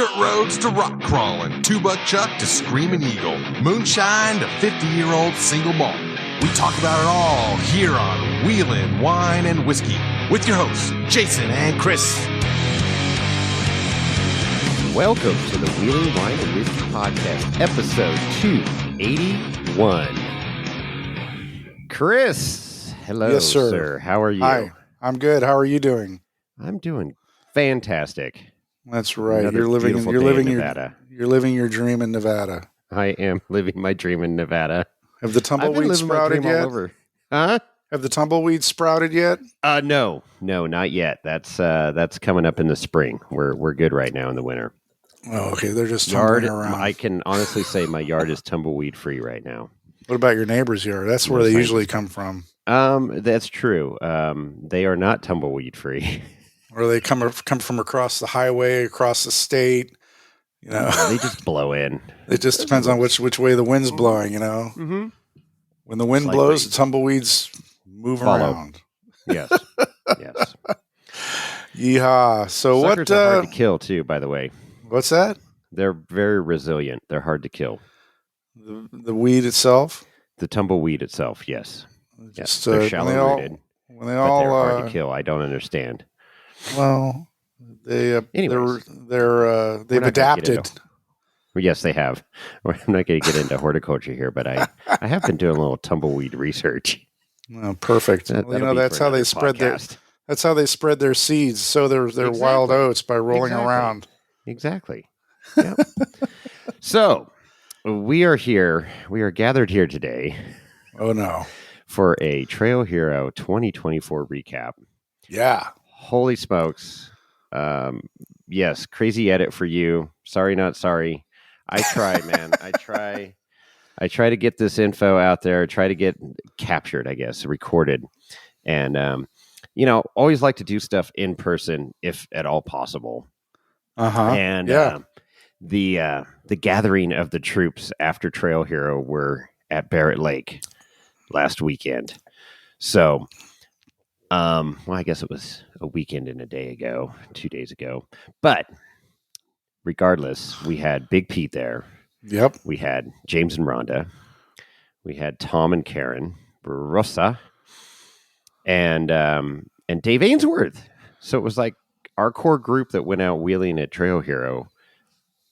Dirt roads to rock crawling, two-buck chuck to screaming eagle, moonshine to 50-year-old single malt. We talk about it all here on Wheelin' Wine and Whiskey with your hosts, Jason and Chris. Welcome to the Wheelin' Wine and Whiskey Podcast, episode 281. Chris, hello, yes, sir. How are you? Hi, I'm good. How are you doing? I'm doing fantastic. That's right. Another you're living Nevada. You're living your dream in Nevada. I am living my dream in Nevada. Have the tumbleweeds sprouted yet? Huh? Have the tumbleweeds sprouted yet? No, not yet. That's coming up in the spring. We're good right now in the winter. Oh, okay. They're just tumbling around. I can honestly say my yard is tumbleweed free right now. What about your neighbor's yard? That's where they usually come from. That's true. They are not tumbleweed free. Or they come from across the highway, across the state. You know, they just blow in. It just depends on which way the wind's blowing. You know, when the wind blows, the tumbleweeds move around. Yes. Yeehaw! So Suckers are hard to kill too. By the way, what's that? They're very resilient. They're hard to kill. The weed itself, the tumbleweed itself. Yes. Just, they're shallow rooted. When they all they're hard to kill. I don't understand. Well, they've adapted. Well, yes, they have. I'm not going to get into horticulture here, but I have been doing a little tumbleweed research. Oh, perfect. That's how they spread their seeds. So they're wild oats by rolling around. Exactly. Yep. So we are here. We are gathered here today. Oh no! For a Trail Hero 2024 recap. Yeah. Holy smokes. Yes, crazy edit for you. Sorry, not sorry. I try, man. I try to get this info out there, try to get captured, I guess, recorded. And, always like to do stuff in person if at all possible. And the gathering of the troops after Trail Hero were at Barrett Lake last weekend. So, I guess it was a weekend and a day ago, 2 days ago. But regardless, we had Big Pete there. Yep. We had James and Rhonda. We had Tom and Karen, Rosa, and Dave Ainsworth. So it was like our core group that went out wheeling at Trail Hero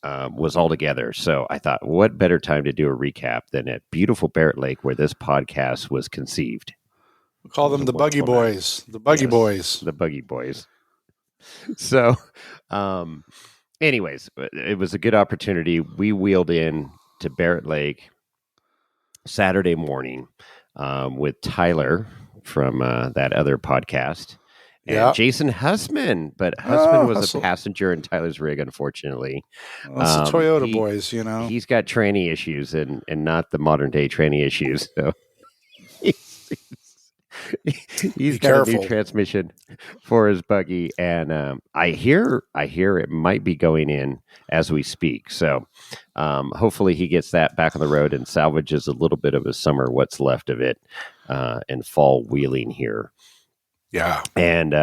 was all together. So I thought, what better time to do a recap than at beautiful Barrett Lake where this podcast was conceived. We call them the Buggy Boys. The Buggy Boys. The Buggy Boys. So, anyways, it was a good opportunity. We wheeled in to Barrett Lake Saturday morning with Tyler from that other podcast and Jason Hussman. But Hussman was a passenger in Tyler's rig, unfortunately. Well, it's the Toyota boys, you know. He's got tranny issues and not the modern day tranny issues. So he's got a new transmission for his buggy, and I hear it might be going in as we speak. So hopefully he gets that back on the road and salvages a little bit of his summer, what's left of it, and fall wheeling here. Yeah, and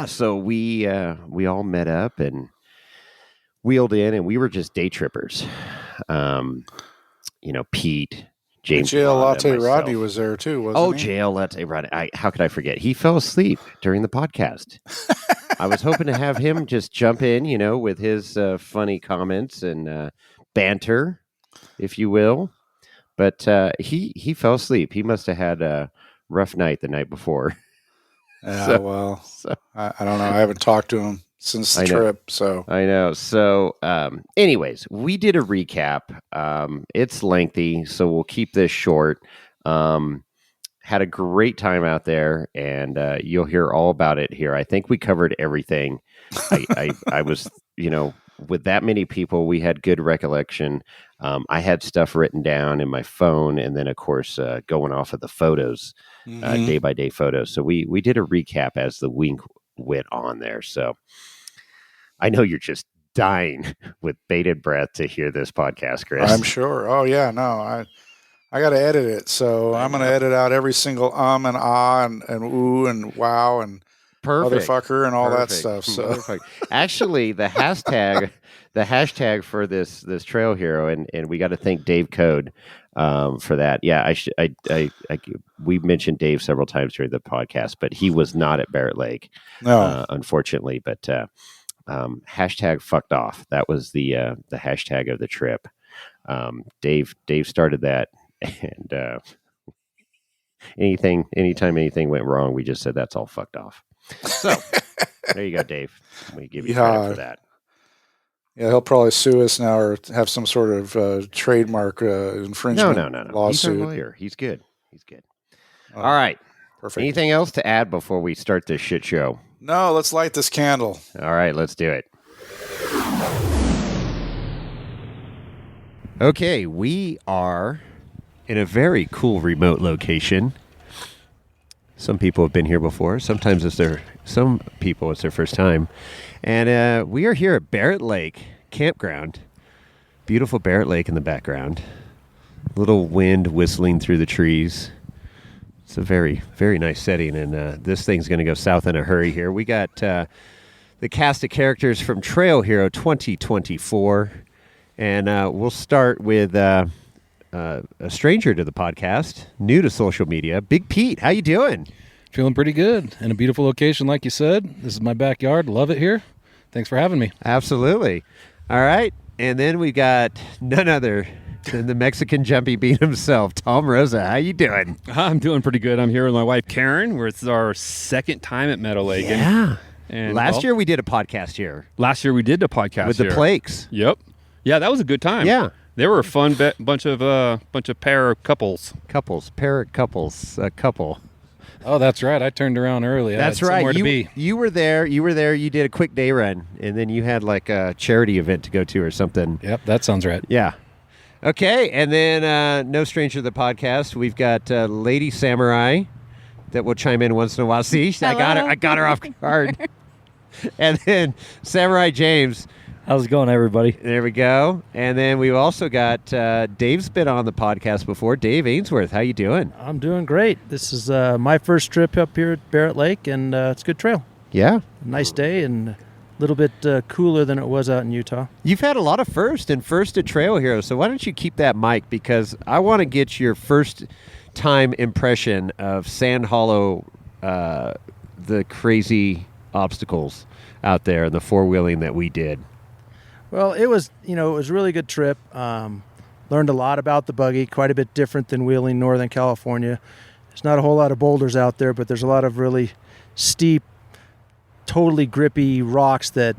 so we all met up and wheeled in, and we were just day trippers. Pete. James JL Latte Rodney was there too, wasn't he? JL Latte Rodney. How could I forget? He fell asleep during the podcast. I was hoping to have him just jump in, with his funny comments and banter, if you will. But he fell asleep. He must have had a rough night the night before. Yeah, I don't know. I haven't talked to him since the trip, so I know. So, anyways, we did a recap. It's lengthy, so we'll keep this short. Had a great time out there, and you'll hear all about it here. I think we covered everything. I was, with that many people, we had good recollection. I had stuff written down in my phone, and then, of course, going off of the photos, day by day photos. So we did a recap as the week went on there. So I know you're just dying with bated breath to hear this podcast, Chris. I'm sure. Oh yeah, no, I got to edit it. So I'm going to edit out every single and ah and ooh and wow and motherfucker, and all that stuff. So actually, the hashtag for this trail hero, and we got to thank Dave Code for that. Yeah, we mentioned Dave several times during the podcast, but he was not at Barrett Lake, unfortunately. But hashtag fucked off. That was the hashtag of the trip. Dave started that, and anytime anything went wrong, we just said that's all fucked off. So there you go, Dave. We give you credit for that. Yeah, he'll probably sue us now or have some sort of trademark infringement lawsuit. He's our lawyer. He's good. All right. Perfect. Anything else to add before we start this shit show? No, let's light this candle. All right, let's do it. Okay, we are in a very cool remote location. Some people have been here before. Sometimes some people it's their first time. And we are here at Barrett Lake Campground. Beautiful Barrett Lake in the background. Little wind whistling through the trees. It's a very, very nice setting. And this thing's going to go south in a hurry here. We got the cast of characters from Trail Hero 2024. And we'll start with a stranger to the podcast, new to social media, Big Pete. How you doing? Feeling pretty good. In a beautiful location, like you said. This is my backyard. Love it here. Thanks for having me. Absolutely. All right. And then we got none other than the Mexican jumpy bean himself, Tom Rosa. How you doing? I'm doing pretty good. I'm here with my wife, Karen. It's our second time at Meadow Lake. Yeah. And last year we did a podcast here. Last year we did a podcast with here. the Plakes. Yep. Yeah, that was a good time. Yeah. They were a fun bunch of pair of couples. A couple. Oh, that's right. I turned around early. That's right. To be. You were there. You did a quick day run, and then you had like a charity event to go to or something. Yep, that sounds right. Yeah. Okay, and then no stranger to the podcast, we've got Lady Samurai that will chime in once in a while. See, I got her off guard. And then Samurai James. How's it going, everybody? There we go. And then we've also got Dave's been on the podcast before. Dave Ainsworth, how you doing? I'm doing great. This is my first trip up here at Barrett Lake, and it's a good trail. Yeah. Nice day and a little bit cooler than it was out in Utah. You've had a lot of first at Trail Hero, so why don't you keep that mic, because I want to get your first time impression of Sand Hollow, the crazy obstacles out there, and the four-wheeling that we did. Well, it was a really good trip. Learned a lot about the buggy, quite a bit different than wheeling Northern California. There's not a whole lot of boulders out there, but there's a lot of really steep, totally grippy rocks that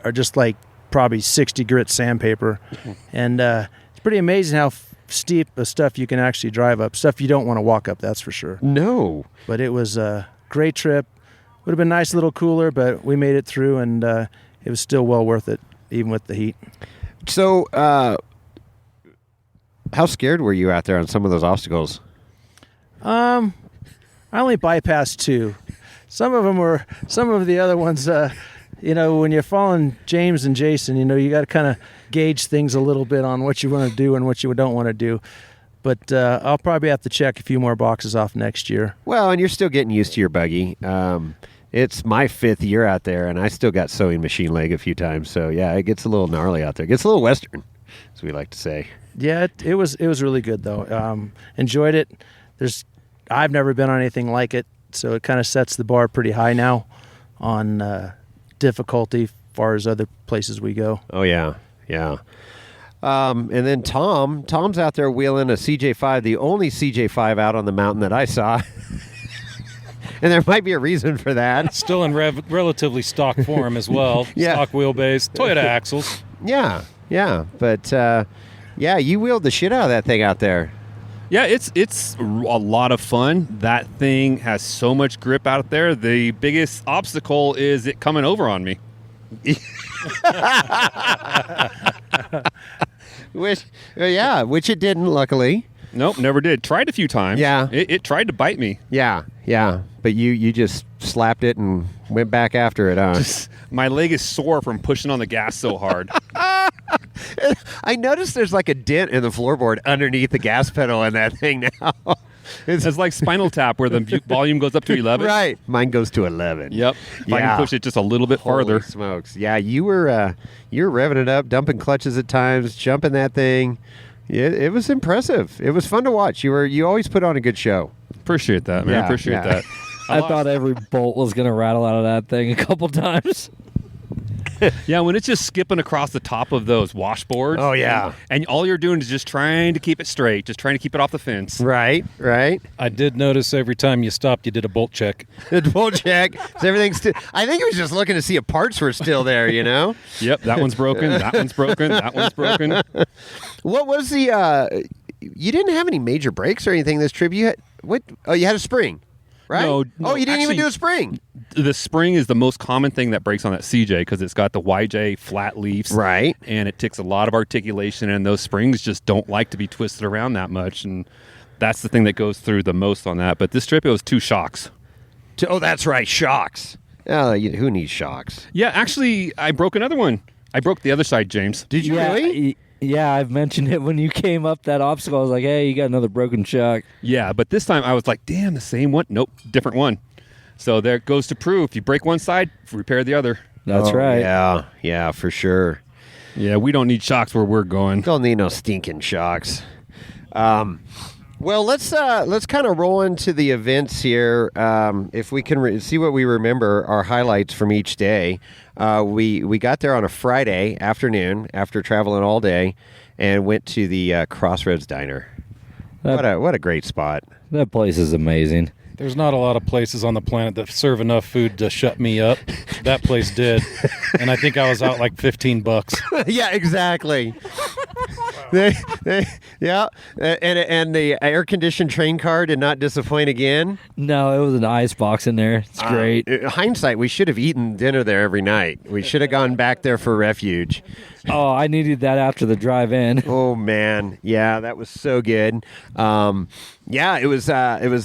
are just like probably 60 grit sandpaper. And it's pretty amazing how steep the stuff you can actually drive up. Stuff you don't want to walk up, that's for sure. No. But it was a great trip. Would have been nice, a little cooler, but we made it through, and it was still well worth it, even with the heat. So, how scared were you out there on some of those obstacles? I only bypassed two. Some of the other ones, when you're following James and Jason, you got to kind of gauge things a little bit on what you want to do and what you don't want to do. But I'll probably have to check a few more boxes off next year. Well, and you're still getting used to your buggy. It's my 5th year out there, and I still got sewing machine leg a few times. So, yeah, it gets a little gnarly out there. It gets a little Western, as we like to say. Yeah, it was really good, though. Enjoyed it. I've never been on anything like it, so it kind of sets the bar pretty high now on difficulty as far as other places we go. Oh, yeah. And then Tom's out there wheeling a CJ5, the only CJ5 out on the mountain that I saw. And there might be a reason for that. Still in relatively stock form as well. Yeah. Stock wheelbase, Toyota axles. Yeah. But, you wheeled the shit out of that thing out there. Yeah, it's a lot of fun. That thing has so much grip out there. The biggest obstacle is it coming over on me. Which it didn't, luckily. Nope, never did. Tried a few times. Yeah. It tried to bite me. Yeah. But you just slapped it and went back after it, huh? My leg is sore from pushing on the gas so hard. I noticed there's like a dent in the floorboard underneath the gas pedal in that thing now. It's like Spinal Tap where the volume goes up to 11. Right. Mine goes to 11. Yep. If I can push it just a little bit Holy farther. smokes. Yeah, you were revving it up, dumping clutches at times, jumping that thing. It was impressive. It was fun to watch. You always put on a good show. Appreciate that, man. Yeah, Appreciate that. I thought every bolt was going to rattle out of that thing a couple times. Yeah, when it's just skipping across the top of those washboards. Oh, yeah. And all you're doing is just trying to keep it straight, just trying to keep it off the fence. Right. I did notice every time you stopped, you did a bolt check. We'll check. Is everything still? I think it was just looking to see if parts were still there. Yep, that one's broken. That one's broken. That one's broken. What was the? You didn't have any major brakes or anything this trip. You had what? Oh, you had a spring, right? No, you didn't even actually, do a spring. The spring is the most common thing that breaks on that CJ because it's got the YJ flat leaves. Right. And it takes a lot of articulation, and those springs just don't like to be twisted around that much. And that's the thing that goes through the most on that. But this trip, it was 2 shocks. Oh, that's right, shocks. Oh, who needs shocks? Yeah, actually, I broke another one. I broke the other side, James. Did you really? Yeah, I've mentioned it when you came up that obstacle. I was like, hey, you got another broken shock. Yeah, but this time I was like, damn, the same one? Nope, different one. So there it goes to prove, if you break one side, repair the other. That's right. Yeah, for sure. Yeah, we don't need shocks where we're going. Don't need no stinking shocks. Well, let's kind of roll into the events here. If we can see what we remember, our highlights from each day. We got there on a Friday afternoon after traveling all day, and went to the Crossroads Diner. What a great spot! That place is amazing. There's not a lot of places on the planet that serve enough food to shut me up. That place did. And I think I was out like $15. Yeah, exactly. Yeah. And the air-conditioned train car did not disappoint again. No, it was an ice box in there. It's great. Hindsight, we should have eaten dinner there every night. We should have gone back there for refuge. Oh, I needed that after the drive in. Oh man, yeah, that was so good. Yeah, it was.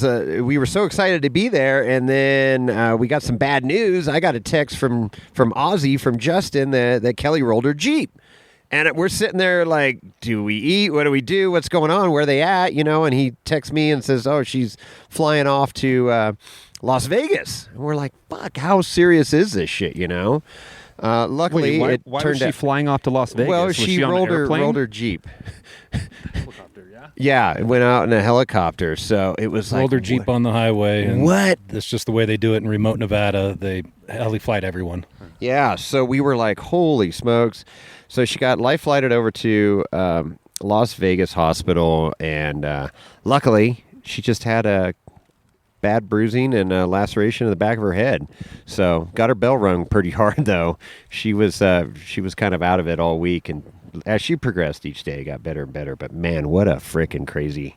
We were so excited to be there, and then we got some bad news. I got a text from Ozzy, from Justin, that Kelly rolled her Jeep, and we're sitting there like, do we eat? What do we do? What's going on? Where are they at? And he texts me and says, oh, she's flying off to Las Vegas, and we're like, fuck, how serious is this shit? Luckily, why it turned was she out flying off to Las Vegas? Well, was she on rolled an airplane? her Jeep. Helicopter, yeah? Yeah, it went out in a helicopter, so it was Rolled her Jeep on the highway. And what? That's just the way they do it in remote Nevada. They heli flight everyone. Yeah, so we were like, holy smokes. So she got life flighted over to Las Vegas hospital, and luckily she just had a bad bruising and a laceration in the back of her head. So got her bell rung pretty hard, though. She was kind of out of it all week, and as she progressed each day, it got better and better. But man, what a freaking crazy!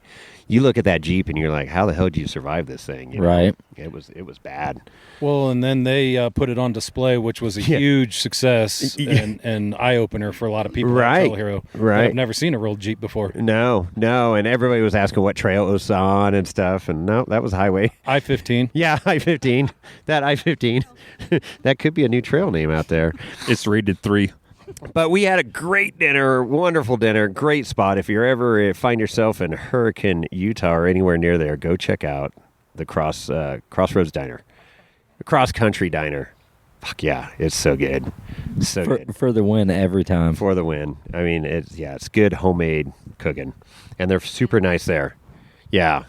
You look at that Jeep and you're like, how the hell did you survive this thing? Right. It was bad. Well, and then they put it on display, which was a huge success and eye-opener for a lot of people. Right. Trail Hero. Right. I've never seen a rolled Jeep before. No, and everybody was asking what trail it was on and stuff, and no, that was highway. I-15. Yeah, I-15. That I-15. That could be a new trail name out there. It's rated 3. But we had a great dinner, wonderful dinner, great spot. If you ever find yourself in Hurricane, Utah, or anywhere near there, go check out the Crossroads Diner, the Cross Country Diner. Fuck yeah, it's so good, good For the win every time. for the win. I mean, it's good homemade cooking, and they're super nice there. Yeah.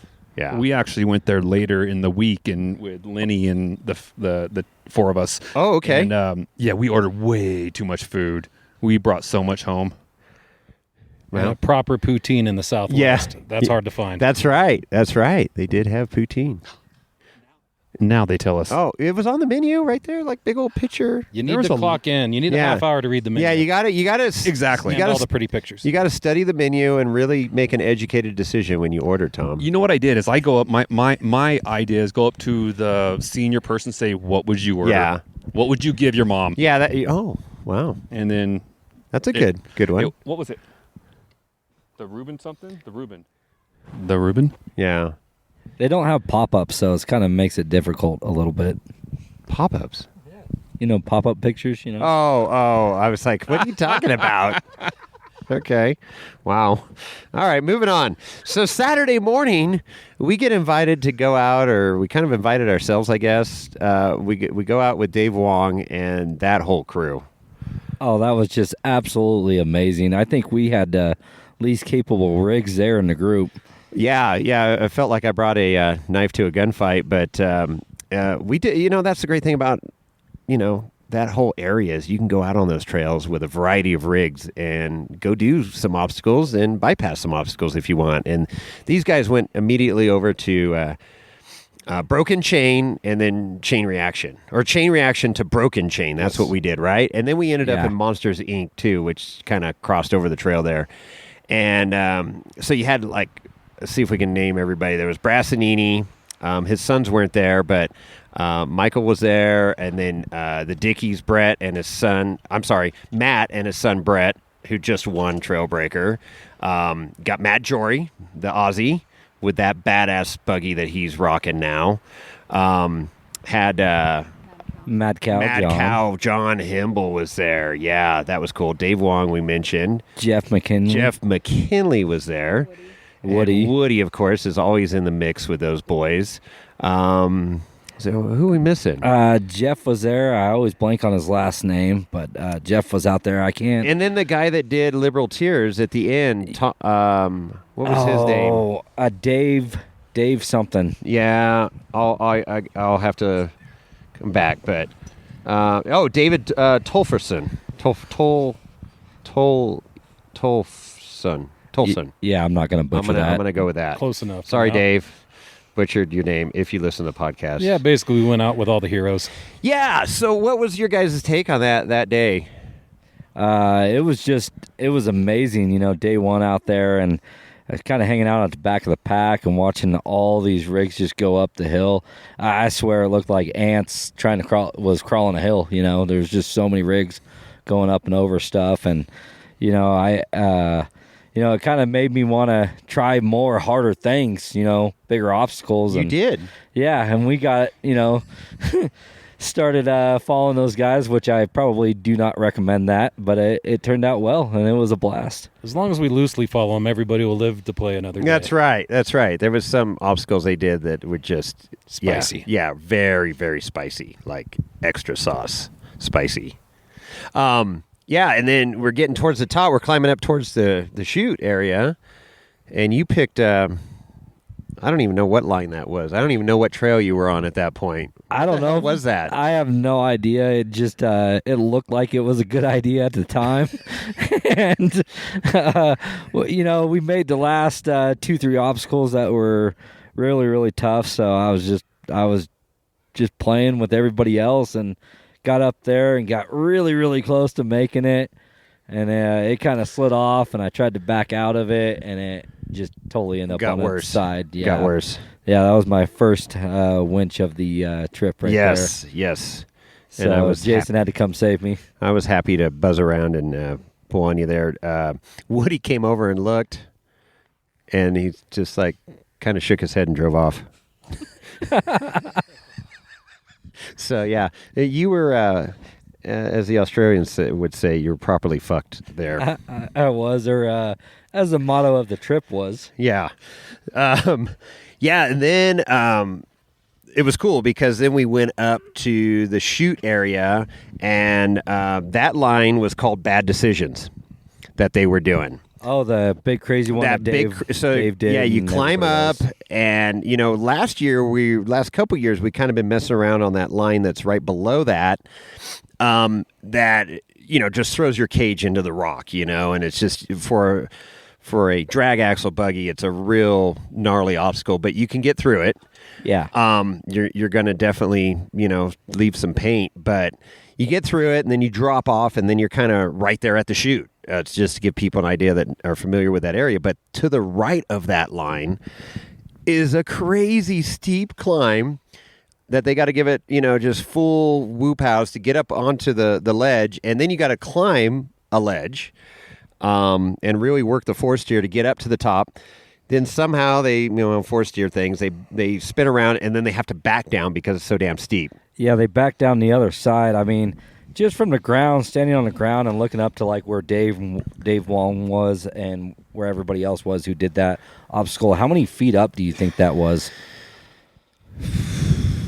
We actually went there later in the week and with Lenny and the 4 of us. Oh, okay. And we ordered way too much food. We brought so much home. And a proper poutine in the Southwest. That's hard to find. That's right. They did have poutine. Now they tell us. Oh, it was on the menu right there, like big old picture. You need to clock in. You need a half hour to read the menu. Yeah, you got to Exactly. And all the pretty pictures. You got to study the menu and really make an educated decision when you order, Tom. You know what I did is I go up. My idea is go up to the senior person, say, "What would you order? Yeah. What would you give your mom?" Yeah. Oh, wow. And then That's a good one. what was it? The Reuben something? The Reuben? Yeah. They don't have pop-ups, so it kind of makes it difficult a little bit. Pop-ups. Pop-up pictures, Oh, I was like, what are you talking about? Okay. Wow. All right, moving on. So Saturday morning, we get invited to go out, or we kind of invited ourselves, I guess. We go out with Dave Wong and that whole crew. Oh, that was just absolutely amazing. I think we had the least capable rigs there in the group. Yeah. I felt like I brought a knife to a gunfight, but we did. That's the great thing about, that whole area is you can go out on those trails with a variety of rigs and go do some obstacles and bypass some obstacles if you want. And these guys went immediately over to broken chain and then chain reaction, or chain reaction to broken chain. That's what we did, right? And then we ended up in Monsters Inc. too, which kind of crossed over the trail there. And so you had let's see if we can name everybody. There was Brassanini. His sons weren't there, but Michael was there, and then the Dickies, Matt and his son Brett, who just won Trailbreaker. Got Matt Jory, the Aussie, with that badass buggy that he's rocking now. Had Mad Cow John Himble was there. Yeah, that was cool. Dave Wong we mentioned. Jeff McKinley was there. Woody, of course, is always in the mix with those boys. So who are we missing? Jeff was there. I always blank on his last name, but Jeff was out there. I can't. And then the guy that did Liberal Tears at the end, what was his name? Oh, Dave something. Yeah, I'll have to come back, but David Tolferson. Tolson. Yeah, I'm not going to butcher that. I'm going to go with that. Close enough. Sorry, Dave. Butchered your name if you listen to the podcast. Yeah, basically we went out with all the heroes. Yeah, so what was your guys' take on that day? It was amazing, day one out there, and I was kind of hanging out at the back of the pack and watching all these rigs just go up the hill. I swear it looked like ants crawling a hill, There's just so many rigs going up and over stuff, and it kind of made me want to try more harder things, bigger obstacles. You did. Yeah, and we got, started following those guys, which I probably do not recommend that, but it turned out well, and it was a blast. As long as we loosely follow them, everybody will live to play another day. That's right. There was some obstacles they did that were just spicy. Yeah, very, very spicy, like extra sauce spicy. Yeah, and then we're getting towards the top. We're climbing up towards the chute area, and you picked, I don't even know what line that was. I don't even know what trail you were on at that point. I don't know. What was that? I have no idea. It just, it looked like it was a good idea at the time. And, we made the last 2-3 obstacles that were really, really tough. So I was just playing with everybody else and got up there and got really, really close to making it, and it kind of slid off, and I tried to back out of it, and it just totally ended up on the side. Yeah. Got worse. Yeah, that was my first winch of the trip there. Yes. So and Jason had to come save me. I was happy to buzz around and pull on you there. Woody came over and looked, and he just kind of shook his head and drove off. So, yeah, you were, as the Australians would say, you were properly fucked there. I was, or as the motto of the trip was. Yeah. And then it was cool because then we went up to the chute area, and that line was called Bad Decisions that they were doing. Oh, the big crazy one that Dave did. Yeah, you climb up, and last couple years we kind of been messing around on that line that's right below that. That just throws your cage into the rock, and it's just for a drag axle buggy, it's a real gnarly obstacle, but you can get through it. Yeah. You're gonna definitely leave some paint, but you get through it, and then you drop off, and then you're kind of right there at the chute. It's just to give people an idea that are familiar with that area. But to the right of that line is a crazy steep climb that they got to give it, just full whoop house to get up onto the ledge. And then you got to climb a ledge and really work the force steer to get up to the top. Then somehow they, force steer things, they spin around, and then they have to back down because it's so damn steep. Yeah, they back down the other side. I mean, just from the ground, standing on the ground and looking up to like where Dave Wong was and where everybody else was who did that obstacle, how many feet up do you think that was?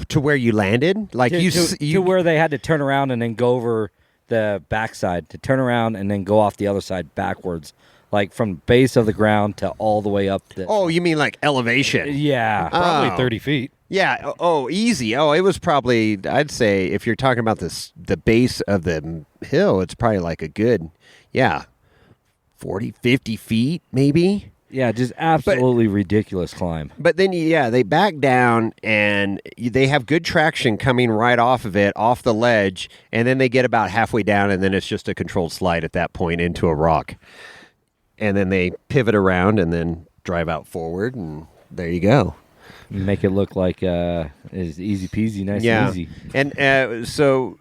To where you landed? Like to where they had to turn around and then go over the backside, to turn around and then go off the other side backwards. Like from base of the ground to all the way up. Oh, you mean like elevation? Yeah. Probably 30 feet. Yeah. Oh, easy. Oh, it was probably, I'd say, if you're talking about the base of the hill, it's probably like a good, 40, 50 feet, maybe. Yeah, just absolutely ridiculous climb. But then, they back down, and they have good traction coming right off of it, off the ledge, and then they get about halfway down, and then it's just a controlled slide at that point into a rock. And then they pivot around and then drive out forward, and there you go. You make it look like it's easy peasy, nice and easy. And so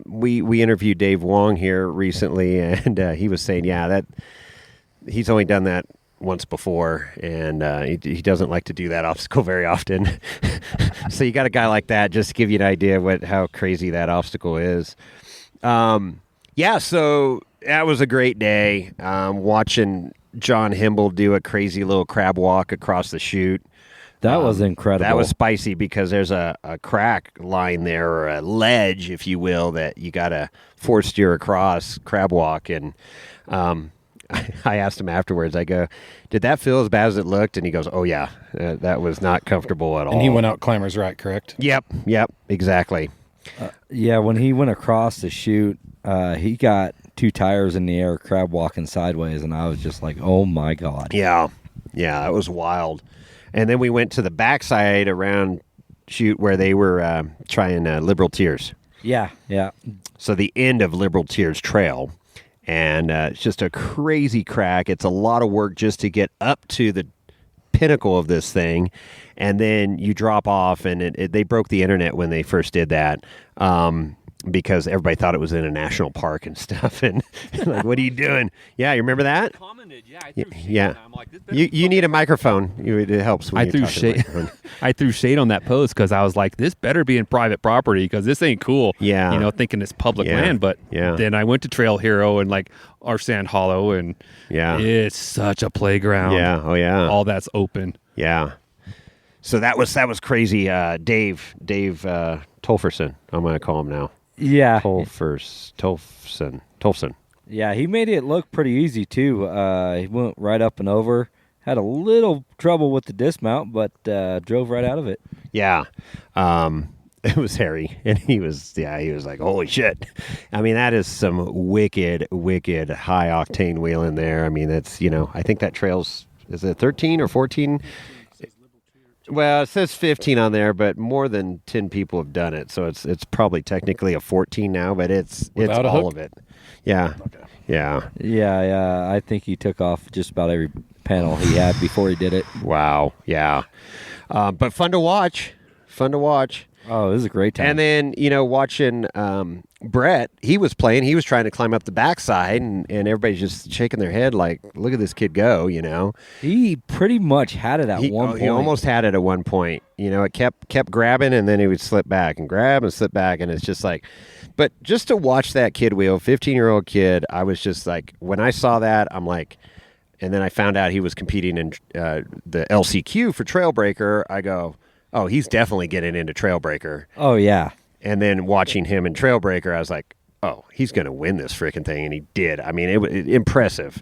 we interviewed Dave Wong here recently, and he was saying, that he's only done that once before, and he doesn't like to do that obstacle very often. So you got a guy like that, just to give you an idea of how crazy that obstacle is. So that was a great day. Watching John Himble do a crazy little crab walk across the chute. That was incredible. That was spicy because there's a crack line there, or a ledge, if you will, that you got to force steer across, crab walk. And I asked him afterwards, I go, did that feel as bad as it looked? And he goes, oh, yeah, that was not comfortable at all. And he went out climber's right, correct? Yep, exactly. When he went across the chute, he got 2 tires in the air, crab walking sideways, and I was just like, oh my God. Yeah, it was wild. And then we went to the backside around chute where they were trying Liberal Tears. Yeah. So the end of Liberal Tears Trail, and it's just a crazy crack. It's a lot of work just to get up to the pinnacle of this thing, and then you drop off, and they broke the internet when they first did that. Because everybody thought it was in a national park and stuff, and like, what are you doing? Yeah, you remember that? Commented, I'm like, you need a microphone. It helps. When I threw shade. I threw shade on that post because I was like, this better be in private property because this ain't cool. Yeah, thinking it's public land. But then I went to Trail Hero and like our Sand Hollow, and it's such a playground. Yeah, oh yeah, all that's open. Yeah. So that was crazy. Dave Tolferson, I'm going to call him now. Yeah. Tolfson. Yeah, he made it look pretty easy, too. He went right up and over. Had a little trouble with the dismount, but drove right out of it. Yeah. It was hairy, and he was like, holy shit. I mean, that is some wicked, wicked high-octane wheeling there. I mean, that's, I think that trail's, is it 13 or 14? Well, it says 15 on there, but more than 10 people have done it, so it's probably technically a 14 now, but it's all of it. Yeah. Okay. Yeah. I think he took off just about every panel he had before he did it. Wow. Yeah. But fun to watch. Oh, it was a great time. And then, watching Brett, he was playing. He was trying to climb up the backside, and everybody's just shaking their head like, look at this kid go, He pretty much had it at one point. He almost had it at one point. It kept grabbing, and then he would slip back and grab and slip back, and it's just like... But just to watch that kid wheel, 15-year-old kid, I was just like... When I saw that, I'm like... And then I found out he was competing in the LCQ for Trailbreaker. I go... Oh, he's definitely getting into Trailbreaker. Oh, yeah. And then watching him in Trailbreaker, I was like, oh, he's going to win this freaking thing. And he did. I mean, it was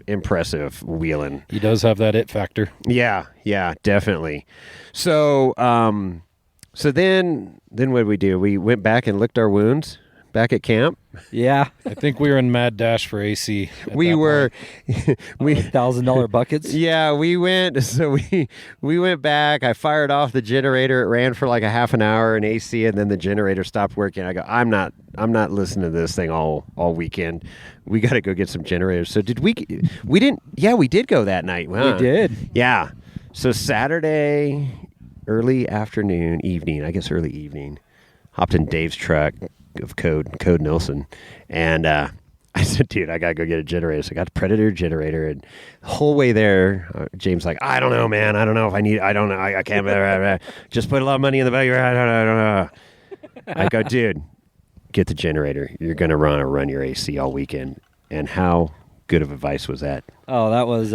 impressive wheeling. He does have that it factor. Yeah, definitely. So then what did we do? We went back and licked our wounds back at camp. Yeah. I think we were in mad dash for AC. We were. $1,000 buckets. Yeah, we went. So we went back. I fired off the generator. It ran for like a half an hour in AC, and then the generator stopped working. I go, I'm not listening to this thing all weekend. We got to go get some generators. So we didn't. Yeah, we did go that night. Huh? We did. Yeah. So Saturday, early evening, hopped in Dave's truck of Code Nelson, and I said, dude, I gotta go get a generator. So I got the Predator generator, and the whole way there, James like, I don't know, man. I don't know if I need. I don't know. I can't. Just put a lot of money in the value. I don't know. I go, dude, get the generator. You're going to run your AC all weekend. And how good of advice was that? Oh, that was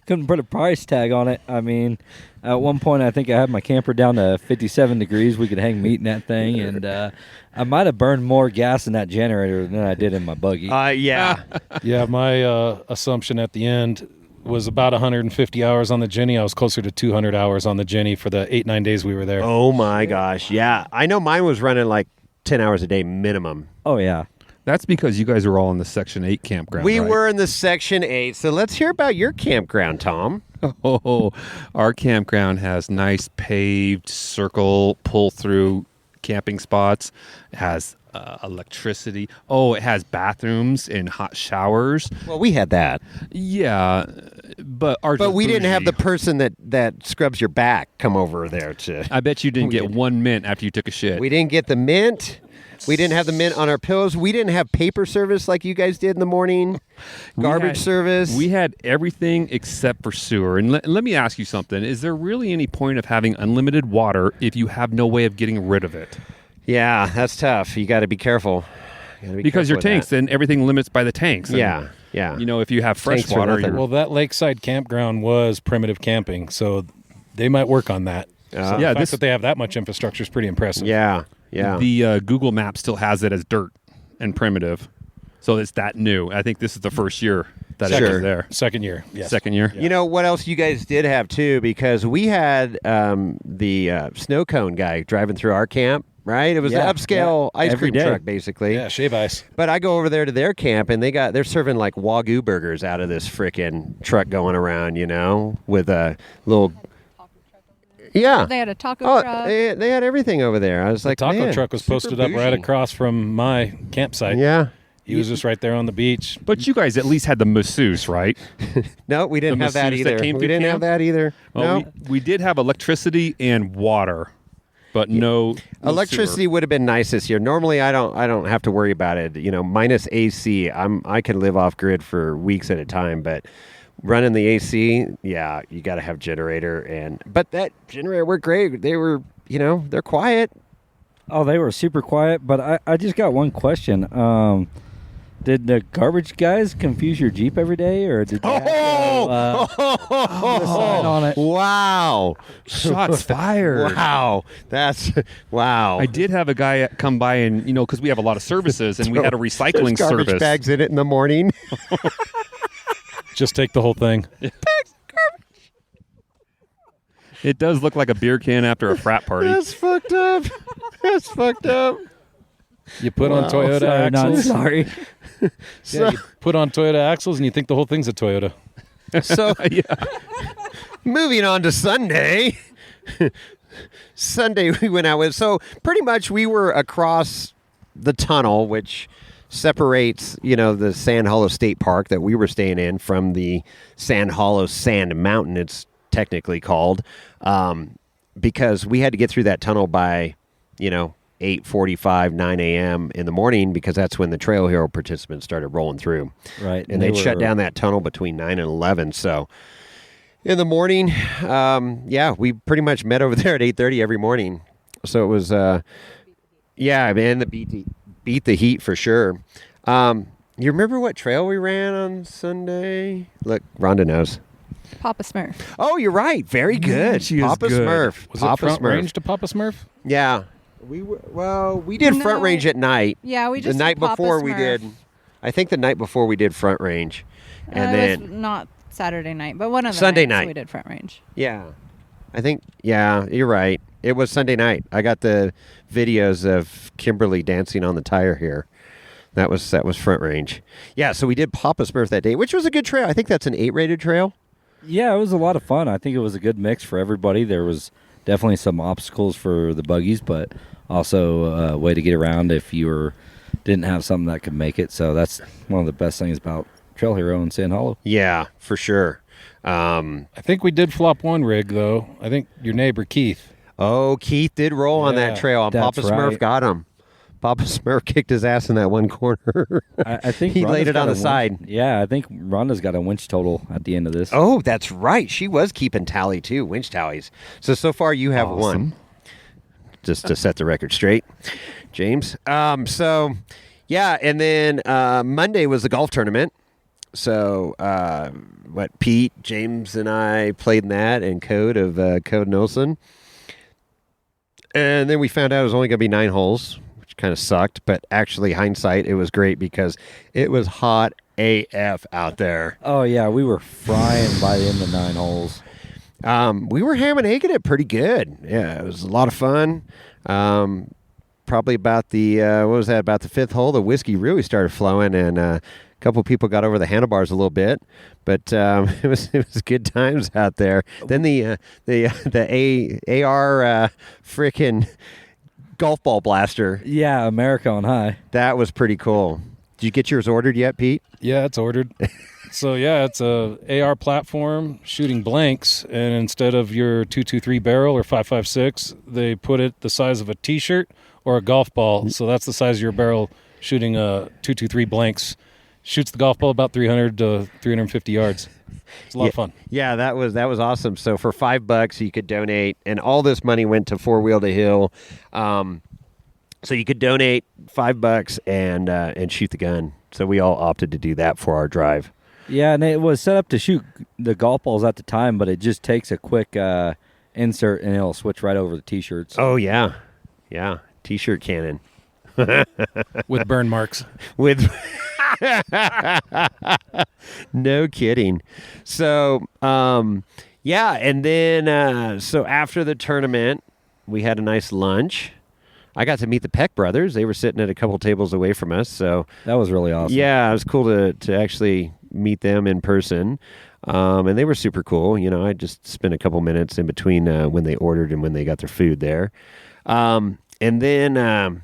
couldn't put a price tag on it. I mean, at one point I think I had my camper down to 57 degrees. We could hang meat in that thing, and I might have burned more gas in that generator than I did in my buggy. Yeah. Yeah, my assumption at the end was about 150 hours on the Jenny. I was closer to 200 hours on the Jenny for the 8-9 days we were there. Oh my gosh. Yeah. I know mine was running like 10 hours a day minimum. Oh yeah. That's because you guys are all in the Section 8 campground, We right? were in the Section 8. So let's hear about your campground, Tom. Oh, our campground has nice paved circle pull-through camping spots. It has electricity. Oh, it has bathrooms and hot showers. Well, we had that. Yeah, but ours But was we didn't have the bougie. person that scrubs your back come over there to. I bet you didn't We get did. 1 mint after you took a shit. We didn't get the mint. We didn't have the mint on our pillows. We didn't have paper service like you guys did in the morning. Garbage service. We had everything except for sewer. And let me ask you something. Is there really any point of having unlimited water if you have no way of getting rid of it? Yeah, that's tough. You got to be careful. Because your tanks, Then, then everything limits by the tanks. And, yeah. You know, if you have fresh Tanks are water, nothing. you're- Well, that lakeside campground was primitive camping, so they might work on that. So the Yeah, fact this- that they have that much infrastructure is pretty impressive. Yeah. the Google Map still has it as dirt and primitive. So it's that new. I think this is the first year that it Sure. was there. Second year, yes. Second year. You know what else you guys did have too? Because we had the snow cone guy driving through our camp. Right, it was Yeah, an upscale ice every cream day. truck, basically. Yeah, shave ice. But I go over there to their camp, and they're serving like Wagyu burgers out of this frickin' truck going around, with a little. Yeah. They had a taco Oh, truck. they had everything over there. I was The like, taco man, truck was super posted up right bougie. across from my campsite. Yeah. He was just right there on the beach. But you guys at least had the masseuse, right? No, we didn't The have that masseuse that either. came We through didn't have camp? that either. Well, No. we did have electricity and water, but no Electricity would have been nice this year. Normally, I don't have to worry about it. Minus AC, I can live off grid for weeks at a time. But running the AC, yeah, you got to have generator. But that generator worked great. They were, they're quiet. Oh, they were super quiet. But I just got one question. Did the garbage guys confuse your Jeep every day, or did they have to, put a sign on it? Wow! Shots fired. Wow! That's wow! I did have a guy come by and, because we have a lot of services and we had a recycling There's garbage service. bags in it in the morning. Just take the whole thing. It does look like a beer can after a frat party. That's fucked up. That's fucked up. You put on Toyota Sorry, not axles. sorry. Yeah, you put on Toyota axles and you think the whole thing's a Toyota. So, Yeah. moving on to Sunday. Sunday we went out with. So pretty much we were across the tunnel, which separates, the Sand Hollow State Park that we were staying in from the Sand Hollow Sand Mountain, it's technically called, because we had to get through that tunnel by, 8:45, 9 a.m. in the morning, because that's when the Trail Hero participants started rolling through. Right. And they'd shut down that tunnel between 9 and 11. So in the morning, we pretty much met over there at 8:30 every morning. So it was, beat the heat for sure. You remember what trail we ran on Sunday? Look, Rhonda knows. Papa Smurf. Oh, you're right. Very good. she is Papa good. Smurf. Was Papa it front Smurf. range to Papa Smurf? Yeah. We did front No. range at night. Yeah, we just the night did Papa before we Smurf. did. I think the night before we did front range, and It was then not Saturday night, but one of the Sunday nights night. we did Front Range. yeah, I think you're right. It was Sunday night. I got the videos of Kimberly dancing on the tire here. That was front range. Yeah, so we did Papa Smurf that day, which was a good trail. I think that's an 8-rated trail. Yeah, it was a lot of fun. I think it was a good mix for everybody. There was definitely some obstacles for the buggies, but also a way to get around if you didn't have something that could make it. So that's one of the best things about Trail Hero and Sand Hollow. Yeah, for sure. I think we did flop one rig, though. I think your neighbor, Keith. Oh, Keith did roll on that Yeah, trail, and that's Papa Smurf right. got him. Papa Smurf kicked his ass in that one corner. I think He Rhonda's laid it got on a the side. Yeah, I think Rhonda's got a winch total at the end of this. Oh, that's right. She was keeping tally, too, winch tallies. So far you have one. Just to set the record straight. James. Yeah, and then Monday was the golf tournament. So, Pete, James, and I played in that, and Code Nelson. And then we found out it was only going to be 9 holes, which kind of sucked. But actually, hindsight, it was great because it was hot AF out there. Oh, yeah, we were frying by the end of 9 holes. We were ham and egging it pretty good. Yeah, it was a lot of fun. Probably about the, about the 5th hole, the whiskey really started flowing, and a couple people got over the handlebars a little bit, but it was good times out there. Then the AR frickin' golf ball blaster. Yeah, America on High. That was pretty cool. Did you get yours ordered yet, Pete? Yeah, it's ordered. So yeah, it's a AR platform shooting blanks, and instead of your .223 barrel or 5.56, they put it the size of a T-shirt or a golf ball. So that's the size of your barrel shooting a .223 blanks. Shoots the golf ball about 300 to 350 yards. It's a lot of fun. Yeah, that was awesome. So for $5 you could donate, and all this money went to Four Wheel to Hill. So you could donate $5 and shoot the gun. So we all opted to do that for our drive. Yeah, and it was set up to shoot the golf balls at the time, but it just takes a quick insert and it'll switch right over the T-shirts. Oh yeah, T-shirt cannon with burn marks. With no kidding. So yeah, and then so after the tournament, we had a nice lunch. I got to meet the Peck brothers. They were sitting at a couple tables away from us, so that was really awesome. Yeah, it was cool to actually meet them in person, and they were super cool. You know, I just spent a couple minutes in between when they ordered and when they got their food there, and then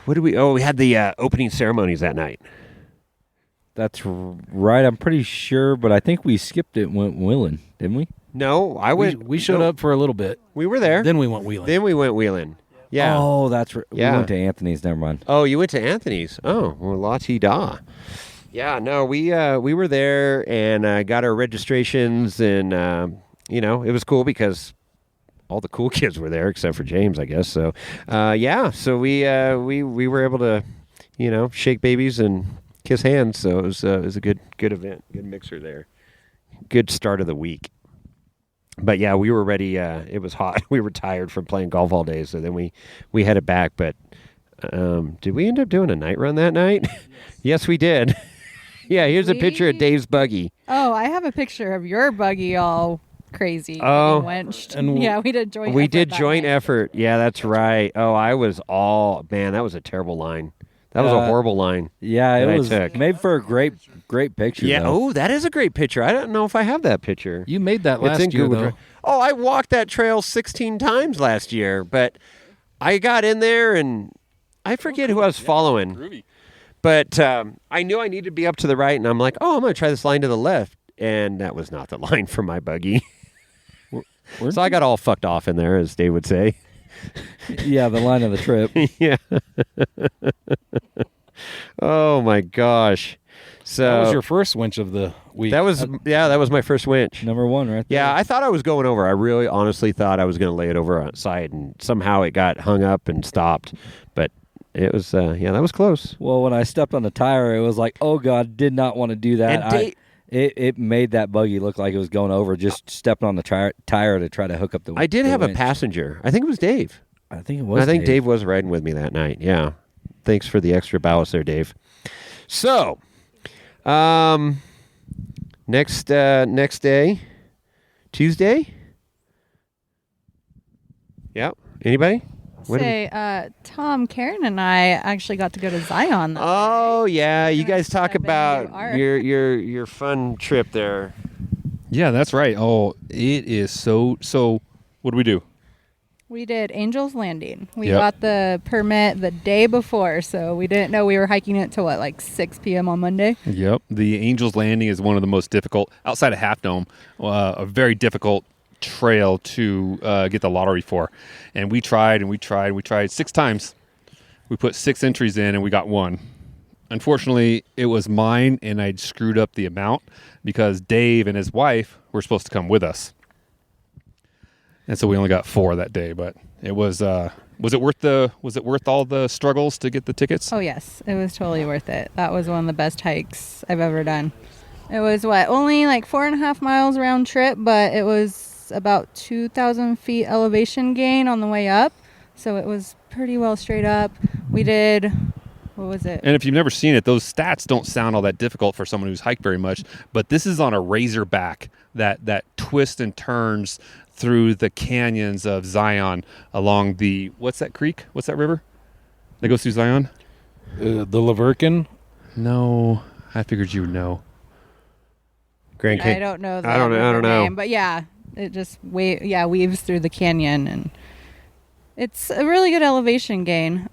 we had the opening ceremonies that night. That's right. I'm pretty sure, but I think we skipped it and went wheeling, didn't we? No, I went. We showed up for a little bit. We were there. Then we went wheeling. Yeah. Oh, that's right. Yeah. We went to Anthony's. Never mind. Oh, you went to Anthony's. Oh, well, la-ti-da. Yeah, no, we were there and got our registrations, and it was cool because all the cool kids were there except for James, I guess. So, so we were able to, shake babies and kiss hands. So it was a good event, good mixer there, good start of the week. But yeah, we were ready. It was hot. We were tired from playing golf all day, so then we headed back. But did we end up doing a night run that night? Yes, we did. Yeah, here's a picture of Dave's buggy. Oh, I have a picture of your buggy all crazy. Oh, wenched. And yeah, we did joint. We did joint effort. Yeah, that's right. Oh, I was that was a terrible line. That was a horrible line. Yeah, it was made for a great picture. Yeah. Though. Oh, that is a great picture. I don't know if I have that picture. You made that last year, though. Oh, I walked that trail 16 times last year, but I got in there and I forget who I was following. Groovy. But I knew I needed to be up to the right, and I'm like, I'm going to try this line to the left. And that was not the line for my buggy. So I got all fucked off in there, as Dave would say. Yeah, the line of the trip. Yeah. Oh my gosh. So that was your first winch of the week. That was my first winch. Number 1 right there. Yeah, I thought I was going over. I really honestly thought I was going to lay it over on side, and somehow it got hung up and stopped. But it was that was close. Well, when I stepped on the tire, it was like, oh God, did not want to do that. It made that buggy look like it was going over, just stepping on the tire to try to hook up the winch. I did have a passenger. I think it was Dave. I think it was I think Dave was riding with me that night. Yeah. Thanks for the extra ballast there, Dave. So, next day, Tuesday? Yeah. Anybody? Tom, Karen, and I actually got to go to Zion. Oh yeah, you guys talk about your fun trip there. Yeah, that's right. Oh, it is so. What do we do? We did Angel's Landing. We got the permit the day before, so we didn't know we were hiking it till 6 p.m. on Monday. Yep. The Angel's Landing is one of the most difficult, outside of Half Dome, a very difficult trail to get the lottery for. And we tried 6 times. We put 6 entries in and we got 1. Unfortunately, it was mine, and I'd screwed up the amount because Dave and his wife were supposed to come with us. And so we only got 4 that day, but it was Was it worth all the struggles to get the tickets? Oh yes, it was totally worth it. That was one of the best hikes I've ever done. It was only like 4.5 miles round trip, but it was about 2,000 feet elevation gain on the way up, so it was pretty well straight up. We did, what was it? And if you've never seen it, those stats don't sound all that difficult for someone who's hiked very much, but this is on a razorback that twists and turns through the canyons of Zion along the, what's that creek? What's that river that goes through Zion? The Laverkin. No, I figured you would know. Grand I don't know the I don't know. name, but yeah, it just weaves through the canyon, and it's a really good elevation gain.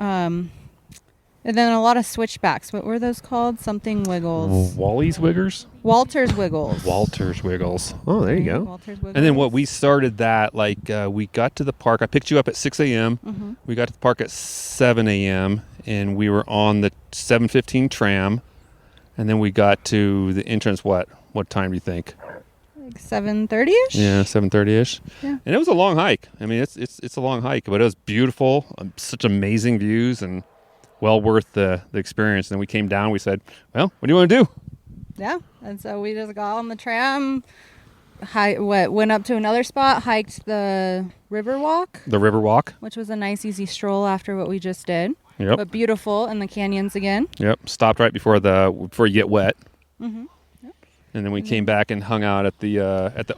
And then a lot of switchbacks. What were those called? Something wiggles. Wally's Wiggers? Walter's Wiggles. Walter's Wiggles. Oh, there you go. Walter's Wiggles. And then we started that, we got to the park. I picked you up at 6 a.m. Mm-hmm. We got to the park at 7 a.m. and we were on the 7:15 tram. And then we got to the entrance, what time do you think? Like 7:30ish? Yeah, 7:30ish. Yeah. And it was a long hike. I mean, it's a long hike, but it was beautiful. Such amazing views and well worth the experience. And then we came down. We said, well, what do you want to do? Yeah. And so we just got on the tram, went up to another spot, hiked the river walk. The river walk. Which was a nice, easy stroll after what we just did. Yep. But beautiful in the canyons again. Yep. Stopped right before you get wet. Mm-hmm. And then we came back and hung out at the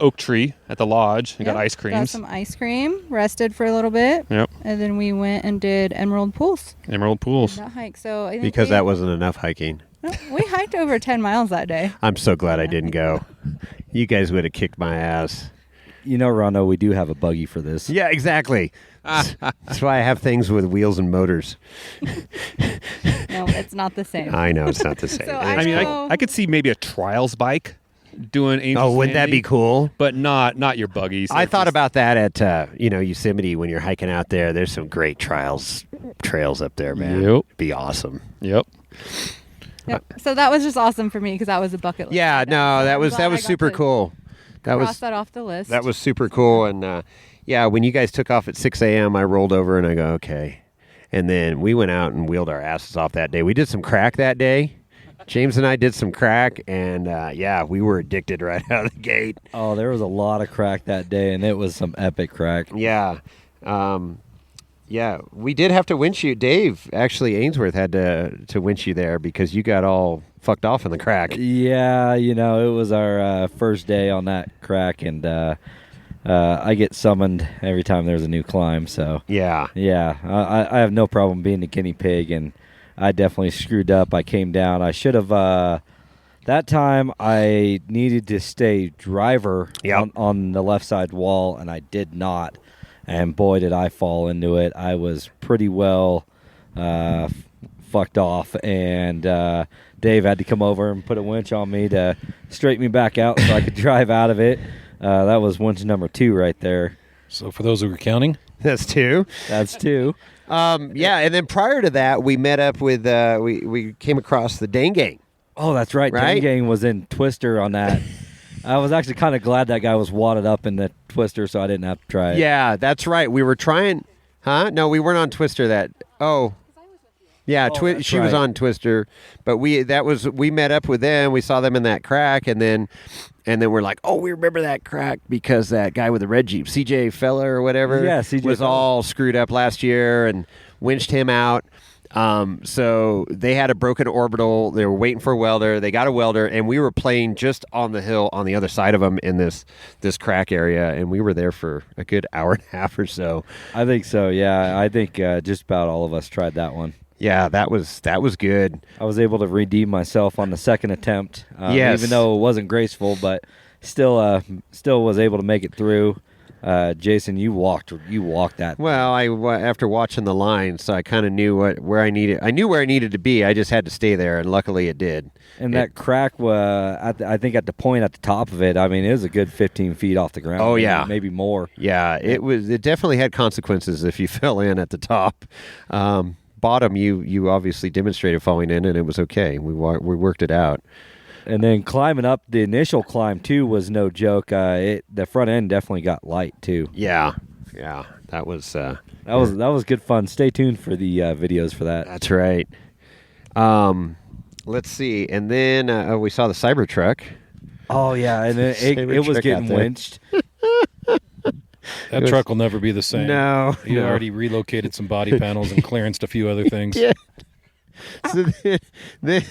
oak tree at the lodge and got ice creams. Got some ice cream, rested for a little bit. Yep. And then we went and did Emerald Pools. Emerald Pools. That hike. So I think Because that wasn't enough hiking. No, we hiked over 10 miles that day. I'm so glad I didn't go. You guys would have kicked my ass. You know, Rondo, we do have a buggy for this. Yeah, exactly. That's why I have things with wheels and motors. No, it's not the same. I know it's not the same. So I mean, I could see maybe a trials bike doing Angels Oh, wouldn't that Landing, be cool? But not your buggies. I thought about that at Yosemite when you're hiking out there. There's some great trails up there, man. Yep. It'd be awesome. Yep. Yep. So that was just awesome for me because that was a bucket list. Yeah, item. no, So that I'm was glad I got super to cool. Cross that off the list. That was super cool. And yeah, when you guys took off at 6 a.m., I rolled over and I go, okay. And then we went out and wheeled our asses off that day. We did some crack that day. James and I did some crack, and yeah, we were addicted right out of the gate. Oh, there was a lot of crack that day, and it was some epic crack. Yeah. Yeah, we did have to winch you. Dave, actually, Ainsworth had to winch you there because you got all fucked off in the crack. Yeah, it was our first day on that crack, and I get summoned every time there's a new climb. So Yeah. I have no problem being the guinea pig, and I definitely screwed up. I came down. I should have. That time I needed to stay driver on the left side wall, and I did not. And boy, did I fall into it. I was pretty well fucked off, and Dave had to come over and put a winch on me to straighten me back out so I could drive out of it. That was winch number 2 right there. So for those who were counting, That's 2. That's 2. Yeah, and then prior to that, we met up with, we came across the Dane Gang. Oh, that's right. Right? Gang was in Twister on that. I was actually kind of glad that guy was wadded up in the Twister so I didn't have to try it. Yeah, that's right. We were trying, huh? No, we weren't on Twister that, yeah, she was on Twister, but we met up with them. We saw them in that crack, and then we're like, oh, we remember that crack because that guy with the red Jeep, CJ Feller or whatever, was all screwed up last year and winched him out. So they had a broken orbital. They were waiting for a welder. They got a welder, and we were playing just on the hill on the other side of them in this crack area, and we were there for a good hour and a half or so. I think so, yeah. I think just about all of us tried that one. Yeah, that was good. I was able to redeem myself on the second attempt, yes. Even though it wasn't graceful, but still was able to make it through. Jason, you walked that. Well, after watching the line, so I kind of knew where I needed. I knew where I needed to be. I just had to stay there, and luckily it did. And that crack, I think at the point at the top of it, I mean, it was a good 15 feet off the ground. Oh, yeah. Maybe more. Yeah, it was. It definitely had consequences if you fell in at the top. Bottom, you obviously demonstrated falling in, and it was okay. We worked it out. And then climbing up, the initial climb too was no joke. The front end definitely got light too. Yeah. That was good fun. Stay tuned for the videos for that. That's right. Let's see, and then we saw the Cybertruck. Oh yeah, and it was getting winched. That truck will never be the same. No, you already relocated some body panels and clearanced a few other things. Yeah. So then,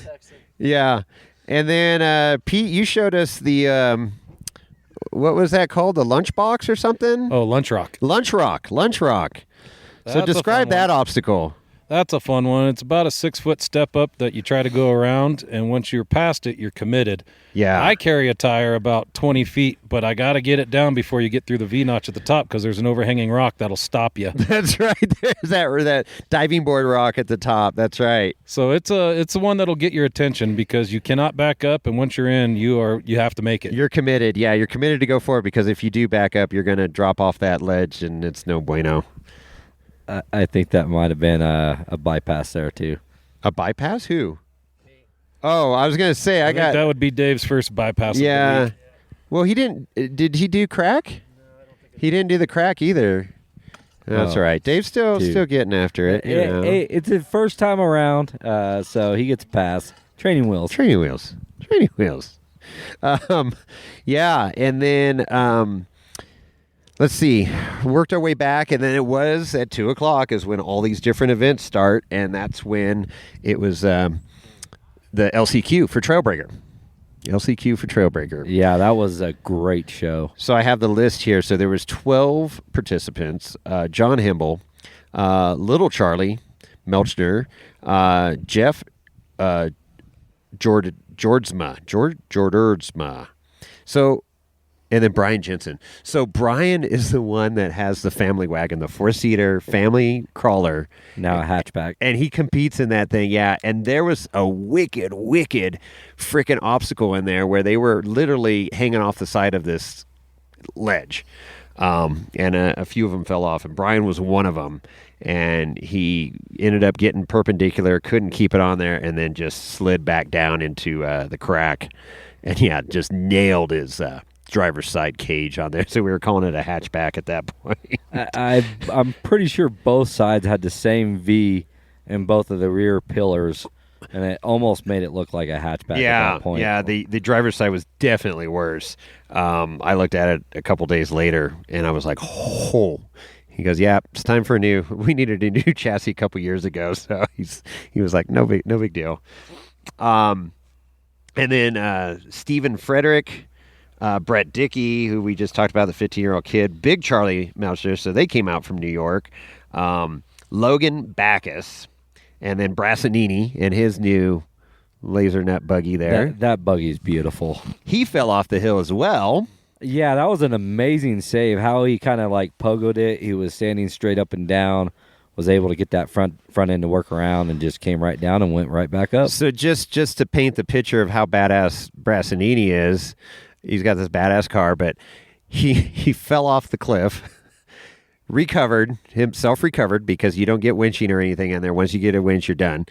yeah, and then Pete, you showed us the what was that called? The lunchbox or something? Oh, Lunch Rock. Lunch Rock. So describe that obstacle. That's a fun one. It's about a 6-foot step up that you try to go around, and once you're past it, you're committed. Yeah. I carry a tire about 20 feet, but I got to get it down before you get through the V-notch at the top because there's an overhanging rock that'll stop you. That's right. There's that diving board rock at the top. That's right. So it's the one that'll get your attention because you cannot back up, and once you're in, you have to make it. You're committed. Yeah, you're committed to go forward because if you do back up, you're going to drop off that ledge, and it's no bueno. I think that might have been a bypass there too. A bypass? Who? Oh, I was going to say, that would be Dave's first bypass. Yeah. Of the week. Well, he didn't. Did he do crack? No, I don't think he didn't do the crack either. That's right. Dave's still getting after it. It's his first time around, so he gets a pass. Training wheels. Yeah, and then let's see. Worked our way back, and then it was at 2:00 is when all these different events start, and that's when it was the LCQ for Trailbreaker. Yeah, that was a great show. So I have the list here. So there was 12 participants. John Himble, Little Charlie, Melchner, Jeff Jordsma. So, and then Brian Jensen. So Brian is the one that has the family wagon, the 4-seater family crawler. Now a hatchback. And he competes in that thing, yeah. And there was a wicked freaking obstacle in there where they were literally hanging off the side of this ledge. And a few of them fell off. And Brian was one of them. And he ended up getting perpendicular, couldn't keep it on there, and then just slid back down into the crack. And, yeah, just nailed his driver's side cage on there. So we were calling it a hatchback at that point. I'm pretty sure both sides had the same V in both of the rear pillars, and it almost made it look like a hatchback at that point. Yeah, the driver's side was definitely worse. I looked at it a couple days later, and I was like, oh. He goes, yeah, it's time for we needed a new chassis a couple years ago. So he was like, no big deal. And then Stephen Frederick, Brett Dickey, who we just talked about, the 15-year-old kid, Big Charlie Mouser, so they came out from New York. Logan Backus, and then Brassanini and his new laser nut buggy there. That buggy's beautiful. He fell off the hill as well. Yeah, that was an amazing save. How he kind of like pogoed it. He was standing straight up and down, was able to get that front end to work around, and just came right down and went right back up. So just to paint the picture of how badass Brassanini is, he's got this badass car, but he fell off the cliff, recovered because you don't get winching or anything in there. Once you get a winch, you're done.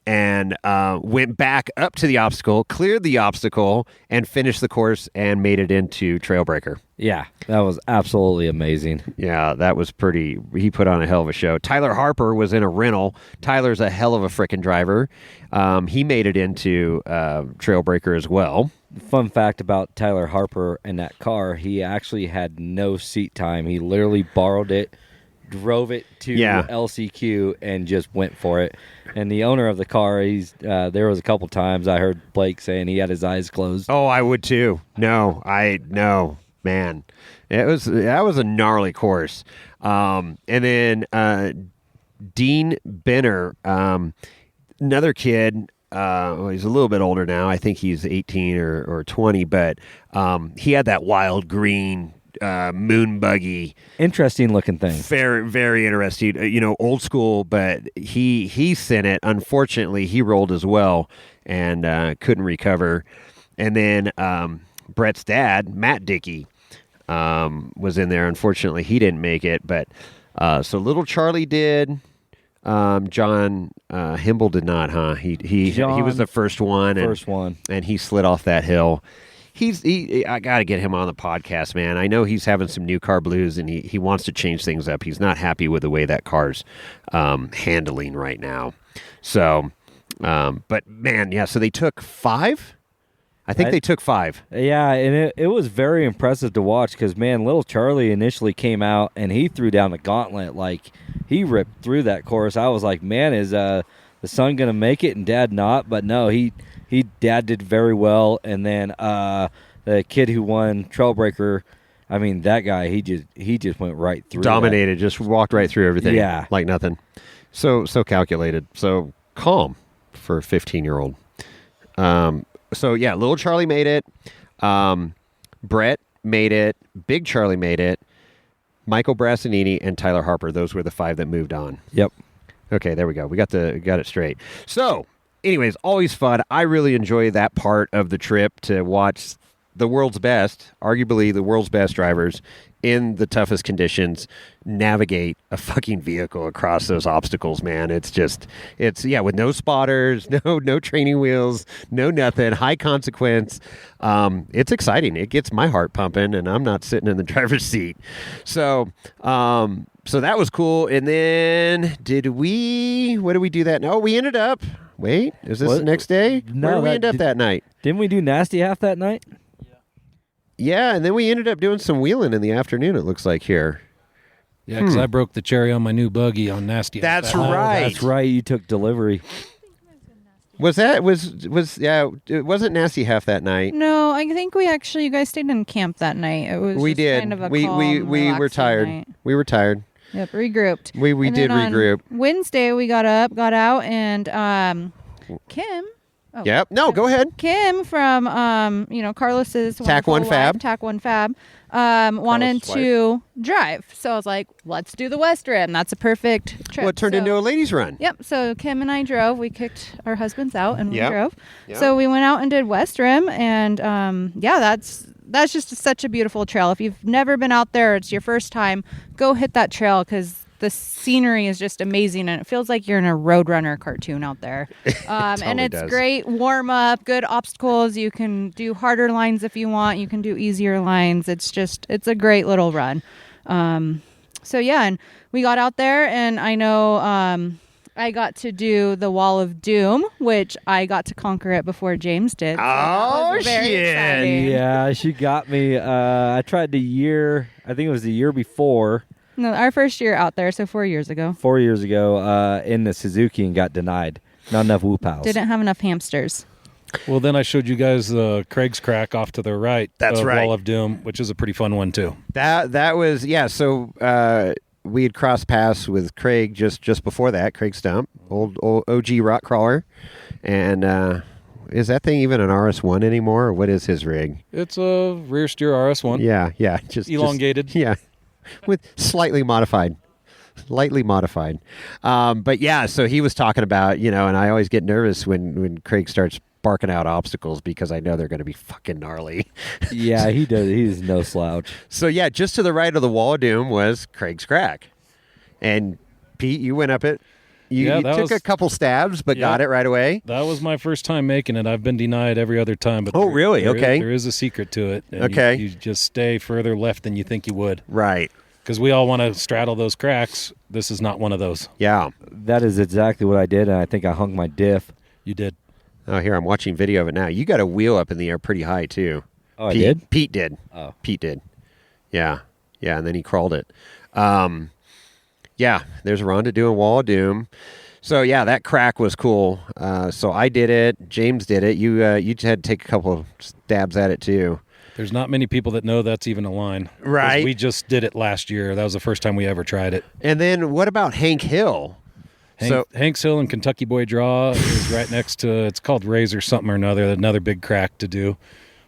And went back up to the obstacle, cleared the obstacle, and finished the course and made it into Trailbreaker. Yeah, that was absolutely amazing. Yeah, that was pretty. He put on a hell of a show. Tyler Harper was in a rental. Tyler's a hell of a frickin' driver. He made it into Trailbreaker as well. Fun fact about Tyler Harper and that car, he actually had no seat time. He literally borrowed it, drove it to LCQ, and just went for it. And the owner of the car, there was a couple times I heard Blake saying he had his eyes closed. Oh, I would too. No, man. That was a gnarly course. And then Dean Benner, another kid. He's a little bit older now. I think he's 18 or 20, but he had that wild green moon buggy. Interesting looking thing. Very, very interesting. Old school, but he sent it. Unfortunately, he rolled as well and couldn't recover. And then Brett's dad, Matt Dickey, was in there. Unfortunately, he didn't make it. But so little Charlie did. John Himble did not, huh? He was the first one. First one. And he slid off that hill. I got to get him on the podcast, man. I know he's having some new car blues, and he wants to change things up. He's not happy with the way that car's handling right now. So, but man, yeah. So they took 5. I think they took 5. Yeah, and it was very impressive to watch because, man, little Charlie initially came out and he threw down the gauntlet. Like, he ripped through that course. I was like, man, is the son going to make it and Dad not? But no, Dad did very well. And then the kid who won Trailbreaker, I mean, that guy, he just went right through. Dominated, just walked right through everything. Yeah. Like nothing. So calculated. So calm for a 15-year-old. So, yeah, little Charlie made it. Brett made it. Big Charlie made it. Michael Brassanini and Tyler Harper. Those were the 5 that moved on. Yep. Okay, there we go. We got it straight. So, anyways, always fun. I really enjoy that part of the trip to watch the world's best, arguably the world's best drivers in the toughest conditions navigate a fucking vehicle across those obstacles, man. It's with no spotters, no training wheels, no nothing, high consequence. It's exciting. It gets my heart pumping, and I'm not sitting in the driver's seat. So that was cool. And then what did we do that? No, we ended up, is this the next day? No, where did we end up that night? Didn't we do Nasty Half that night? Yeah, and then we ended up doing some wheeling in the afternoon, it looks like here. Yeah, because I broke the cherry on my new buggy on Nasty. That's Half. right. That's right. You took delivery. It wasn't Nasty Half that night. No, I think you guys stayed in camp that night. It was we just did. kind of a We calm, were relaxing tired. night. We were tired. Yep, regrouped. We And did then on regroup. Wednesday we got out, and Kim. Oh, Yep. No, go ahead. Kim from Carlos's Tac One Fab. Tac One Fab wanted to drive, so I was like, let's do the West Rim. That's a perfect trip. Well, it turned into a ladies' run. Yep. So Kim and I drove. We kicked our husbands out and we Yep. drove. Yep. So we went out and did West Rim, and that's just such a beautiful trail. If you've never been out there, it's your first time, go hit that trail because the scenery is just amazing, and it feels like you're in a Roadrunner cartoon out there. And it's great warm up, good obstacles. You can do harder lines if you want. You can do easier lines. It's a great little run. So yeah, and we got out there, and I know I got to do the Wall of Doom, which I got to conquer it before James did. So Oh, that was very shit. exciting. Yeah, she got me. I tried I think it was the year before. No, our first year out there, so 4 years ago. 4 years ago in the Suzuki and got denied. Not enough whoop house. Didn't have enough hamsters. Well, then I showed you guys Craig's Crack off to the right. That's right. Wall of Doom, which is a pretty fun one too. That was So we had crossed paths with Craig just before that. Craig Stump, old OG rock crawler, and is that thing even an RS1 anymore? Or what is his rig? It's a rear steer RS1. Yeah, just elongated. Yeah, with lightly modified. But yeah, so he was talking about, and I always get nervous when Craig starts barking out obstacles because I know they're going to be fucking gnarly. Yeah, he does. He's no slouch. So yeah, just to the right of the Wall of Doom was Craig's Crack. And Pete, you went up it. You took a couple stabs, but got it right away. That was my first time making it. I've been denied every other time. But really? Okay. There is a secret to it. And okay. You just stay further left than you think you would. Right. Because we all want to straddle those cracks. This is not one of those. Yeah. That is exactly what I did, and I think I hung my diff. You did. Oh, here, I'm watching video of it now. You got a wheel up in the air pretty high, too. Oh, I did? Pete did. Oh. Pete did. Yeah, and then he crawled it. Yeah, there's Rhonda doing Wall of Doom. So, yeah, that crack was cool. So I did it. James did it. You had to take a couple of stabs at it, too. There's not many people that know that's even a line. Right. We just did it last year. That was the first time we ever tried it. And then what about Hank Hill? Hanks Hill and Kentucky Boy Draw is right next to, it's called Razor something or another big crack to do.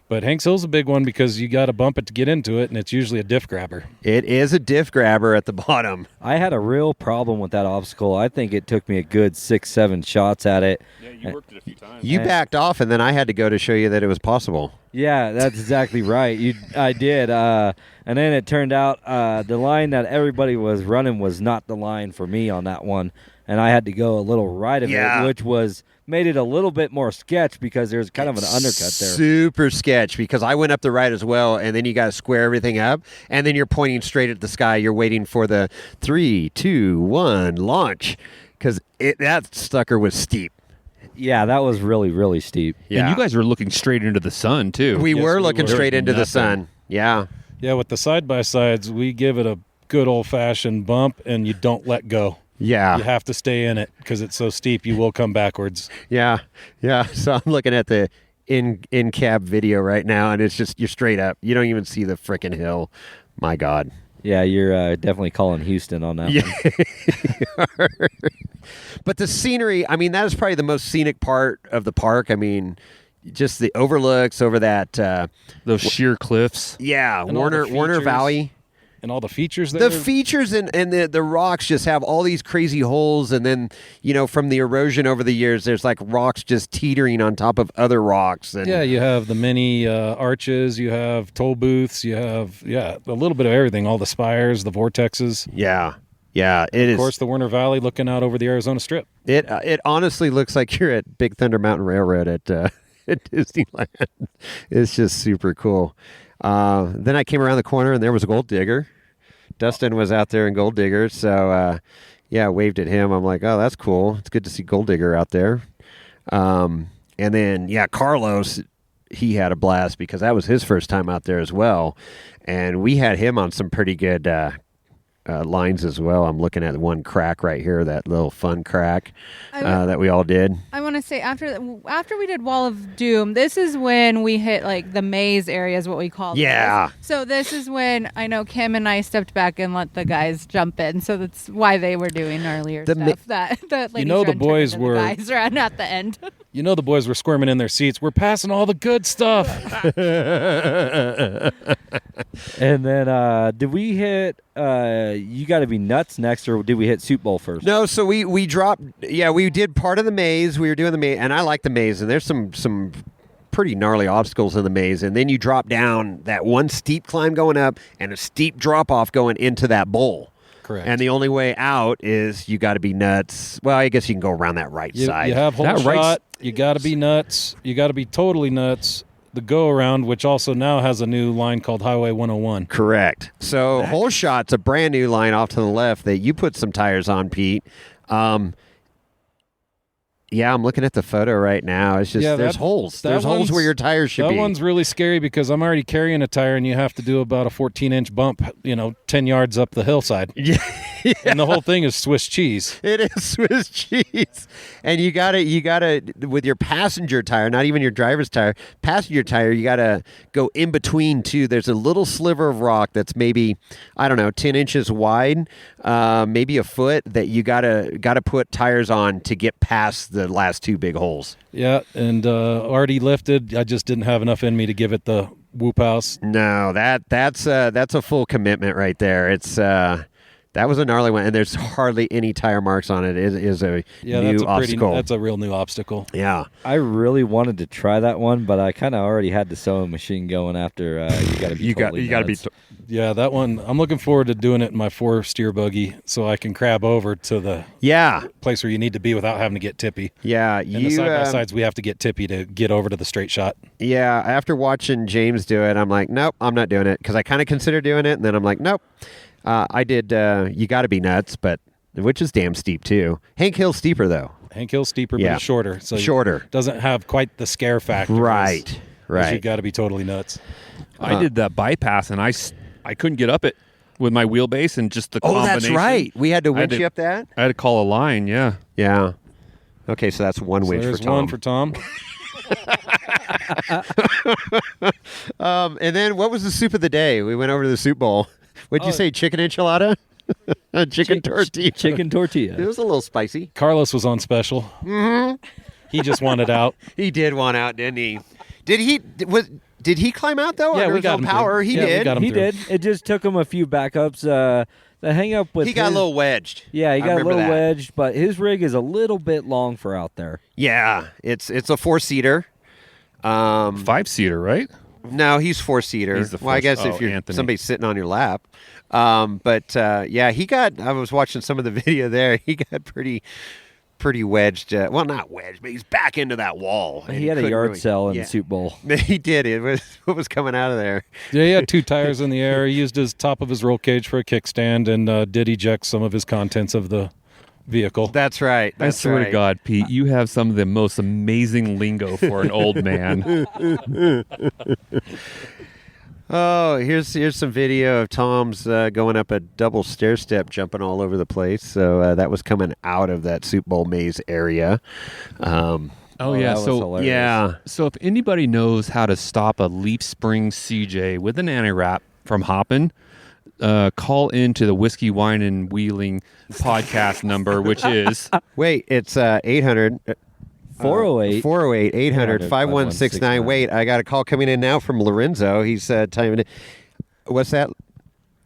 But Hanks Hill's a big one because you got to bump it to get into it, and it's usually a diff grabber. It is a diff grabber at the bottom. I had a real problem with that obstacle. I think it took me a good 6-7 shots at it. Yeah, you worked it a few times. You backed off, and then I had to go to show you that it was possible. Yeah, that's exactly right. I did. And then it turned out the line that everybody was running was not the line for me on that one. And I had to go a little right of it, which was made it a little bit more sketch because there's kind of an undercut there. Super sketch because I went up the right as well, and then you got to square everything up, and then you're pointing straight at the sky. You're waiting for the 3, 2, 1 launch because that sucker was steep. Yeah, that was really, really steep. Yeah. And you guys were looking straight into the sun, too. We were looking straight into the sun. Yeah. Yeah, with the side-by-sides, we give it a good old-fashioned bump, and you don't let go. Yeah. You have to stay in it because it's so steep you will come backwards. Yeah. So I'm looking at the in-cab video right now, and it's just, you're straight up. You don't even see the frickin' hill. My God. Yeah, you're definitely calling Houston on that one. But the scenery, I mean, that is probably the most scenic part of the park. I mean, just the overlooks over that. Those sheer cliffs. Yeah, And all the Warner features. Valley. And all the features there. The features and the rocks just have all these crazy holes. And then, from the erosion over the years, there's like rocks just teetering on top of other rocks. And Yeah, you have the many arches, you have toll booths, you have, a little bit of everything, all the spires, the vortexes. Yeah, it is. Of course, the Warner Valley looking out over the Arizona Strip. It honestly looks like you're at Big Thunder Mountain Railroad at Disneyland. It's just super cool. Then I came around the corner and there was a gold digger. Dustin was out there in gold digger, so I waved at him. I'm like, oh, that's cool. It's good to see gold digger out there. And then Carlos, he had a blast because that was his first time out there as well, and we had him on some pretty good lines as well. I'm looking at one crack right here, that little fun crack that we all did. I want to say after we did Wall of Doom, this is when we hit like the maze area is what we call it. Yeah. So this is when I know Kim and I stepped back and let the guys jump in. So that's why they were doing earlier stuff. That ladies the boys were the guys ran at the end. The boys were squirming in their seats. We're passing all the good stuff. And then did we hit You Gotta Be Nuts next, or did we hit Soup Bowl first? No, so we dropped. Yeah, we did part of the maze. We were doing the maze, and I like the maze. And there's some pretty gnarly obstacles in the maze. And then you drop down that one steep climb going up and a steep drop off going into that bowl. Correct. And the only way out is You Gotta Be Nuts. Well, I guess you can go around that right side. You have whole That shot. right You got to be nuts. You got to be totally nuts. The go around, which also now has a new line called Highway 101. Correct. So Whole Shot's a brand new line off to the left that you put some tires on, Pete. Yeah, I'm looking at the photo right now. It's just there's holes. There's holes where your tires should be. That one's really scary because I'm already carrying a tire, and you have to do about a 14-inch bump, 10 yards up the hillside. Yeah. And the whole thing is Swiss cheese. It is Swiss cheese. And you gotta with your passenger tire, not even your driver's tire, passenger tire, you gotta go in between two. There's a little sliver of rock that's maybe, 10 inches wide, maybe a foot, that you gotta put tires on to get past the last two big holes. Yeah, and already lifted. I just didn't have enough in me to give it the whoop house. No, that's a full commitment right there. It's that was a gnarly one, and there's hardly any tire marks on it. It is a new obstacle. That's a real new obstacle. Yeah. I really wanted to try that one, but I kind of already had the sewing machine going after You Gotta Be Totally Nuts. Yeah, that one, I'm looking forward to doing it in my 4-steer buggy so I can crab over to the place where you need to be without having to get tippy. Yeah. And the side-by-sides, we have to get tippy to get over to the straight shot. Yeah, after watching James do it, I'm like, nope, I'm not doing it, because I kind of considered doing it, and then I'm like, nope. I did You Gotta Be Nuts, which is damn steep, too. Hank Hill's steeper, though. Hank Hill's steeper, but it's shorter. So shorter. Doesn't have quite the scare factor. Right. You got to be totally nuts. I did that bypass, and I couldn't get up it with my wheelbase and just the combination. Oh, that's right. We had to winch you up that? I had to call a line, yeah. Yeah. Okay, so that's one winch for Tom. One for Tom. And then what was the soup of the day? We went over to the soup bowl. What'd you say, chicken enchilada? Chicken tortilla. Chicken tortilla. It was a little spicy. Carlos was on special. Mm-hmm. He just wanted out. He did want out, didn't he? Did he climb out, though? Yeah, we got him power. He did. He did. It just took him a few backups. The hang up with he got a little wedged. Yeah, he got a little wedged, but his rig is a little bit long for out there. Yeah, it's a 4-seater. 5-seater, right? No, he's 4-seater. Well, I guess if you're somebody's sitting on your lap. But he got. I was watching some of the video there. He got pretty pretty wedged. Well, not wedged, but he's back into that wall. He had a yard sale in the Soup Bowl. He did. It was what was coming out of there. Yeah, he had 2 tires in the air. He used his top of his roll cage for a kickstand and did eject some of his contents of the vehicle. That's right. I swear to God, Pete, you have some of the most amazing lingo for an old man. Oh, here's some video of Tom's going up a double stair step, jumping all over the place. So that was coming out of that Soup Bowl maze area. Oh yeah, so yeah. So if anybody knows how to stop a Leaf Spring CJ with an anti-wrap from hopping, call into the Whiskey, Wine, and Wheeling podcast number, which is... Wait, it's 800... 408 800 5169. Wait, I got a call coming in now from Lorenzo. He's telling me, what's that?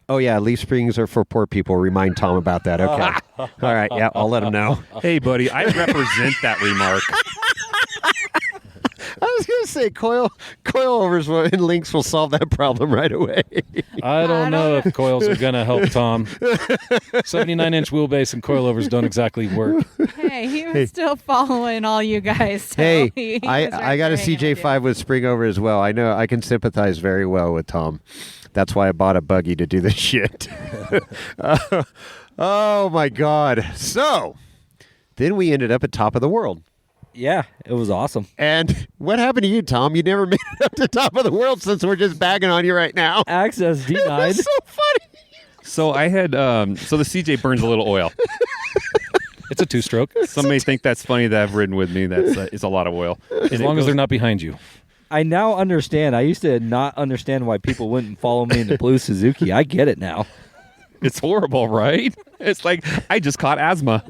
Oh, yeah, Leaf Springs are for poor people. Remind Tom about that. Okay. All right, yeah, I'll let him know. Hey, buddy, I represent that remark. I was going to say coilovers and links will solve that problem right away. I don't know if coils are going to help Tom. 79-inch wheelbase and coilovers don't exactly work. Hey, he was still following all you guys. So Hey, he I got a CJ5 with spring over as well. I know I can sympathize very well with Tom. That's why I bought a buggy to do this shit. Oh, my God. So, then we ended up at top of the world. Yeah, it was awesome. And what happened to you, Tom? You never made it up to top of the world since we're just bagging on you right now. Access denied. It's so funny. So I had... so the CJ burns a little oil. It's a 2-stroke. Some may think that's funny that I've ridden with me. That's it's a lot of oil. As long as they're not behind you. I now understand. I used to not understand why people wouldn't follow me in the blue Suzuki. I get it now. It's horrible, right? It's like I just caught asthma.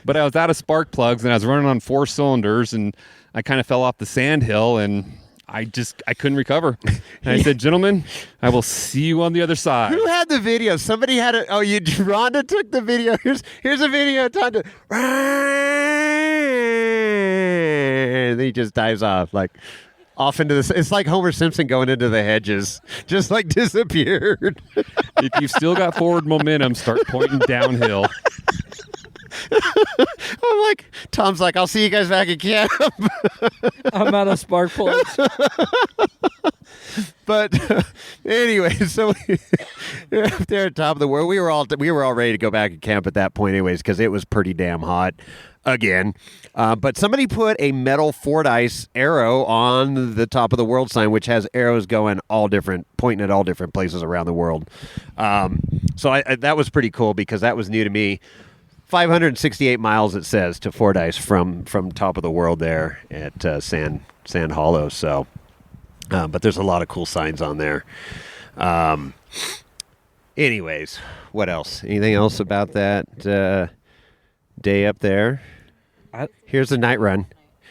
But I was out of spark plugs and I was running on 4 cylinders and I kind of fell off the sand hill and I couldn't recover. And I said, gentlemen, I will see you on the other side. Who had the video? Somebody had it. Oh, Rhonda took the video. Here's a video. And then he just dives off off into this. It's like Homer Simpson going into the hedges, just like disappeared. If you've still got forward momentum, start pointing downhill. I'm like, Tom's like, I'll see you guys back at camp. I'm out of spark plugs. But anyway, so we're up there at top of the world. We were all ready to go back at camp at that point, anyways, because it was pretty damn hot again. But somebody put a metal Fordyce arrow on the top of the world sign, which has arrows going pointing at all different places around the world. So that was pretty cool because that was new to me. 568 miles, it says, to Fordyce from top of the world there at Sand Hollow. So, but there's a lot of cool signs on there. Anyways, what else? Anything else about that day up there? Here's the night run.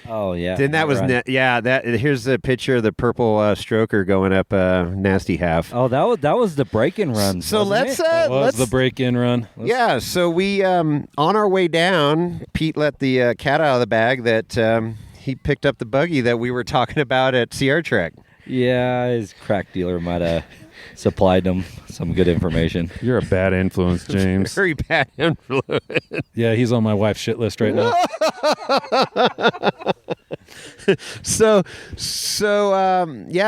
Oh yeah. Then that was here's the picture of the purple stroker going up Nasty Half. Oh, that was the break-in run. So let's the break-in run. Yeah, so we on our way down, Pete let the cat out of the bag that he picked up the buggy that we were talking about at CR Trek. Yeah, his crack dealer might have supplied him some good information. You're a bad influence, James. Very bad influence. Yeah, he's on my wife's shit list right now. So,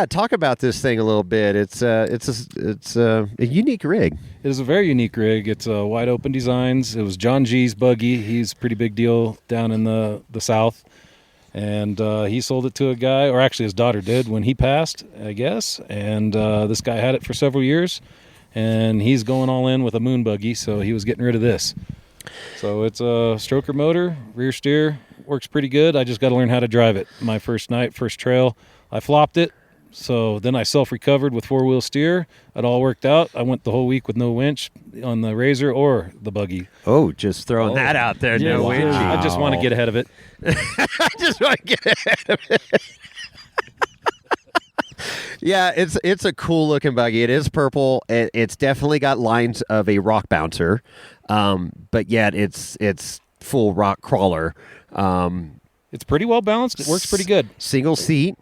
talk about this thing a little bit. It's a unique rig. It is a very unique rig. It's wide open designs. It was John G's buggy. He's a pretty big deal down in the South. And he sold it to a guy, or actually his daughter did when he passed, I guess. And this guy had it for several years. And he's going all in with a moon buggy, so he was getting rid of this. So it's a stroker motor, rear steer, works pretty good. I just got to learn how to drive it. My first night, first trail, I flopped it. So then I self-recovered with 4-wheel steer. It all worked out. I went the whole week with no winch on the Razor or the buggy. Oh, just throwing that out there. Yeah, no wow. winch. I just want to get ahead of it. I just want to get ahead of it. Yeah, it's a cool looking buggy. It is purple. It's definitely got lines of a rock bouncer, but yet it's full rock crawler. It's pretty well balanced. It works pretty good. Single seat.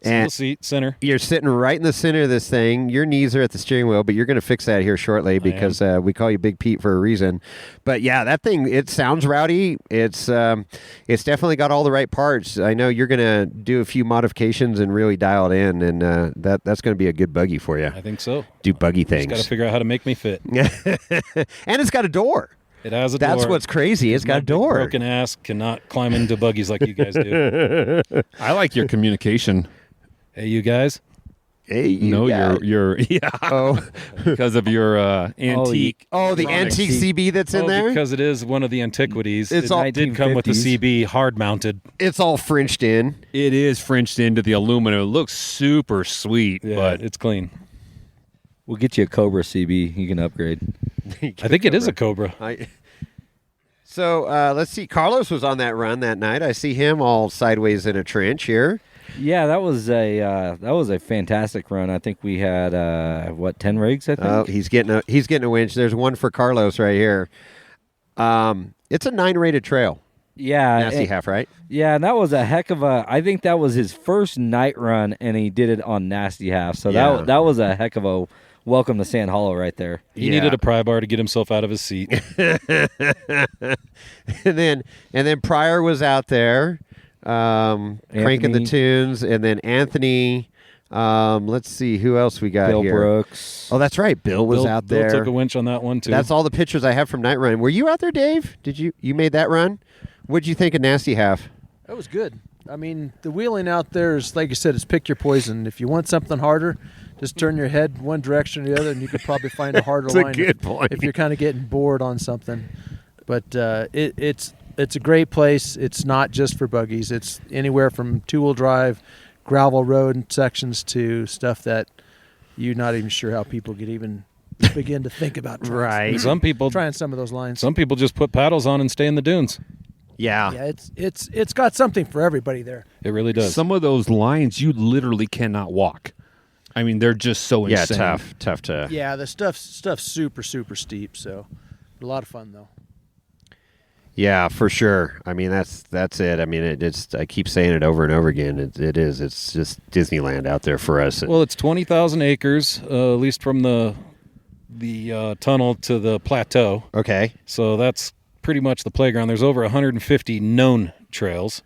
Single seat, center. You're sitting right in the center of this thing. Your knees are at the steering wheel, but you're going to fix that here shortly because we call you Big Pete for a reason. But yeah, that thing, it sounds rowdy. It's definitely got all the right parts. I know you're going to do a few modifications and really dial it in, and that's going to be a good buggy for you. I think so. Do buggy things. Just got to figure out how to make me fit. And it's got a door. It has a door. That's what's crazy. It's got a door. Broken ass cannot climb into buggies like you guys do. I like your communication. Hey, you guys. Hey, you're because of your antique. The antique CB that's in there? Because it is one of the antiquities. It did come with the CB hard mounted. It's all Frenched in. It is Frenched into the aluminum. It looks super sweet, but it's clean. We'll get you a Cobra CB. You can upgrade. I think it is a Cobra. So let's see. Carlos was on that run that night. I see him all sideways in a trench here. Yeah, that was a fantastic run. I think we had 10 rigs. I think. Oh, he's getting a winch. There's one for Carlos right here. It's a 9 rated trail. Yeah, Nasty Half, right? Yeah, and that was a heck of a. I think that was his first night run, and he did it on Nasty Half. So that was a heck of a welcome to Sand Hollow right there. He needed a pry bar to get himself out of his seat. and then Pryor was out there. Cranking the tunes, and then Anthony. Let's see who else we got Bill here. Brooks. Oh, that's right. Bill was out there. Bill took a winch on that one too. That's all the pictures I have from night run. Were you out there, Dave? Did you made that run? What'd you think of Nasty Half? That was good. I mean, the wheeling out there is, like you said, it's pick your poison. If you want something harder, just turn your head one direction or the other, and you could probably find a harder line. That's a good point. If you're kind of getting bored on something. But it's a great place. It's not just for buggies. It's anywhere from two-wheel drive, gravel road sections to stuff that you're not even sure how people could even begin to think about trying. Right. Some people trying some of those lines. Some people just put paddles on and stay in the dunes. Yeah. It's got something for everybody there. It really does. Some of those lines you literally cannot walk. I mean, they're just so insane. Yeah, tough to. Yeah, the stuff's super steep. So a lot of fun though. Yeah, for sure. I mean, that's it. I mean, I keep saying it over and over again. It is. It's just Disneyland out there for us. Well, it's 20,000 acres, at least from the tunnel to the plateau. Okay. So that's pretty much the playground. There's over 150 known trails,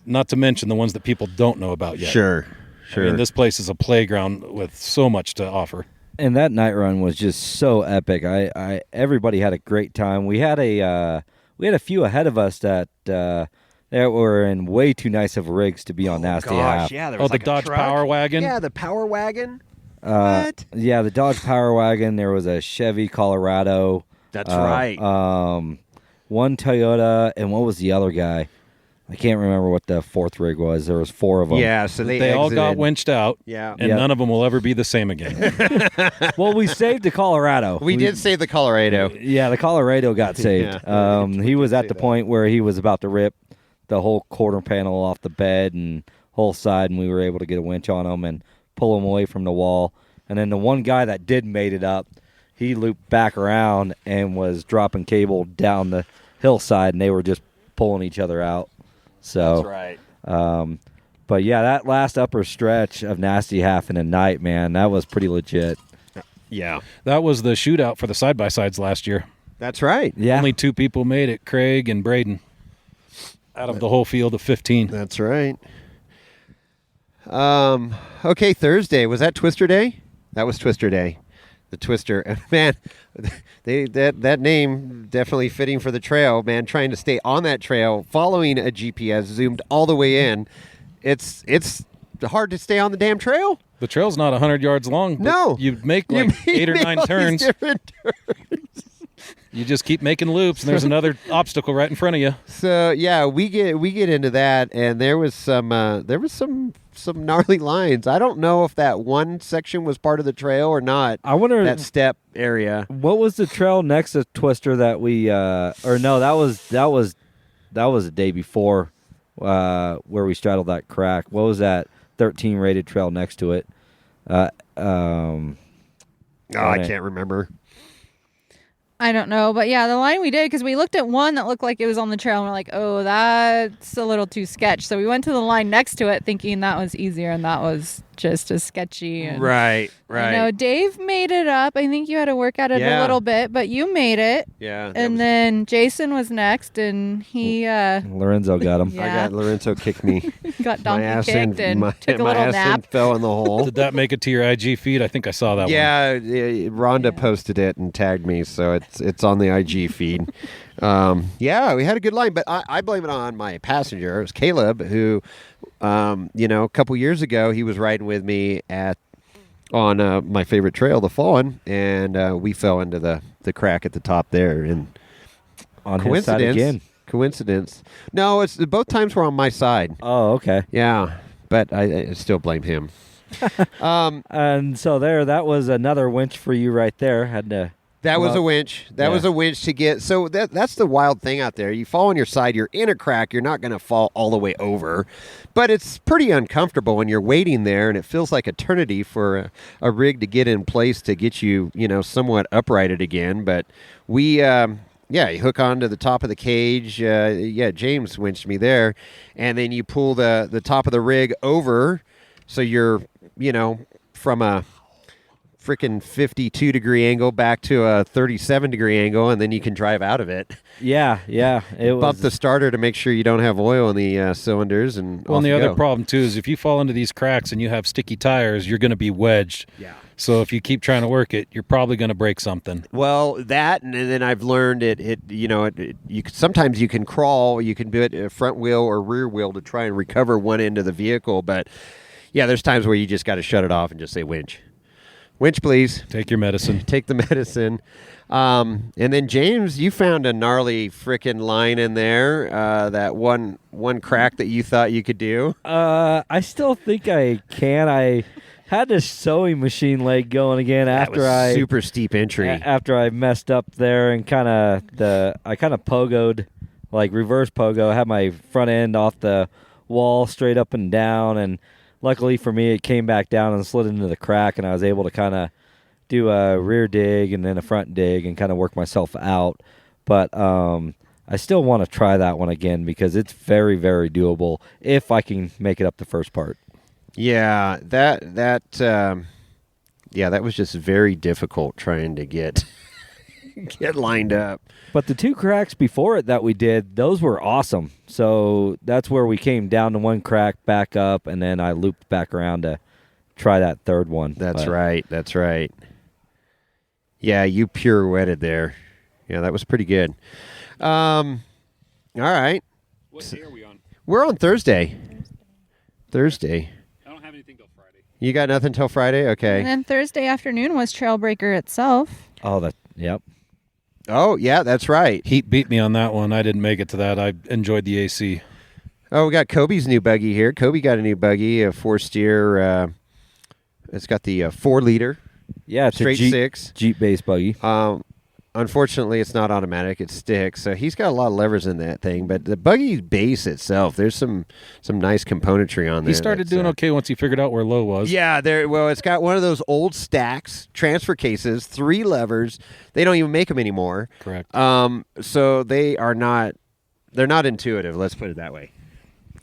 not to mention the ones that people don't know about yet. Sure. I mean, this place is a playground with so much to offer. And that night run was just so epic. Everybody had a great time. We had a few ahead of us that were in way too nice of rigs to be on Nasty Half. Yeah, there was the Dodge Power Wagon. Yeah, the Power Wagon. What? Yeah, the Dodge Power Wagon. There was a Chevy Colorado. That's right. One Toyota, and what was the other guy? I can't remember what the fourth rig was. There was 4 of them. Yeah, so they all got winched out. Yeah. And none of them will ever be the same again. Well, we saved the Colorado. We did save the Colorado. Yeah, the Colorado got saved. He was at the point where he was about to rip the whole quarter panel off the bed and whole side, and we were able to get a winch on him and pull him away from the wall. And then the one guy that did made it up, he looped back around and was dropping cable down the hillside, and they were just pulling each other out. So, that's right. But yeah, that last upper stretch of Nasty Half in a night, man, that was pretty legit. Yeah. That was the shootout for the side-by-sides last year. That's right. Yeah. Only 2 people made it, Craig and Braden, out of the whole field of 15. That's right. Okay, Thursday. Was that Twister Day? That was Twister Day. The Twister. Man, that name definitely fitting for the trail, man. Trying to stay on that trail, following a GPS, zoomed all the way in. It's hard to stay on the damn trail. The trail's not 100 yards long. But No. You make like 8 or 9 turns. Different turns. You just keep making loops, and there's another obstacle right in front of you. So yeah, we get into that, and there was some gnarly lines. I don't know if that one section was part of the trail or not. I wonder that step area. What was the trail next to Twister that we or no, that was the day before where we straddled that crack. What was that 13 rated trail next to it? I can't remember. I don't know, but yeah, the line we did, because we looked at one that looked like it was on the trail, and we're like, oh, that's a little too sketch. So we went to the line next to it thinking that was easier, and that was just as sketchy. And, Right. You know, Dave made it up. I think you had to work at it a little bit, but you made it. Yeah. And then Jason was next, and he... Lorenzo got him. Yeah. Lorenzo kicked me. got My donkey ass kicked and took a my little ass nap. fell in the hole. Did that make it to your IG feed? I think I saw that one. Yeah, Rhonda posted it and tagged me, so it's on the IG feed. Yeah, we had a good line, but I blame it on my passenger. It was Caleb, who, a couple years ago, he was riding with me on my favorite trail, the Fallen, and we fell into the crack at the top there. And on his side again. Coincidence. No, it's both times were on my side. Oh, okay. Yeah, but I still blame him. And so that was another winch for you right there. That was a winch. That was a winch to get. So that's the wild thing out there. You fall on your side, you're in a crack, you're not going to fall all the way over. But it's pretty uncomfortable when you're waiting there, and it feels like eternity for a rig to get in place to get you, somewhat uprighted again. But we, you hook onto the top of the cage. James winched me there. And then you pull the top of the rig over, so you're, from a freaking 52-degree angle back to a 37-degree angle, and then you can drive out of it. Yeah. Bump the starter to make sure you don't have oil in the cylinders. And the other problem, too, is if you fall into these cracks and you have sticky tires, you're going to be wedged. Yeah. So if you keep trying to work it, you're probably going to break something. Well, that, and then I've learned sometimes you can crawl, you can do it a front wheel or rear wheel to try and recover one end of the vehicle, but yeah, there's times where you just got to shut it off and just say winch. Winch, please. Take your medicine. Take the medicine. And then, James, you found a gnarly freaking line in there, that one crack that you thought you could do. I still think I can. I had this sewing machine leg going again after super steep entry. After I messed up there and I kind of pogoed, like reverse pogo. I had my front end off the wall straight up and down, and luckily for me, it came back down and slid into the crack, and I was able to kind of do a rear dig and then a front dig and kind of work myself out. But I still want to try that one again because it's very, very doable if I can make it up the first part. Yeah, that was just very difficult trying to get lined up. But the two cracks before it that we did, those were awesome. So that's where we came down to one crack, back up, and then I looped back around to try that third one. That's right. Yeah, you pirouetted there. Yeah, that was pretty good. All right. What day are we on? We're on Thursday. Thursday. I don't have anything till Friday. You got nothing till Friday? Okay. And then Thursday afternoon was Trailbreaker itself. Yep. Oh, yeah, that's right. Heat beat me on that one. I didn't make it to that. I enjoyed the AC. Oh, we got Kobe's new buggy here. Kobe got a new buggy, a 4-steer. It's got the 4-liter. Yeah, it's straight a six. Jeep-based buggy. Unfortunately, it's not automatic. It sticks. So he's got a lot of levers in that thing. But the buggy base itself, there's some nice componentry on there. He started doing okay once he figured out where low was. Yeah, it's got one of those old stacks, transfer cases, 3 levers. They don't even make them anymore. Correct. So they're not intuitive. Let's put it that way.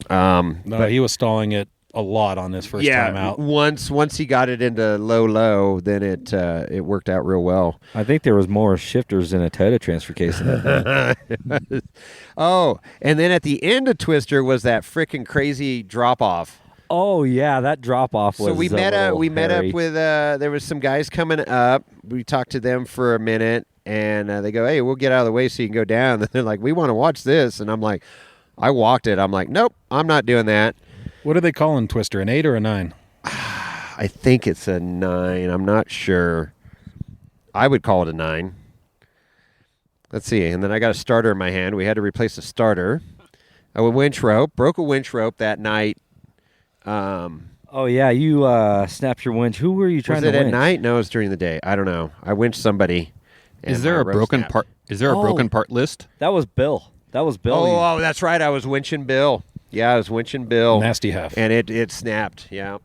But he was stalling it a lot on his first time out. Once he got it into low, then it worked out real well. I think there was more shifters in a Toyota transfer case than that. Oh, and then at the end of Twister was that freaking crazy drop off. Oh yeah, that drop off was. So we met up with there was some guys coming up. We talked to them for a minute, and they go, "Hey, we'll get out of the way so you can go down." And they're like, "We want to watch this," and I'm like, I walked it. I'm like, nope, I'm not doing that. What are they calling Twister, an 8 or a 9? I think it's a 9. I'm not sure. I would call it a 9. Let's see. And then I got a starter in my hand. We had to replace a starter. A winch rope. Broke a winch rope that night. Oh, yeah. You snapped your winch. Who were you trying to winch? Was it at night? No, it was during the day. I don't know. I winched somebody. Is there a broken part? Is there a broken part list? That was Bill. Oh, that's right. I was winching Bill. Yeah, I was winching Bill. Nasty half. And it snapped, yeah.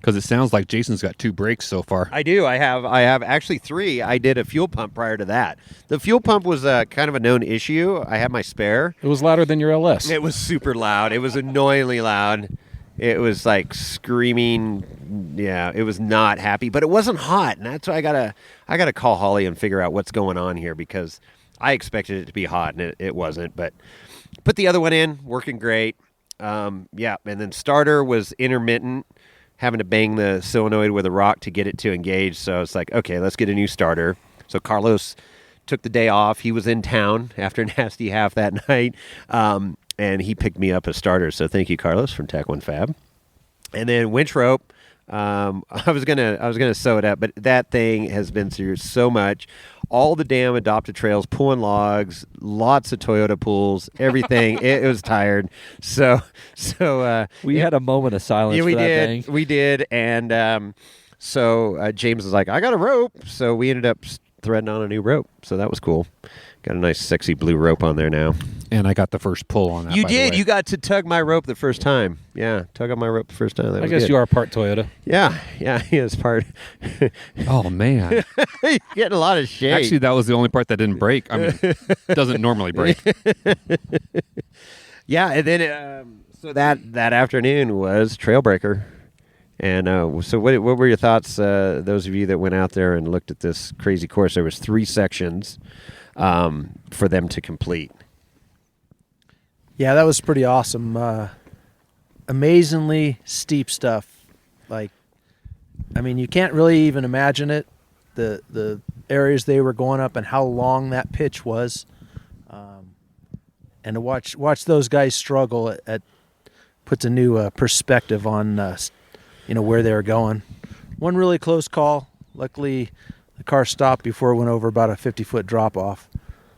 Because it sounds like Jason's got 2 breaks so far. I do. I have actually 3. I did a fuel pump prior to that. The fuel pump was kind of a known issue. I had my spare. It was louder than your LS. It was super loud. It was annoyingly loud. It was like screaming. Yeah, it was not happy, but it wasn't hot, and that's why I gotta call Holly and figure out what's going on here, because I expected it to be hot and it wasn't. But put the other one in, working great. Yeah, and then starter was intermittent, having to bang the solenoid with a rock to get it to engage. So it's like, okay, let's get a new starter. So Carlos took the day off. He was in town after a nasty half that night. And he picked me up a starter. So thank you, Carlos, from Tac One Fab. And then winch rope. I was gonna sew it up, but that thing has been through so much. All the damn adopted trails, pulling logs, lots of Toyota pools, everything. it was tired. So we had a moment of silence. Yeah, for that thing. We did. And so James was like, "I got a rope." So we ended up threading on a new rope. So that was cool. Got a nice, sexy blue rope on there now. And I got the first pull on that. You by the did. way. You got to tug my rope the first time. Yeah, tug on my rope the first time. That I was guess good. you are part Toyota. Yeah, he is part. Oh, man. You're getting a lot of shade. Actually, that was the only part that didn't break. I mean, doesn't normally break. Yeah, and then so that afternoon was Trailbreaker. And so what were your thoughts, those of you that went out there and looked at this crazy course? There was 3 sections for them to complete. Yeah, that was pretty awesome. Amazingly steep stuff. Like, I mean, you can't really even imagine it. The areas they were going up and how long that pitch was, and to watch those guys struggle at puts a new perspective on where they were going. One really close call. Luckily, the car stopped before it went over about a 50-foot drop off.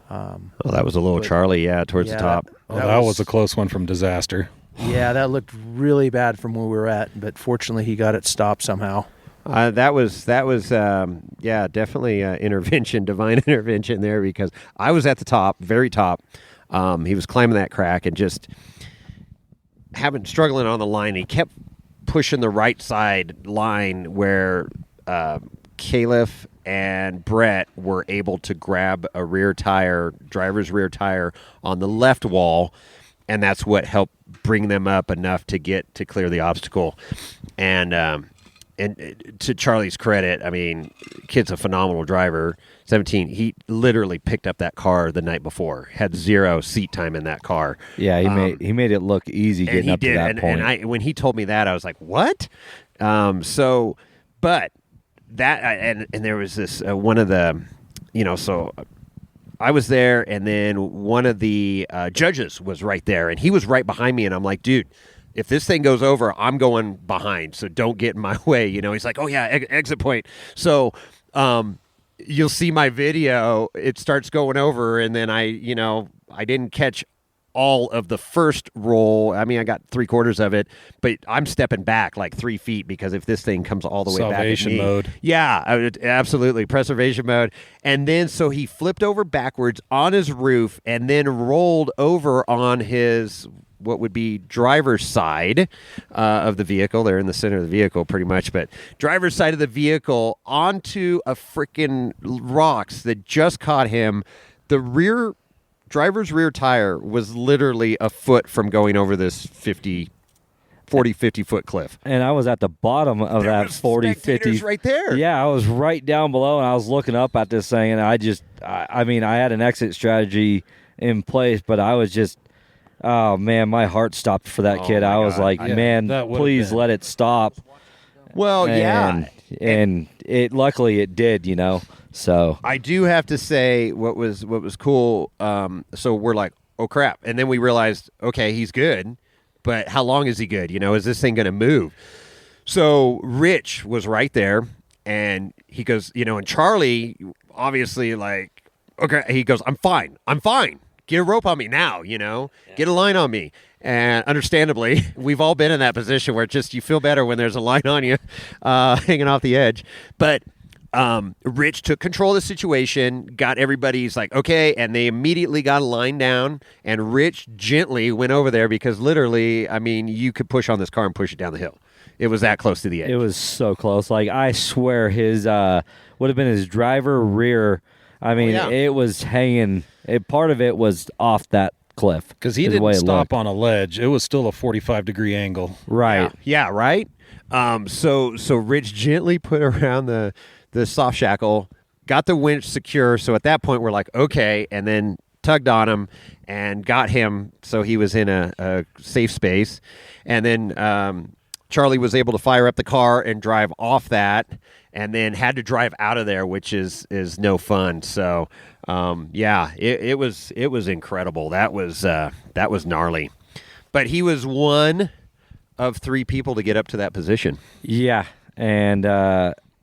That was a little Charlie, towards the top. That was a close one from disaster. Yeah, that looked really bad from where we were at, but fortunately he got it stopped somehow. That was definitely intervention, divine intervention there, because I was at the top, very top. He was climbing that crack and just struggling on the line. He kept pushing the right side line where Caliph and Brett were able to grab a driver's rear tire on the left wall, and that's what helped bring them up enough to clear the obstacle. And to Charlie's credit, I mean, kid's a phenomenal driver. 17, he literally picked up that car the night before, had 0 seat time in that car. Yeah, he made it look easy getting up to that point. And when he told me that, I was like, what? But that, and there was this, one of the, so I was there, and then one of the judges was right there, and he was right behind me, and I'm like, dude, if this thing goes over, I'm going behind, so don't get in my way. He's like, oh yeah, exit point. So you'll see my video, it starts going over, and then I didn't catch all of the first roll. I mean, I got 3/4 of it, but I'm stepping back like 3 feet, because if this thing comes all the way back at me. Salvation mode. Yeah, absolutely. Preservation mode. And then so he flipped over backwards on his roof and then rolled over on his, what would be driver's side of the vehicle. They're in the center of the vehicle pretty much, but driver's side of the vehicle onto a freaking rocks that just caught him. The driver's rear tire was literally a foot from going over this 50 foot cliff. And I was at the bottom of that 40, 50. Right there. Yeah, I was right down below, and I was looking up at this thing, and I had an exit strategy in place, but I was just, oh man, my heart stopped for that kid. I was like, man, please let it stop. Well, and it luckily it did, So I do have to say what was cool. So we're like, oh crap, and then we realized, okay, he's good, but how long is he good? Is this thing going to move? So Rich was right there, and he goes, and Charlie obviously like, okay, he goes, I'm fine. Get a rope on me now, get a line on me. And understandably, we've all been in that position where it's just you feel better when there's a line on you hanging off the edge. But Rich took control of the situation, got everybody's like, okay, and they immediately got a line down, and Rich gently went over there because literally, I mean, you could push on this car and push it down the hill. It was that close to the edge. It was so close. Like, I swear his would have been his driver rear. I mean, it was hanging. Part of it was off that cliff. Because he didn't stop on a ledge. It was still a 45-degree angle. Right. Yeah, right? So Rich gently put around the soft shackle, got the winch secure. So at that point, we're like, okay, and then tugged on him and got him so he was in a safe space. And then Charlie was able to fire up the car and drive off that, and then had to drive out of there, which is no fun. So, it was incredible. That was gnarly. But he was one of 3 people to get up to that position. Yeah, and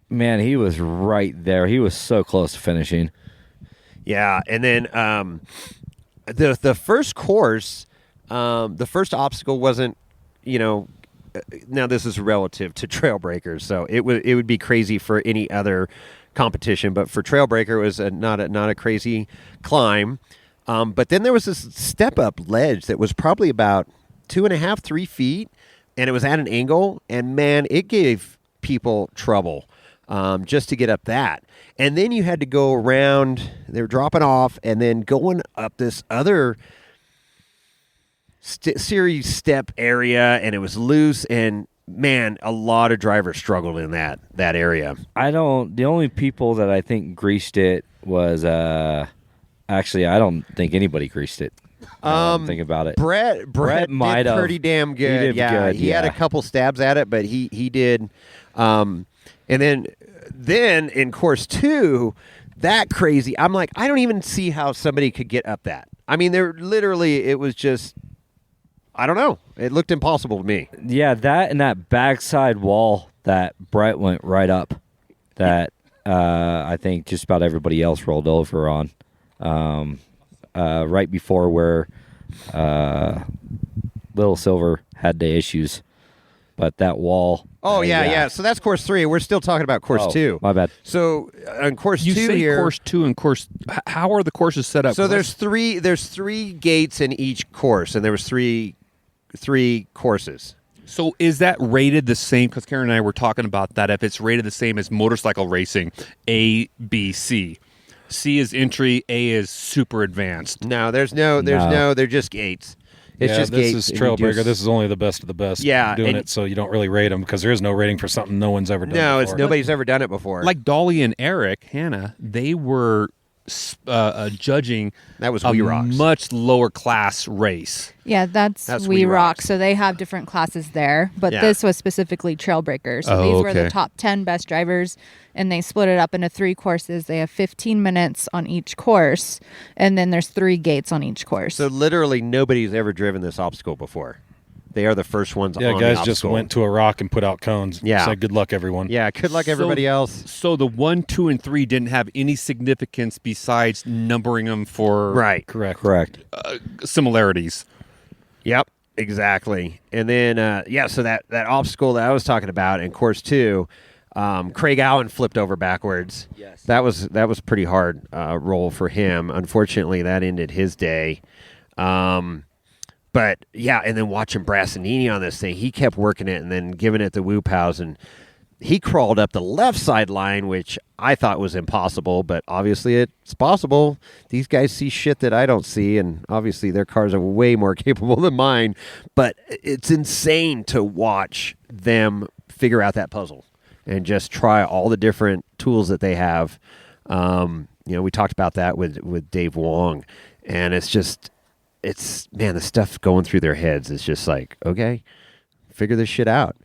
man, he was right there. He was so close to finishing. Yeah, and then the first course, the first obstacle wasn't, now this is relative to Trail Breakers, so it would be crazy for any other competition, but for Trail Breaker, it was not a crazy climb. But then there was this step up ledge that was probably about 2.5, 3 feet, and it was at an angle, and man, it gave people trouble just to get up that. And then you had to go around, they were dropping off, and then going up this other series step area, and it was loose, and man, a lot of drivers struggled in that area. The only people that I think greased it was actually, I don't think anybody greased it. Think about it. Brett might did pretty damn good. He had a couple stabs at it, but he did. And then in course 2, that crazy. I'm like, I don't even see how somebody could get up that. I mean, it was just, I don't know. It looked impossible to me. Yeah, that and that backside wall that Brett went right up, that I think just about everybody else rolled over on. Right before where Little Silver had the issues, but that wall. Oh yeah. So that's course 3. We're still talking about course 2. My bad. So on course you 2 say here, course 2 and course. How are the courses set up? So there's three gates in each course, and there was three courses. So is that rated the same? Because Karen and I were talking about that. If it's rated the same as motorcycle racing, A, B, C. C is entry, A is super advanced. No, they're just gates. It's just this gates. Is Trailbreaker. This is only the best of the best. Doing it, so you don't really rate them because there is no rating for something no one's ever done. No, before. Nobody's ever done it before. Like Dolly and Eric, Hannah, they were judging that was a We Rocks. Much lower class race. Yeah, that's We Rock. So they have different classes there, but this was specifically Trailbreaker. So these were the top 10 best drivers, and they split it up into 3 courses. They have 15 minutes on each course, and then there's 3 gates on each course. So literally nobody's ever driven this obstacle before. They are the first ones on the obstacle. Yeah, guys just went to a rock and put out cones. Yeah. Said good luck, everyone. Yeah, good luck, everybody else. So the 1, 2, and 3 didn't have any significance besides numbering them for correct similarities. Yep, exactly. And then so that obstacle that I was talking about in course 2, Craig Allen flipped over backwards. Yes, that was pretty hard roll for him. Unfortunately, that ended his day. But yeah, and then watching Brassanini on this thing, he kept working it and then giving it the woo pows, and he crawled up the left side line, which I thought was impossible, but obviously it's possible. These guys see shit that I don't see, and obviously their cars are way more capable than mine. But it's insane to watch them figure out that puzzle and just try all the different tools that they have. We talked about that with Dave Wong, and the stuff going through their heads is just like, okay, figure this shit out.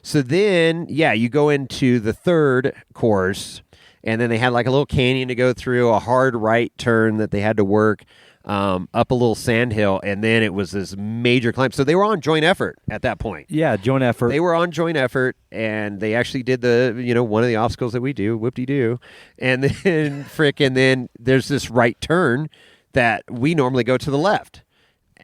So then, you go into the 3rd course, and then they had like a little canyon to go through, a hard right turn that they had to work up a little sand hill, and then it was this major climb. So they were on joint effort at that point. Yeah, joint effort. They were on joint effort, and they actually did one of the obstacles that we do, whoop-de-doo. And then there's this right turn that we normally go to the left.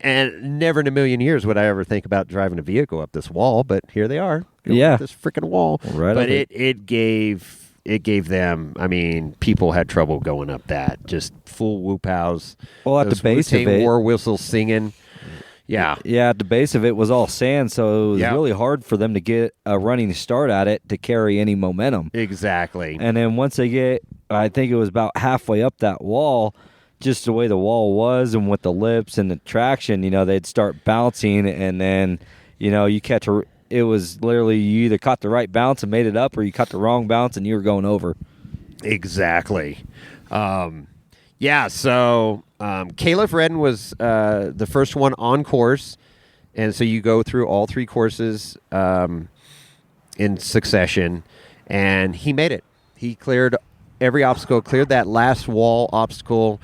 And never in a million years would I ever think about driving a vehicle up this wall, but here they are. Up this freaking wall. Right. But it gave it gave them. I mean, people had trouble going up that. Just full whoop house. Well, at the base of it, war whistles singing. Yeah, yeah. At the base of it was all sand, so it was really hard for them to get a running start at it to carry any momentum. Exactly. And then once they get, I think it was about halfway up that wall, just the way the wall was and with the lips and the traction, they'd start bouncing, and then, you catch it was literally you either caught the right bounce and made it up, or you caught the wrong bounce and you were going over. Exactly. Yeah, so Caleb Redden was the first one on course, and so you go through all 3 courses in succession, and he made it. He cleared every obstacle, cleared that last wall obstacle.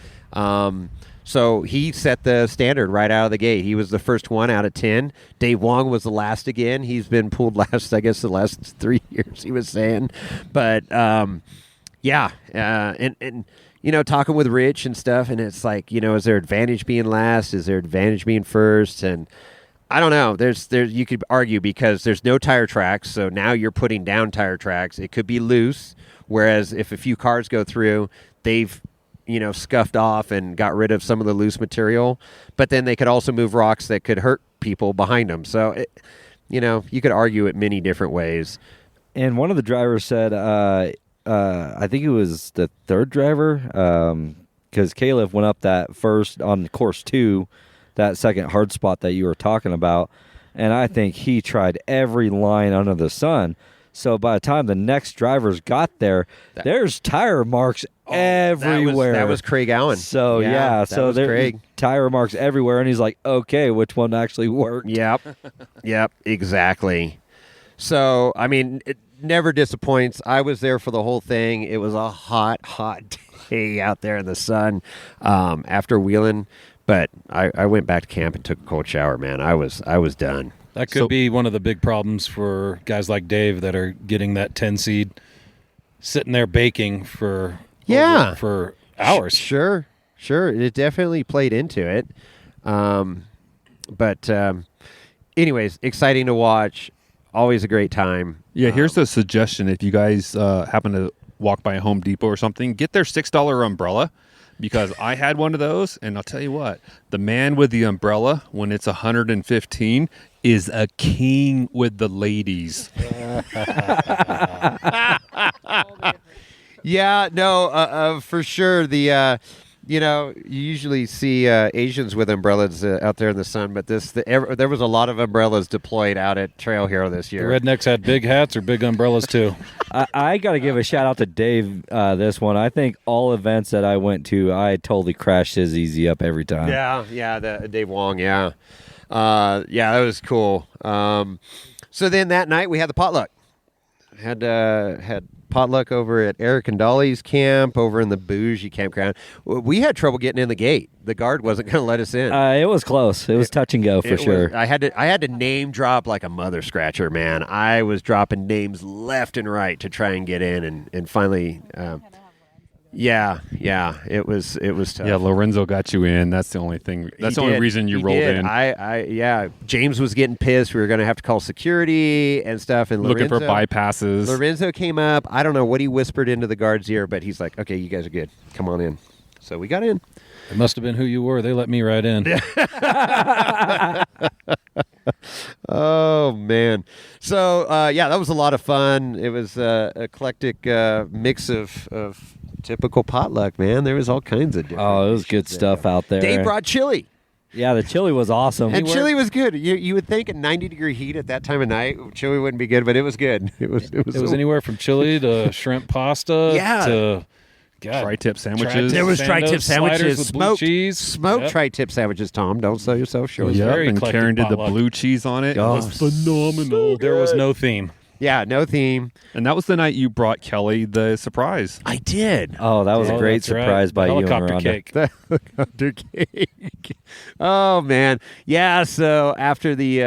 So he set the standard right out of the gate. He was the first one out of 10. Dave Wong was the last again. He's been pulled last, I guess, the last 3 years, he was saying. But, yeah, and talking with Rich and stuff, and it's like, is there advantage being last? Is there advantage being first? And I don't know. There's you could argue because there's no tire tracks, so now you're putting down tire tracks. It could be loose, whereas if a few cars go through, they've scuffed off and got rid of some of the loose material, but then they could also move rocks that could hurt people behind them. So, you could argue it many different ways. And one of the drivers said, I think it was the third driver, because Caleb went up that first on course 2, that second hard spot that you were talking about, and I think he tried every line under the sun. So by the time the next drivers got there, there's tire marks everywhere. That was Craig Allen. So so there's tire marks everywhere, and he's like, okay, which one actually worked? Yep, exactly. So, I mean, it never disappoints. I was there for the whole thing. It was a hot day out there in the sun after wheeling, but I went back to camp and took a cold shower, man. I was done. That could be one of the big problems for guys like Dave that are getting that 10 seed sitting there baking for hours. Sure. It definitely played into it. But anyways, exciting to watch. Always a great time. Yeah, here's a suggestion. If you guys happen to walk by a Home Depot or something, get their $6 umbrella, because I had one of those, and I'll tell you what, the man with the umbrella, when it's 115, is a king with the ladies. Yeah, no, for sure. The you usually see Asians with umbrellas out there in the sun, but there was a lot of umbrellas deployed out at Trail Hero this year. The rednecks had big hats or big umbrellas too. I got to give a shout out to Dave. This one, I think all events that I went to, I totally crashed his easy up every time. Yeah, Dave Wong. Yeah, that was cool. So then that night we had the potluck. Had potluck over at Eric and Dolly's camp over in the bougie campground. We had trouble getting in the gate. The guard wasn't going to let us in. It was close. It was touch and go for sure. I had to name drop like a mother scratcher, man. I was dropping names left and right to try and get in, and finally. Yeah, it was tough. Yeah, Lorenzo got you in. That's the only thing. That's the only reason you rolled in. James was getting pissed. We were going to have to call security and stuff. And looking for bypasses. Lorenzo came up. I don't know what he whispered into the guard's ear, but he's like, "Okay, you guys are good. Come on in." So we got in. It must have been who you were. They let me right in. Oh man. So that was a lot of fun. It was an eclectic mix of typical potluck, man. There was all kinds of different. Oh, it was good stuff out there. Dave brought chili. Yeah, the chili was awesome. And chili was good. You would think at 90-degree heat at that time of night, chili wouldn't be good, but it was good. It was anywhere from chili to shrimp pasta to tri-tip sandwiches. There was tri-tip sandwiches, smoked Yep. tri-tip sandwiches. Tom, don't sell yourself short. very and eclectic Karen did the potluck. blue cheese on it. Oh, It was phenomenal. There was no theme. Yeah, no theme. And that was the night you brought Kelly the surprise. I did. Oh, that was a great that's right. surprise by you and Helicopter Rhonda. cake. The helicopter cake. Oh man, yeah. So after the,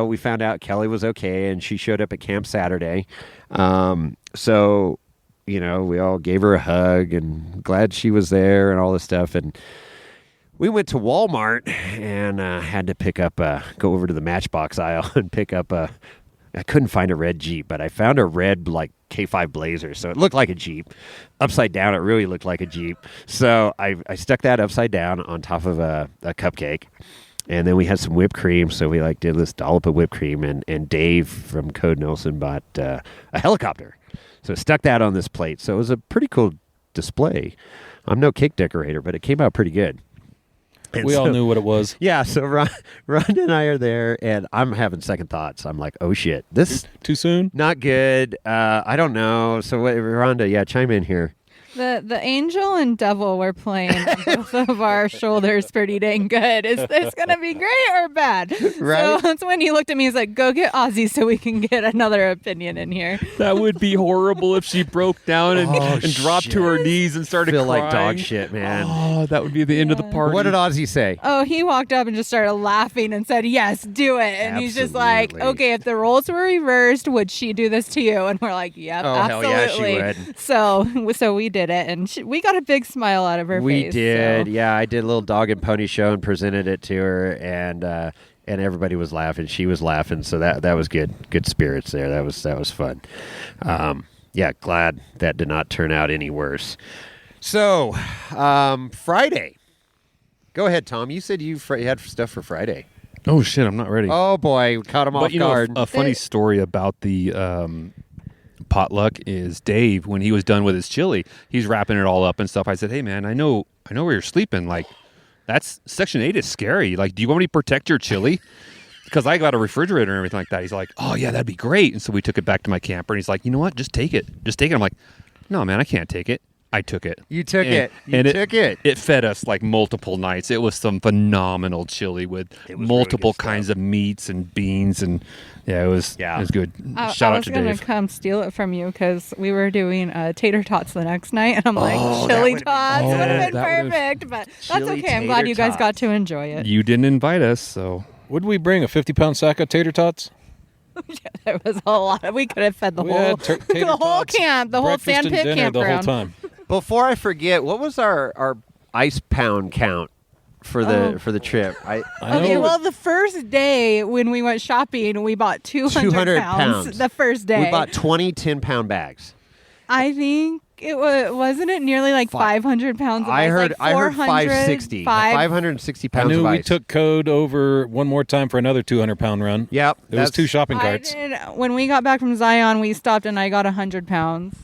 we found out Kelly was okay, and she showed up at camp Saturday. So, we all gave her a hug and glad she was there and all this stuff. And we went to Walmart and had to go over to the Matchbox aisle and pick up a I couldn't find a red Jeep, but I found a red like K5 Blazer, so it looked like a Jeep. Upside down, it really looked like a Jeep. So I stuck that upside down on top of a cupcake, and then we had some whipped cream. So we like did this dollop of whipped cream, and Dave from Code Nelson bought a helicopter, so stuck that on this plate. So it was a pretty cool display. I'm no cake decorator, but it came out pretty good. And we all knew what it was. Yeah, so Rhonda and I are there, and I'm having second thoughts. I'm like, oh, shit. This too soon? Not good. I don't know. So, Rhonda, yeah, chime in here. The angel and devil were playing on both of our shoulders pretty dang good. Is this going to be great or bad? Right. So that's when he looked at me. He's like, go get Ozzy so we can get another opinion in here. That would be horrible if she broke down and dropped to her knees and started feel crying. like dog shit, man. Oh, that would be the end of the party. What did Ozzy say? Oh, he walked up and just started laughing and said, yes, do it. And he's just like, okay, if the roles were reversed, would she do this to you? And we're like, yep, absolutely. Hell yeah, she would. So we did it. And we got a big smile out of her face. We did. So. Yeah, I did a little dog and pony show and presented it to her, and everybody was laughing. She was laughing, so that was good. Good spirits there. That was fun. Yeah, glad that did not turn out any worse. So, Friday. Go ahead, Tom. You said you had stuff for Friday. Oh, shit, I'm not ready. Oh, boy. We caught him off guard. A funny story about the potluck is Dave, when he was done with his chili, he's wrapping it all up and stuff. I said, hey, man, I know where you're sleeping. Like, that's Section 8 is scary. Like, do you want me to protect your chili? Because I got a refrigerator and everything like that. He's like, oh, yeah, that'd be great. And so we took it back to my camper, and he's like, you know what? Just take it. Just take it. I'm like, no, man, I can't take it. I took it. You took it. You took it. It fed us like multiple nights. It was some phenomenal chili with multiple really kinds of meats and beans, and it was good. Shout out to Dave. I was gonna come steal it from you because we were doing tater tots the next night, and I'm like, chili tots would have been perfect, but that's okay. I'm glad you guys got to enjoy it. You didn't invite us, so would we bring a 50-pound sack of tater tots? Yeah, there was a lot. We could have fed the whole camp, the whole sandpit campground. The whole time. Before I forget, what was our ice pound count for the trip? Okay, well, the first day when we went shopping, we bought 200 pounds. The first day. We bought 20 10-pound bags. I think it wasn't it nearly like 500 pounds of ice? I heard 560. 560 pounds of ice. I knew we took code over one more time for another 200-pound run. Yep. It was 2 shopping carts. When we got back from Zion, we stopped and I got 100 pounds.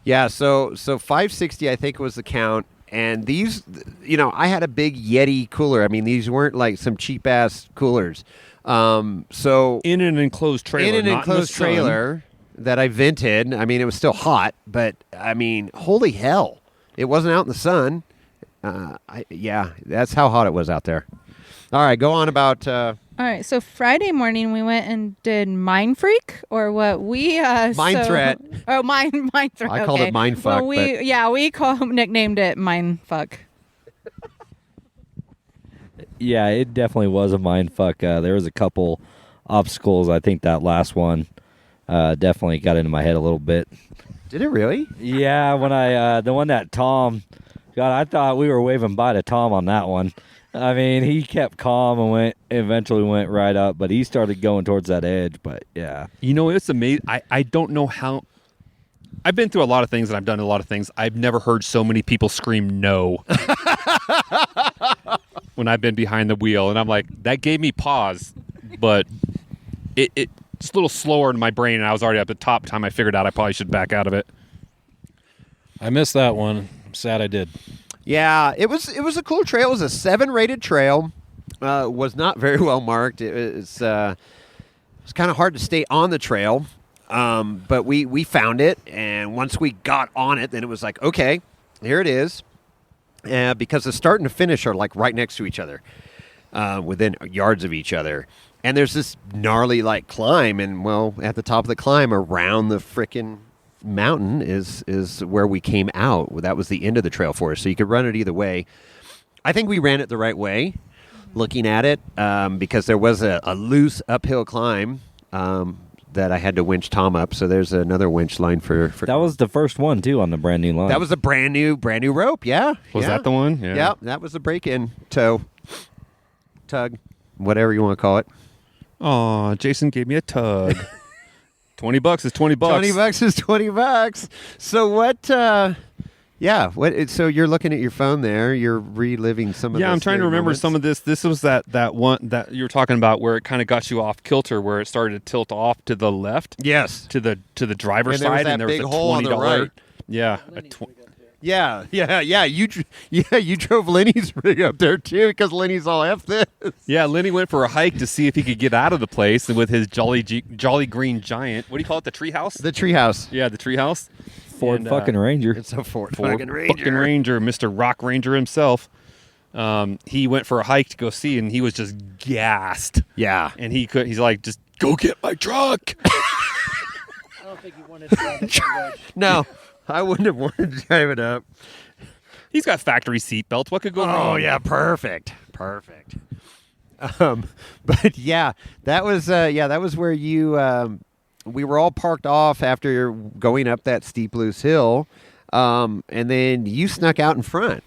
Yeah, so 560 I think was the count, and these, I had a big Yeti cooler. I mean, these weren't like some cheap ass coolers. So in an enclosed trailer, that I vented. I mean, it was still hot, but I mean, holy hell, it wasn't out in the sun. That's how hot it was out there. All right, go on about. All right, so Friday morning we went and did Mind Freak, or what we Mind Threat. Oh, Mind Threat. I called it Mind Fuck. Well, we nicknamed it Mind Fuck. Yeah, it definitely was a mind fuck. There was a couple obstacles. I think that last one definitely got into my head a little bit. Did it really? Yeah, when the one that Tom, God, I thought we were waving bye to Tom on that one. I mean, he kept calm and eventually went right up, but he started going towards that edge. But yeah, it's amazing. I don't know how. I've been through a lot of things and I've done a lot of things. I've never heard so many people scream no when I've been behind the wheel, and I'm like, that gave me pause, but it's a little slower in my brain, and I was already at the top time I figured out I probably should back out of it. I missed that one. I'm sad I did. Yeah, it was a cool trail. It was a 7 rated trail. Was not very well marked. It was kind of hard to stay on the trail, but we found it, and once we got on it, then it was like, okay, here it is. Because the start and the finish are like right next to each other, within yards of each other. And there's this gnarly like climb, and well, at the top of the climb, around the frickin' mountain is where we came out. That was the end of the trail for us, so you could run it either way. I think we ran it the right way, looking at it, because there was a loose uphill climb that I had to winch Tom up. So there's another winch line for that was the first one too on the brand new line. That was a brand new rope. Yeah, was that the one? Yeah, that was the break-in tug, whatever you want to call it. Oh, Jason gave me a tug. $20 is $20. $20 is $20. So what? Yeah. What? So you're looking at your phone there. You're reliving some of. Yeah, I'm trying to remember some of this. This was that one that you were talking about where it kind of got you off kilter, where it started to tilt off to the left. Yes. To the driver's And there was side, that and there was big a hole on the $20. right. Yeah. Yeah. You drove Lenny's rig up there too because Lenny's all F this. Yeah, Lenny went for a hike to see if he could get out of the place with his Jolly Green Giant. What do you call it? The treehouse? The treehouse. Yeah, the treehouse. Ford fucking Ranger. It's a Ford Fucking Ranger. Ranger, Mr. Rock Ranger himself. He went for a hike to go see, and he was just gassed. Yeah. And he's like, just go get my truck. I don't think you wanted to drive it. No, I wouldn't have wanted to drive it up. He's got factory seat belts. What could go wrong? Oh yeah, perfect. But yeah, that was where you. We were all parked off after going up that steep loose hill, and then you snuck out in front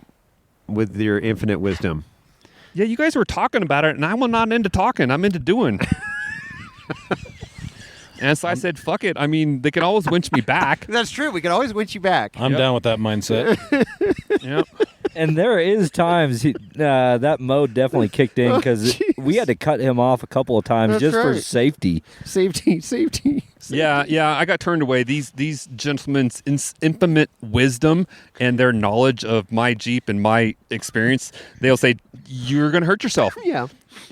with your infinite wisdom. Yeah, you guys were talking about it, and I'm not into talking. I'm into doing. And so I said, fuck it. I mean, they can always winch me back. That's true. We can always winch you back. I'm down with that mindset. Yep. And there is times that mode definitely kicked in because we had to cut him off a couple of times That's just for right. safety. Safety. Yeah. I got turned away. These gentlemen's infinite wisdom and their knowledge of my Jeep and my experience, they'll say, you're going to hurt yourself. Yeah.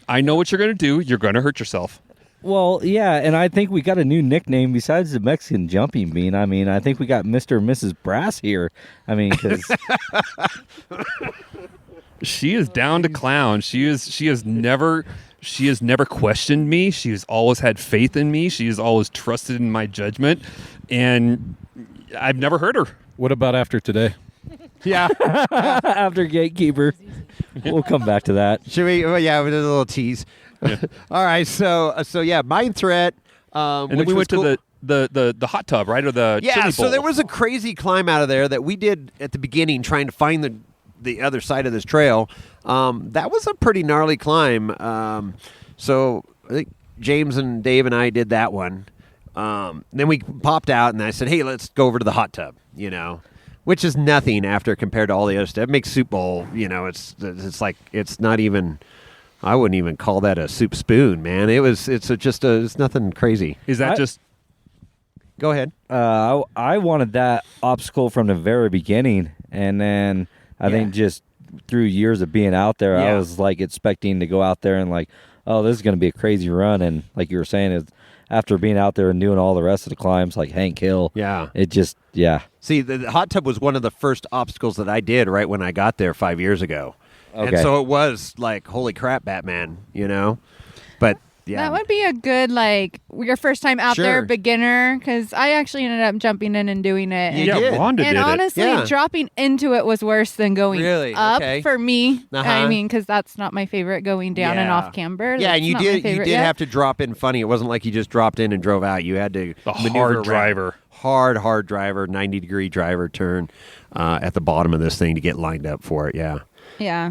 I know what you're going to do. You're going to hurt yourself. Well, yeah, and I think we got a new nickname besides the Mexican jumping bean. I mean, I think we got Mr. and Mrs. Brass here. I mean, because she is down to clown. She has never questioned me. She has always had faith in me. She has always trusted in my judgment, and I've never hurt her. What about after today? Yeah. after Gatekeeper, we'll come back to that. Should we? Oh, yeah, with a little tease. Yeah. All right. So yeah, Mind Threat. And then we went to the hot tub, right, or the chili bowl. So there was a crazy climb out of there that we did at the beginning, trying to find the other side of this trail. That was a pretty gnarly climb. So I think James and Dave and I did that one. Then we popped out, and I said, "Hey, let's go over to the hot tub." You know, which is nothing after compared to all the other stuff. It makes soup bowl. You know, it's like it's not even. I wouldn't even call that a soup spoon, man. It's nothing crazy. Is that just? Go ahead. I wanted that obstacle from the very beginning, and then I think just through years of being out there, I was like expecting to go out there and like, oh, this is going to be a crazy run, and like you were saying, is after being out there and doing all the rest of the climbs, like Hank Hill, it just See, the hot tub was one of the first obstacles that I did right when I got there 5 years ago. Okay. And so it was like, holy crap, Batman, you know? But yeah. That would be a good, like, your first time out there, beginner, because I actually ended up jumping in and doing it. Wanda did and it. honestly, dropping into it was worse than going up for me. I mean, because that's not my favorite, going down and off camber. Yeah, That's and you not my did favorite have yet. to drop in funny. It wasn't like you just dropped in and drove out. You had to maneuver around. Hard driver, 90-degree driver turn at the bottom of this thing to get lined up for it, Yeah.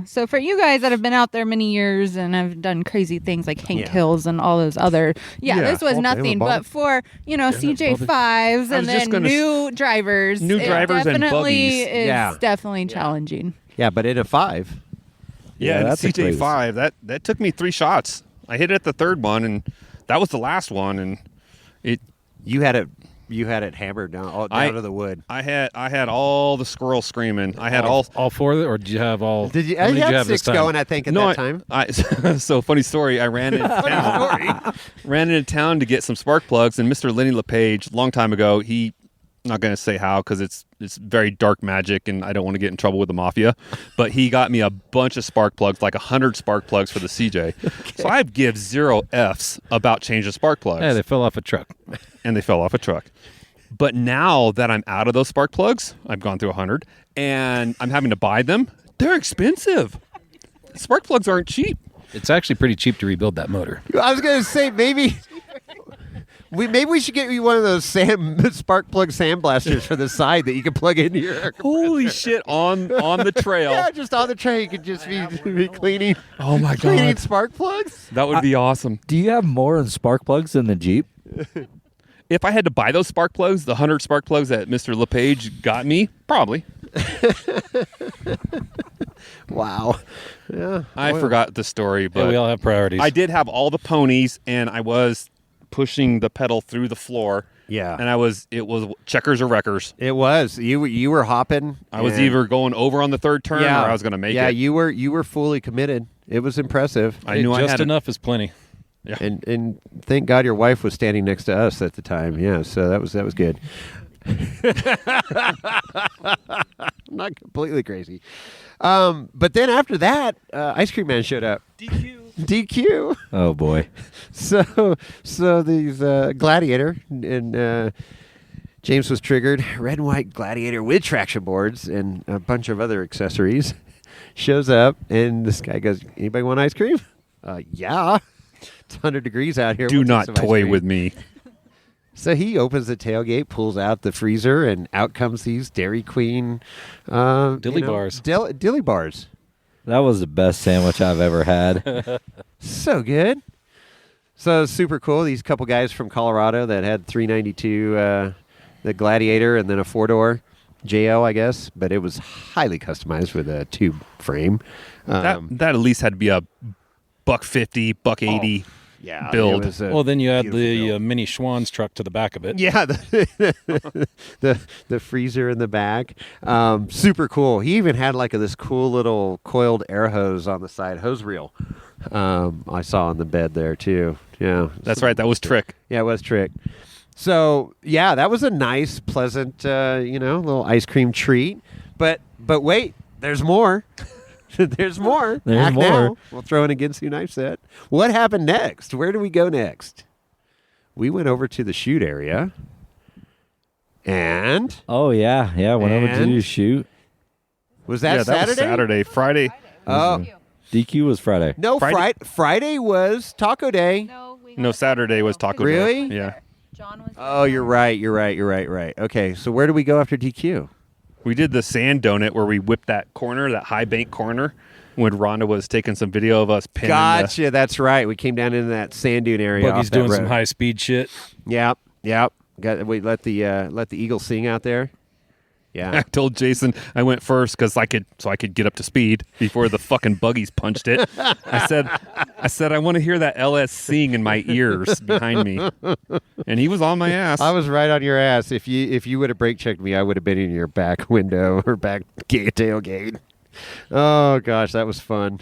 So for you guys that have been out there many years and have done crazy things like Hank Hills and all those other, this was nothing. But for, CJ5s and then new drivers and buggies. It's definitely challenging. Yeah, but in a 5. Yeah, that's the CJ5, that took me 3 shots. I hit it at the third one, and that was the last one, and it. You had it hammered down to the wood. I had all the squirrels screaming. I had all 4 of it, or did you have all? Did you? How many I did you had have this 6 time? going, I think, at that time. So funny story. I ran into town. Ran into town to get some spark plugs, and Mr. Lenny LePage, long time ago, I'm not going to say how because it's very dark magic, and I don't want to get in trouble with the mafia. But he got me a bunch of spark plugs, like 100 spark plugs for the CJ. Okay. So I give 0 Fs about changing spark plugs. Yeah, they fell off a truck. And they fell off a truck. But now that I'm out of those spark plugs, I've gone through 100, and I'm having to buy them. They're expensive. Spark plugs aren't cheap. It's actually pretty cheap to rebuild that motor. I was going to say maybe we should get you one of those spark plug sandblasters for the side that you can plug into your air compressor. Holy shit! On the trail. Yeah, just on the trail, you could just be cleaning. Oh my god! Cleaning spark plugs. That would be awesome. Do you have more in spark plugs than the Jeep? If I had to buy those spark plugs, the 100 spark plugs that Mr. LePage got me, probably. Wow. Yeah. I forgot the story, but we all have priorities. I did have all the ponies, and I was pushing the pedal through the floor. Yeah. And it was checkers or wreckers. It was. You were hopping. I was either going over on the third turn or I was going to make it. Yeah, you were fully committed. It was impressive. I knew just I had enough is plenty. Yeah. And thank God your wife was standing next to us at the time. Yeah, so that was good. Not completely crazy. But then after that, Ice Cream Man showed up. DQ. Oh boy. So these Gladiator and James was triggered. Red and white Gladiator with traction boards and a bunch of other accessories. Shows up and this guy goes, "Anybody want ice cream?" Yeah. It's 100 degrees out here. Do We'll not take some ice toy cream." with me. So he opens the tailgate, pulls out the freezer, and out comes these Dairy Queen Dilly bars. Dilly bars. That was the best sandwich I've ever had. So good. So super cool. These couple guys from Colorado that had 392, the Gladiator, and then a 4-door JL, I guess, but it was highly customized with a tube frame. That at least had to be a $150, $180 Yeah, build. it was a Well, then you add beautiful the build. mini Schwann's truck to the back of it. Yeah, the freezer in the back. Super cool. He even had like this cool little coiled air hose on the side, hose reel. I saw on the bed there too. Yeah, That's right. That was Trick. Yeah, it was Trick. So yeah, that was a nice, pleasant, little ice cream treat. But wait, there's more. There's more. There's Act more. now. We'll throw in a Ginsu knife set. What happened next? Where do we go next? We went over to the shoot area. And Oh yeah. Went over to And? do shoot. was that That Saturday? was Saturday. Friday. Oh, DQ was Friday. no, Friday was Taco Day. No, Saturday was Taco Day. Really? Yeah. John was Oh, you're right. Right. Okay, so where do we go after DQ? We did the sand donut where we whipped that corner, that high bank corner, when Rhonda was taking some video of us pinning Gotcha, that's right. We came down into that sand dune area. Buggy's off that doing some road. high speed shit. Yep. We let the eagle sing out there. I Yeah. told Jason I went first because I could get up to speed before the fucking buggies punched it. I said I want to hear that LS sing in my ears behind me, and he was on my ass. I was right on your ass. If you would have brake checked me, I would have been in your back window or back tailgate. Oh gosh, that was fun.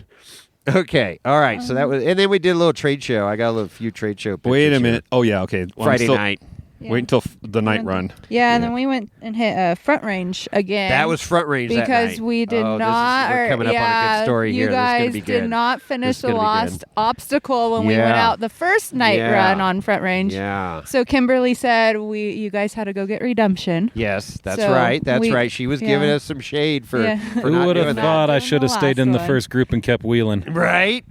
Okay, all right. So that was, and then we did a little trade show. I got a few trade show pictures. Wait a here. minute. Oh yeah, okay. Well, I'm Friday still- night. Wait until the night run. Yeah, and then we went and hit Front Range again. That was Front Range that because night. we did Oh, not. we're coming up on a good story you here. This is gonna guys be did good. not This finish is the gonna be last good. obstacle when we went Yeah. out the first night Yeah. run on Front Range. Yeah. So Kimberly said you guys had to go get redemption. Yes, that's So right. That's we- right. She was giving yeah. us some shade for, Yeah. for Who not would have doing that. thought I Doing should the have stayed in the last one. first group and kept wheeling? Right?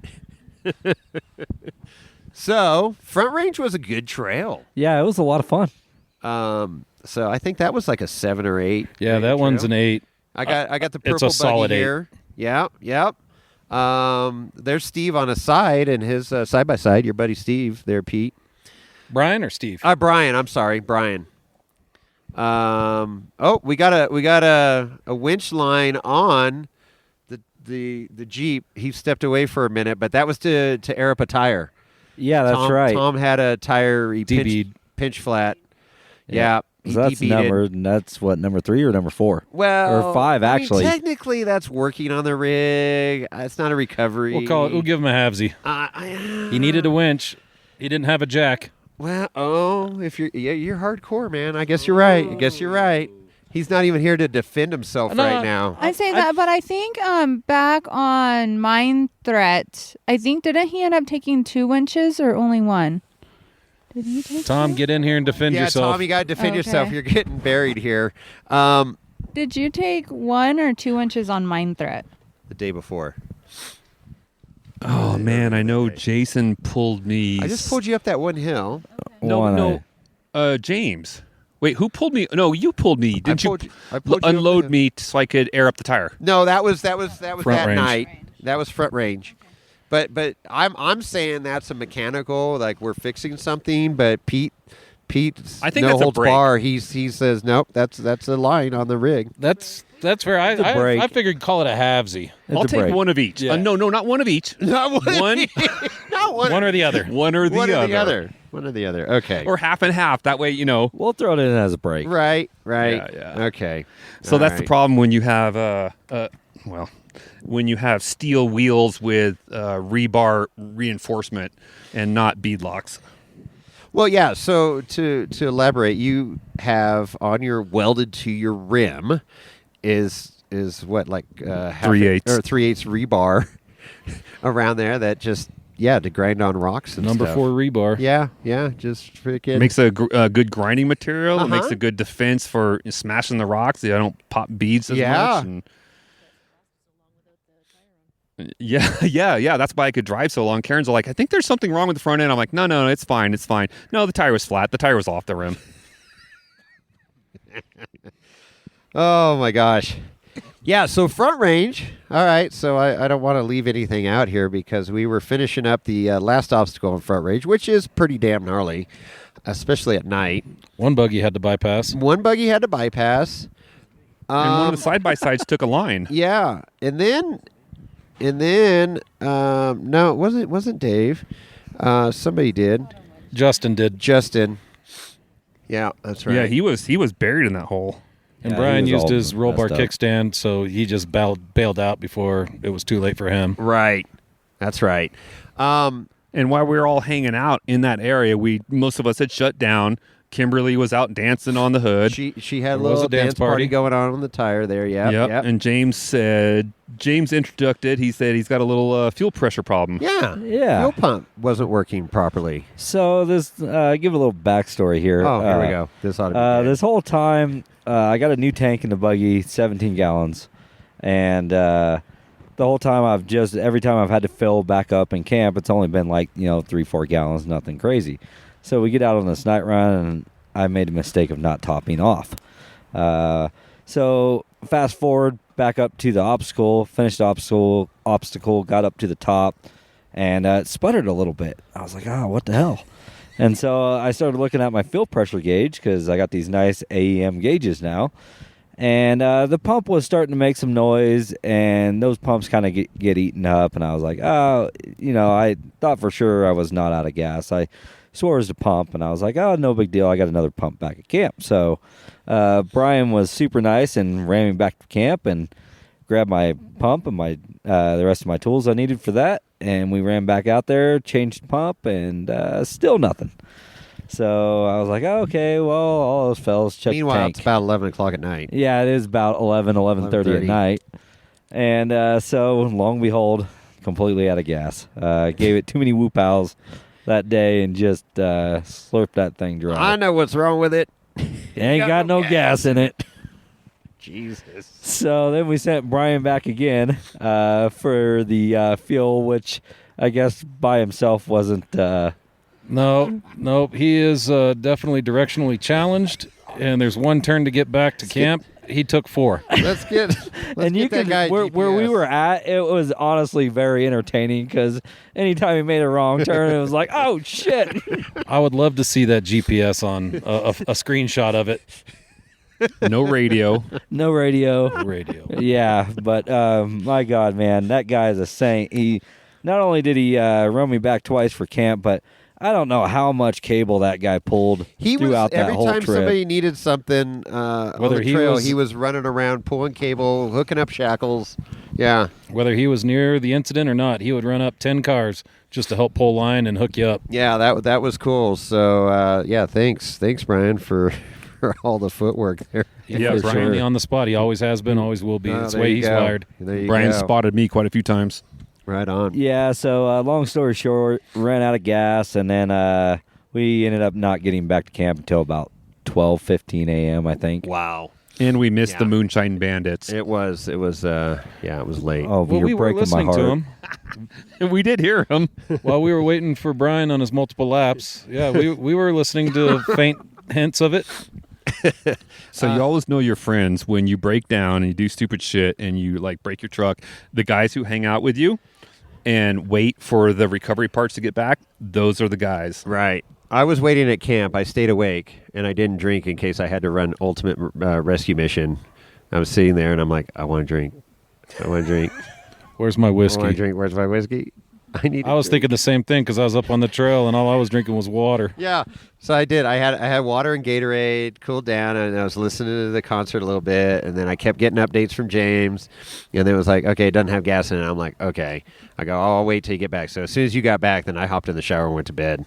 So, Front Range was a good trail. Yeah, it was a lot of fun. So I think that was like a 7 or 8. Yeah, that one's an 8. I got the It's purple a solid buggy 8. here. Yep. There's Steve on his side and his side by side. Your buddy Steve there, Pete. Brian or Steve? Brian. I'm sorry, Brian. We got a winch line on the Jeep. He stepped away for a minute, but that was to air up a tire. Yeah, that's Tom, right. Tom had a tire he DB'd. pinch flat. Yeah. he So that's DB'd it. number. And that's what, number 3 or number 4? Well, Or 5, I mean, actually. technically, that's working on the rig. It's not a recovery. We'll call it. We'll give him a halvesy. He needed a winch. He didn't have a jack. Well, if you're hardcore, man. I guess you're right. He's not even here to defend himself No, right now. I say that, but I think back on Mine Threat, I think didn't he end up taking 2 winches or only 1? Did he take Tom, 2? get in here and defend Yeah, yourself. Tom, you got to defend Okay. yourself. You're getting buried here. Did you take 1 or 2 winches on Mine Threat? The day before. Oh man, I know Jason pulled me. I just pulled you up that one hill. No. James. Wait, who pulled me? No, you pulled me. Didn't I pulled you up the unload hill. me so I could air up the tire? No, that was that Front that range. night. That was Front Range. But I'm saying that's a mechanical, like we're fixing something. But Pete Pete's I think no that's a holds break. bar. He says nope. That's a line on the rig. That's where I figured call it a halvesy. I'll take break. one of each. Yeah. No, not one of each. Not One, Not one. One or the other. one or the One or other. the other. One or the other. Okay. Or half and half. That way, We'll throw it in as a break. Right. Yeah. Okay. So All that's the right. problem when you have when you have steel wheels with rebar reinforcement and not beadlocks. Well, yeah. So to elaborate, you have on your welded to your rim is what, like 3/8 or 3/8 rebar around there that just to grind on rocks and Number stuff. 4 rebar. Yeah, just freaking Makes a good grinding material. It makes Uh-huh. a good defense for smashing the rocks. They don't pop beads as Yeah. much. And yeah. That's why I could drive so long. Karen's like, I think there's something wrong with the front end. I'm like, no, it's fine. No, the tire was flat. The tire was off the rim. Oh my gosh. Yeah, so front range. All right, so I don't want to leave anything out here because we were finishing up the last obstacle in front range, which is pretty damn gnarly, especially at night. One buggy had to bypass. One buggy had to bypass. And one of the side-by-sides took a line. Yeah, and then no, it wasn't Dave. Somebody did. Justin did. Justin. Yeah, that's right. Yeah, he was buried in that hole. And Yeah, Brian he was used all his roll bar messed up. kickstand, so he just bailed out before it was too late for him. Right. That's right. And while we were all hanging out in that area, most of us had shut down. Kimberly was out dancing on the hood. She had a There was little a dance dance party party going on the tire there. Yep. Yep. And James introduced it. He said he's got a little fuel pressure problem. Yeah. Yeah. Fuel pump wasn't working properly. So this, give a little backstory here. Oh, here we go. This ought to be good. This whole time, I got a new tank in the buggy, 17 gallons, and the whole time every time I've had to fill back up in camp, it's only been 3-4 gallons, nothing crazy. So we get out on this night run, and I made a mistake of not topping off. So fast forward back up to the obstacle, finished the obstacle, got up to the top, and it sputtered a little bit. I was like, what the hell? And so I started looking at my fuel pressure gauge because I got these nice AEM gauges now. And the pump was starting to make some noise, and those pumps kind of get eaten up. And I was like, I thought for sure I was not out of gas. I swore it was the pump, and I was like, no big deal. I got another pump back at camp. So Brian was super nice and ran me back to camp and grabbed my pump and the rest of my tools I needed for that. And we ran back out there, changed the pump, and still nothing. So I was like, okay, well, all those fellas check Meanwhile, the tank. it's about 11 o'clock at night. Yeah, it is about 11:30 at 11:30. night. And so, long and behold, completely out of gas. Gave it too many whoop owls that day and just slurped that thing dry. I know what's wrong with it. Ain't got no gas in it. Jesus. So then we sent Brian back again for the fuel, which I guess by himself wasn't... No, he is definitely directionally challenged, and there's one turn to get back to camp. He took 4. Let's get and you that could guy where we GPS. were at, it was honestly very entertaining because anytime he made a wrong turn, it was like, oh shit. I would love to see that GPS on a screenshot of it. No radio. No radio. Radio. Yeah, but my God, man, that guy is a saint. He not only did he run me back twice for camp, but I don't know how much cable that guy pulled throughout that every whole time trip. somebody needed something on Whether the he trail, was- he was running around, pulling cable, hooking up shackles. Yeah. Whether he was near the incident or not, he would run up 10 cars just to help pull line and hook you up. Yeah, that was cool. So, thanks, Brian, for all the footwork there. Yeah, For Brian. Brian on the spot. He always has been, always will be. Oh, That's the there way you he's go. wired. There you Brian go. spotted me quite a few times. Right on. Yeah, so long story short, ran out of gas, and then we ended up not getting back to camp until about 12:15 a.m., I think. Wow. And we missed the Yeah. Moonshine Bandits. It was it was late. Oh, Well, you're we were breaking my listening heart. to him And we did hear him. while we were waiting for Brian on his multiple laps. Yeah, we were listening to faint hints of it. So you always know your friends when you break down and you do stupid shit and you break your truck. The guys who hang out with you and wait for the recovery parts to get back, those are the guys. Right. I was waiting at camp. I stayed awake, and I didn't drink in case I had to run ultimate rescue mission. I was sitting there, and I'm like, I want to drink. I want to drink. Where's my whiskey? I want to drink. Where's my whiskey? I was thinking the same thing because I was up on the trail, and all I was drinking was water. Yeah, so I did. I had water and Gatorade, cooled down, and I was listening to the concert a little bit, and then I kept getting updates from James, and then it was like, okay, it doesn't have gas in it. I'm like, okay. I go, I'll wait till you get back. So as soon as you got back, then I hopped in the shower and went to bed.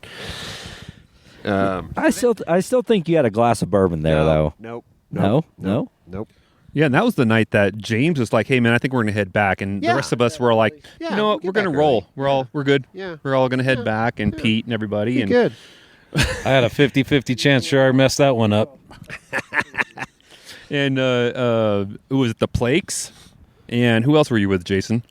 I still think you had a glass of bourbon there, though. Nope. No. Yeah, and that was the night that James was like, "Hey, man, I think we're going to head back," and the rest of us were like, "You know what? We're going to roll. We're good. Yeah, we're all going to head back." And Pete and everybody. And good. I had a 50-50 chance. Sure, I messed that one up. And it was the Plakes. And who else were you with, Jason?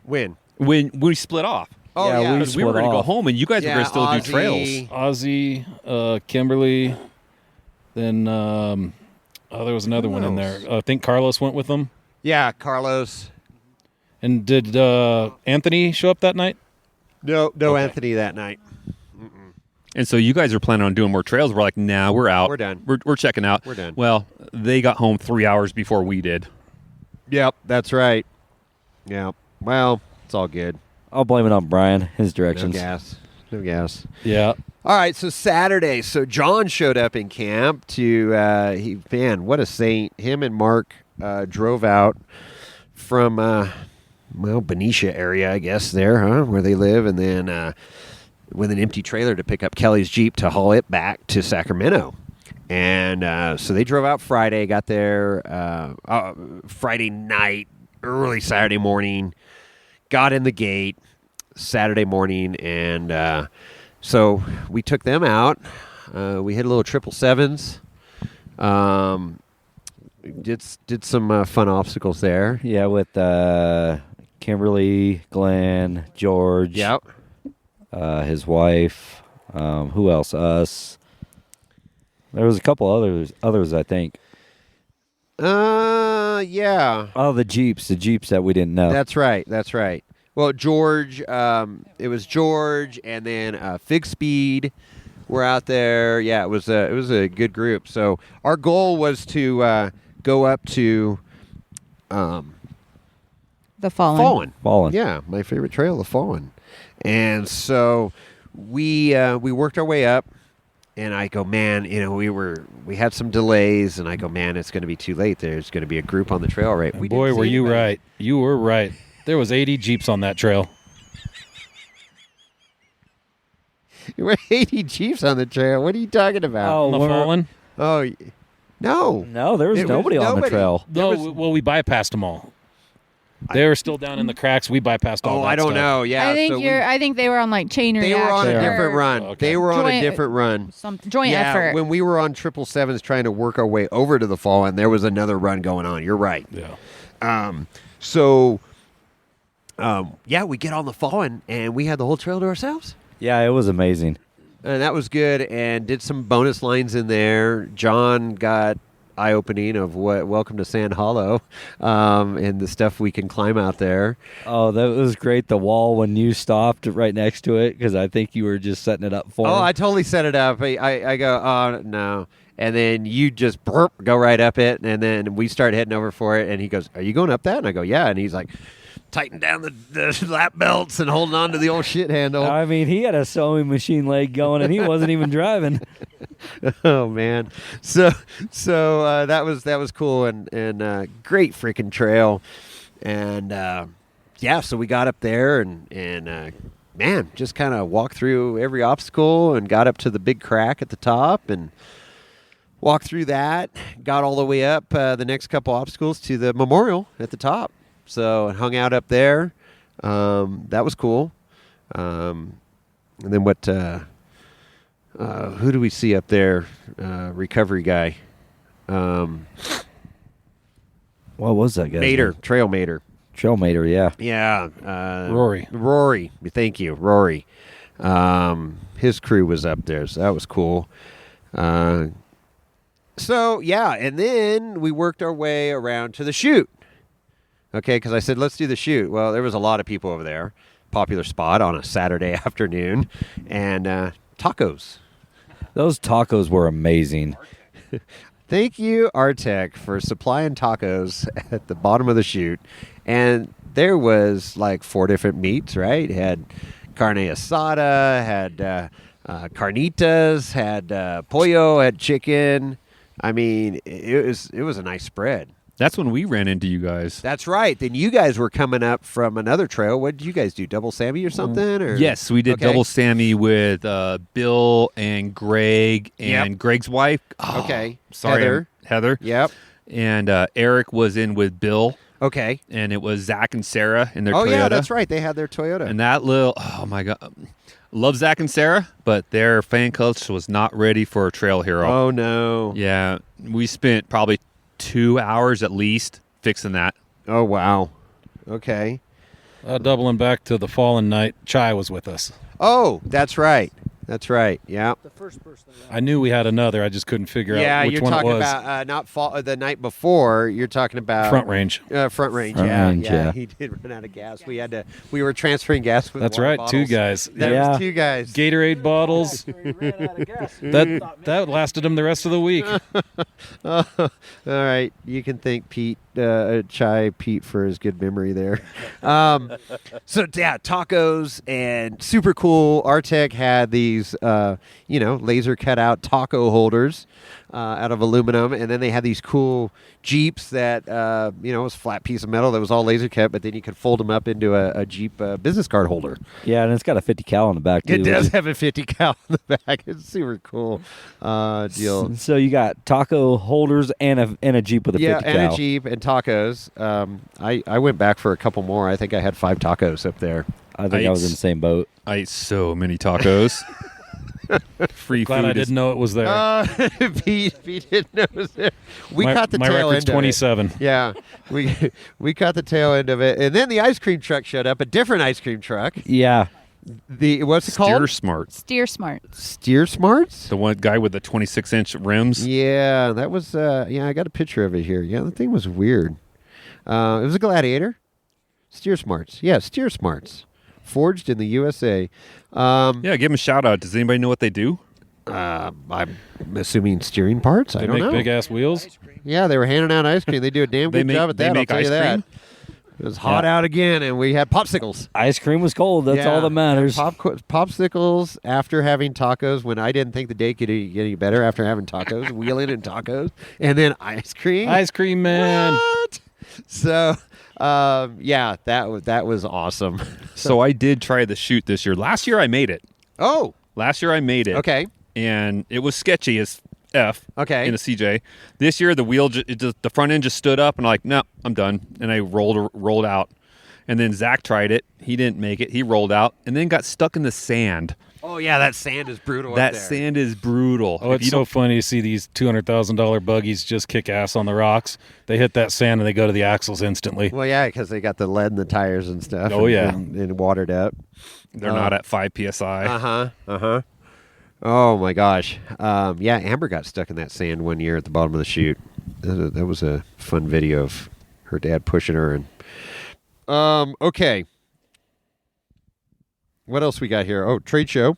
When we split off. Oh yeah, because we were going to go home, and you guys were going to still do trails. Ozzy, Kimberly, then there was another one in there. I think Carlos went with them. Yeah, Carlos. And did Anthony show up that night? No, okay. Anthony that night. And so you guys are planning on doing more trails. We're like, nah, we're out. We're done. We're checking out. We're done. Well, they got home 3 hours before we did. Yep, that's right. Yeah. Well, it's all good. I'll blame it on Brian. His directions. No gas. Yeah. All right, so Saturday. So John showed up in camp to, man, what a saint. Him and Mark drove out from, Benicia area, I guess, there, where they live, and then with an empty trailer to pick up Kelly's Jeep to haul it back to Sacramento. And so they drove out Friday, got there Friday night, early Saturday morning, got in the gate Saturday morning, and so we took them out. We hit a little 777s. Did some fun obstacles there. Yeah, with Kimberly, Glenn, George. Yep. His wife. Who else? Us. There was a couple others, I think. Yeah. Oh, the Jeeps that we didn't know. That's right. Well, George, it was George, and then Fig Speed were out there. Yeah, it was a good group. So our goal was to go up to the Fallen. Yeah, my favorite trail, the Fallen. And so we worked our way up, and I go, man, we had some delays, and I go, man, it's going to be too late. There's going to be a group on the trail, right? Boy, were you right. You were right. There was 80 Jeeps on that trail. There were 80 Jeeps on the trail. What are you talking about? On the Fallen? Oh, no. No, there was nobody on the trail. No, well, we bypassed them all. They were still down in the cracks. We bypassed all that I don't stuff. know. Yeah, I think they were on like chain reaction. They were on a different run. Okay. They were on a different run. Joint effort. When we were on 777s trying to work our way over to the Fallen, there was another run going on. You're right. Yeah. We get on the Fallen, and we had the whole trail to ourselves. Yeah, it was amazing. And that was good, and did some bonus lines in there. John got eye-opening of what Welcome to Sand Hollow, and the stuff we can climb out there. Oh, that was great. The wall when you stopped right next to it, because I think you were just setting it up for him. I totally set it up. I go, oh, no. And then you just go right up it, and then we start heading over for it, and he goes, are you going up that? And I go, yeah. And he's like, tighten down the lap belts and holding on to the old shit handle. I mean, he had a sewing machine leg going, and he wasn't even driving. Oh man, so that was cool and great freaking trail, and so we got up there and man, just kind of walked through every obstacle and got up to the big crack at the top and walked through that, got all the way up the next couple obstacles to the memorial at the top. So I hung out up there. That was cool. And then what? Who do we see up there? Recovery guy. What was that guy? Trail Mater. Trail Mater, yeah. Yeah. Rory. Thank you, Rory. His crew was up there, so that was cool. And then we worked our way around to the chute. Okay, because I said, let's do the chute. Well, there was a lot of people over there. Popular spot on a Saturday afternoon. And tacos. Those tacos were amazing. Thank you, Artec, for supplying tacos at the bottom of the chute. And there was like 4 different meats, right? It had carne asada, had carnitas, had pollo, had chicken. I mean, it was a nice spread. That's when we ran into you guys. That's right. Then you guys were coming up from another trail. What did you guys do? Double Sammy or something? Or? Yes, we did double Sammy with Bill and Greg and Greg's wife. Oh, okay. Sorry, Heather. Yep. And Eric was in with Bill. Okay. And it was Zach and Sarah in their Toyota. Oh, yeah, that's right. They had their Toyota. And that little, oh, my God. Love Zach and Sarah, but their fan coach was not ready for a trail hero. Oh, no. Yeah. We spent probably 2 hours at least fixing that. Oh, wow. Okay. Doubling back to the fallen night, Chai was with us. Oh, that's right. That's right. Yeah. The first person. I knew we had another. I just couldn't figure out which one it was. Yeah, you're talking about not fall the night before. You're talking about Front Range. Front Range. Front Range, yeah. He did run out of gas. We were transferring gas with That's water right. bottles. 2 guys. That was 2 guys. Gatorade bottles. That lasted him the rest of the week. All right, you can thank Pete, Chai Pete, for his good memory there. So yeah, tacos and super cool. Artec had these, laser cut out taco holders out of aluminum, and then they had these cool Jeeps that was a flat piece of metal that was all laser cut, but then you could fold them up into a Jeep business card holder. Yeah, and it's got a 50 cal on the back too. It does have a 50 cal on the back. It's super cool deal. So you got taco holders and a Jeep with a 50 cal. Yeah, and a Jeep and tacos. I went back for a couple more. I think I had 5 tacos up there. I think I was in the same boat. I ate so many tacos. Free Glad food. I didn't know it was there. Pete didn't know it was there. We caught the my tail record's end 27. of it. Yeah, we caught the tail end of it, and then the ice cream truck showed up. A different ice cream truck. Yeah. What's it called? Steer Smart. Steer Smart. Steer Smarts. The one guy with the 26-inch rims. Yeah, that was. I got a picture of it here. Yeah, the thing was weird. It was a Gladiator. Steer Smarts. Yeah, Steer Smarts. Forged in the USA. Yeah, give them a shout out. Does anybody know what they do? I'm assuming steering parts. They I don't make know. big ass wheels. Yeah, they were handing out ice cream. They do a damn good job at that. I'll tell you that. It was hot out again, and we had popsicles. Ice cream was cold. That's all that matters. Popsicles after having tacos. When I didn't think the day could get any better after having tacos, wheeling and tacos, and then ice cream. Ice cream man. What? So. That was awesome. So I did try the chute this year. Last year I made it. Oh. Last year I made it. Okay. And it was sketchy as F. Okay. In a CJ. This year the wheel, the front end just stood up and I'm like, no, I'm done. And I rolled out. And then Zach tried it. He didn't make it. He rolled out and then got stuck in the sand. Oh, yeah, that sand is brutal up That there. sand is brutal. Oh, it's so funny to see these $200,000 buggies just kick ass on the rocks. They hit that sand and they go to the axles instantly. Well, yeah, because they got the lead in the tires and stuff. Oh, yeah. And watered up. They're not at 5 PSI. Uh-huh. Oh, my gosh. Amber got stuck in that sand one year at the bottom of the chute. That was a fun video of her dad pushing her. And okay. What else we got here? Oh, trade show.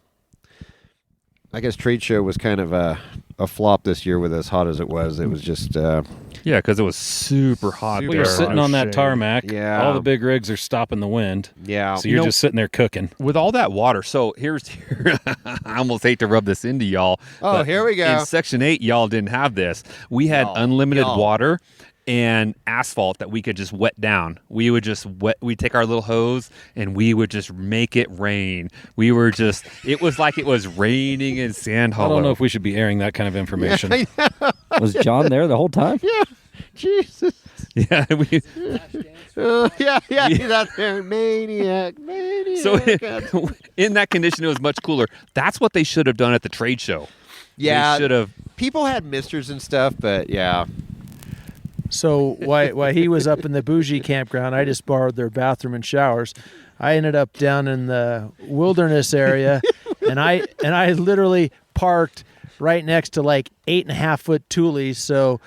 I guess trade show was kind of a flop this year with as hot as it was. It was just... yeah, because it was super hot. We were sitting on that tarmac. Yeah. All the big rigs are stopping the wind. Yeah. So you're just sitting there cooking. With all that water, so here's I almost hate to rub this into y'all. Oh, here we go. In Section 8, y'all didn't have this. We had unlimited water and asphalt that we could just wet down. We would just we'd take our little hose and we would just make it rain. We were just, it was like it was raining in Sand Hollow. I don't know if we should be airing that kind of information. Was John there the whole time? Yeah. Jesus. Yeah. He's out there. Maniac. So in that condition, it was much cooler. That's what they should have done at the trade show. Yeah. They should have. People had misters and stuff, but yeah. So while he was up in the bougie campground, I just borrowed their bathroom and showers. I ended up down in the wilderness area, and I literally parked right next to like 8.5-foot tules. So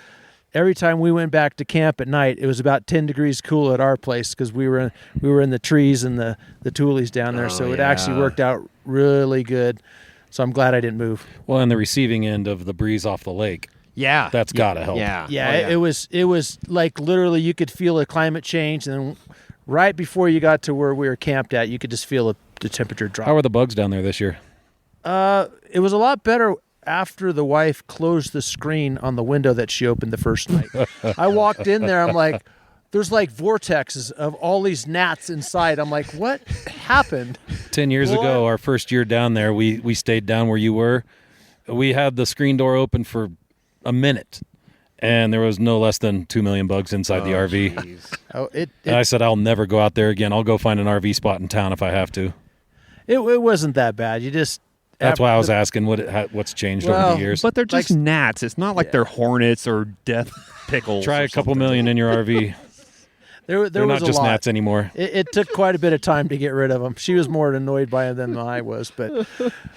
every time we went back to camp at night, it was about 10 degrees cool at our place because we were in the trees and the tules down there. So it actually worked out really good. So I'm glad I didn't move. Well, and the receiving end of the breeze off the lake. Yeah. That's got to help. Yeah. Yeah, it was like literally you could feel a climate change, and then right before you got to where we were camped at, you could just feel the temperature drop. How are the bugs down there this year? It was a lot better after the wife closed the screen on the window that she opened the first night. I walked in there, I'm like, there's like vortexes of all these gnats inside. I'm like, what happened? 10 years ago, our first year down there, we stayed down where you were. We had the screen door open for a minute, and there was no less than 2 million bugs inside the RV. And I said, I'll never go out there again. I'll go find an RV spot in town if I have to. It wasn't that bad. That's why I was asking what's changed over the years. But they're just gnats. It's not like they're hornets or death pickles. Try a couple million in your RV. They're was not just a lot. gnats anymore. It took quite a bit of time to get rid of them. She was more annoyed by them than I was. But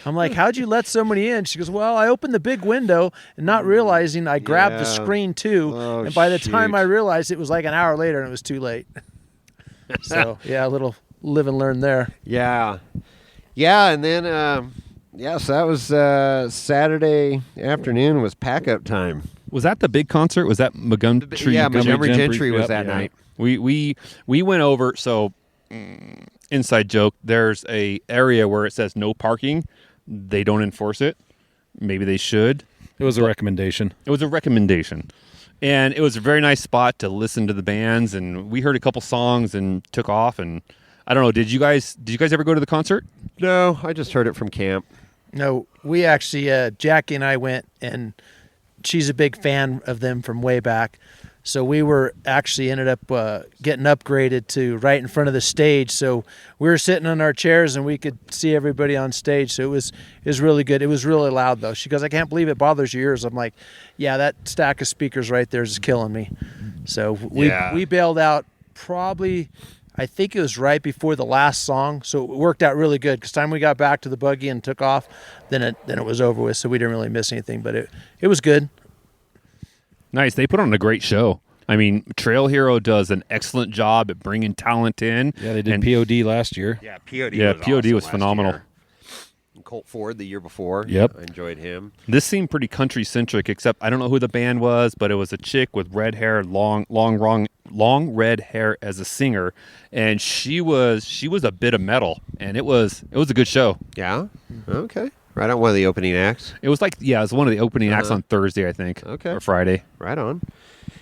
I'm like, how'd you let so many in? She goes, well, I opened the big window and not realizing I grabbed the screen too. And by the time I realized, it was like an hour later and it was too late. So, yeah, a little live and learn there. Yeah. Yeah, and then, so that was Saturday afternoon was pack-up time. Was that the big concert? Was that Montgomery? Yeah, Montgomery Gentry was that night. We went over, so inside joke, there's a area where it says no parking. They don't enforce it. Maybe they should. It was a recommendation. It was a recommendation. And it was a very nice spot to listen to the bands, and we heard a couple songs and took off. And I don't know, did you guys ever go to the concert? No, I just heard it from camp. No, we actually, Jackie and I went, and she's a big fan of them from way back. So we were actually ended up getting upgraded to right in front of the stage. So we were sitting on our chairs and we could see everybody on stage. So it was really good. It was really loud though. She goes, I can't believe it bothers your ears. I'm like, yeah, that stack of speakers right there is killing me. So we bailed out probably, I think it was right before the last song. So it worked out really good because time we got back to the buggy and took off, then it was over with. So we didn't really miss anything, but it was good. Nice. They put on a great show. I mean, Trail Hero does an excellent job at bringing talent in. Yeah, they did POD last year. Yeah, POD. Yeah, was POD awesome was phenomenal. Colt Ford the year before. Yep, I enjoyed him. This seemed pretty country centric, except I don't know who the band was, but it was a chick with red hair, long red hair as a singer, and she was a bit of metal, and it was a good show. Yeah. Okay. Right on, one of the opening acts. It was one of the opening acts on Thursday, I think. Okay. Or Friday. Right on.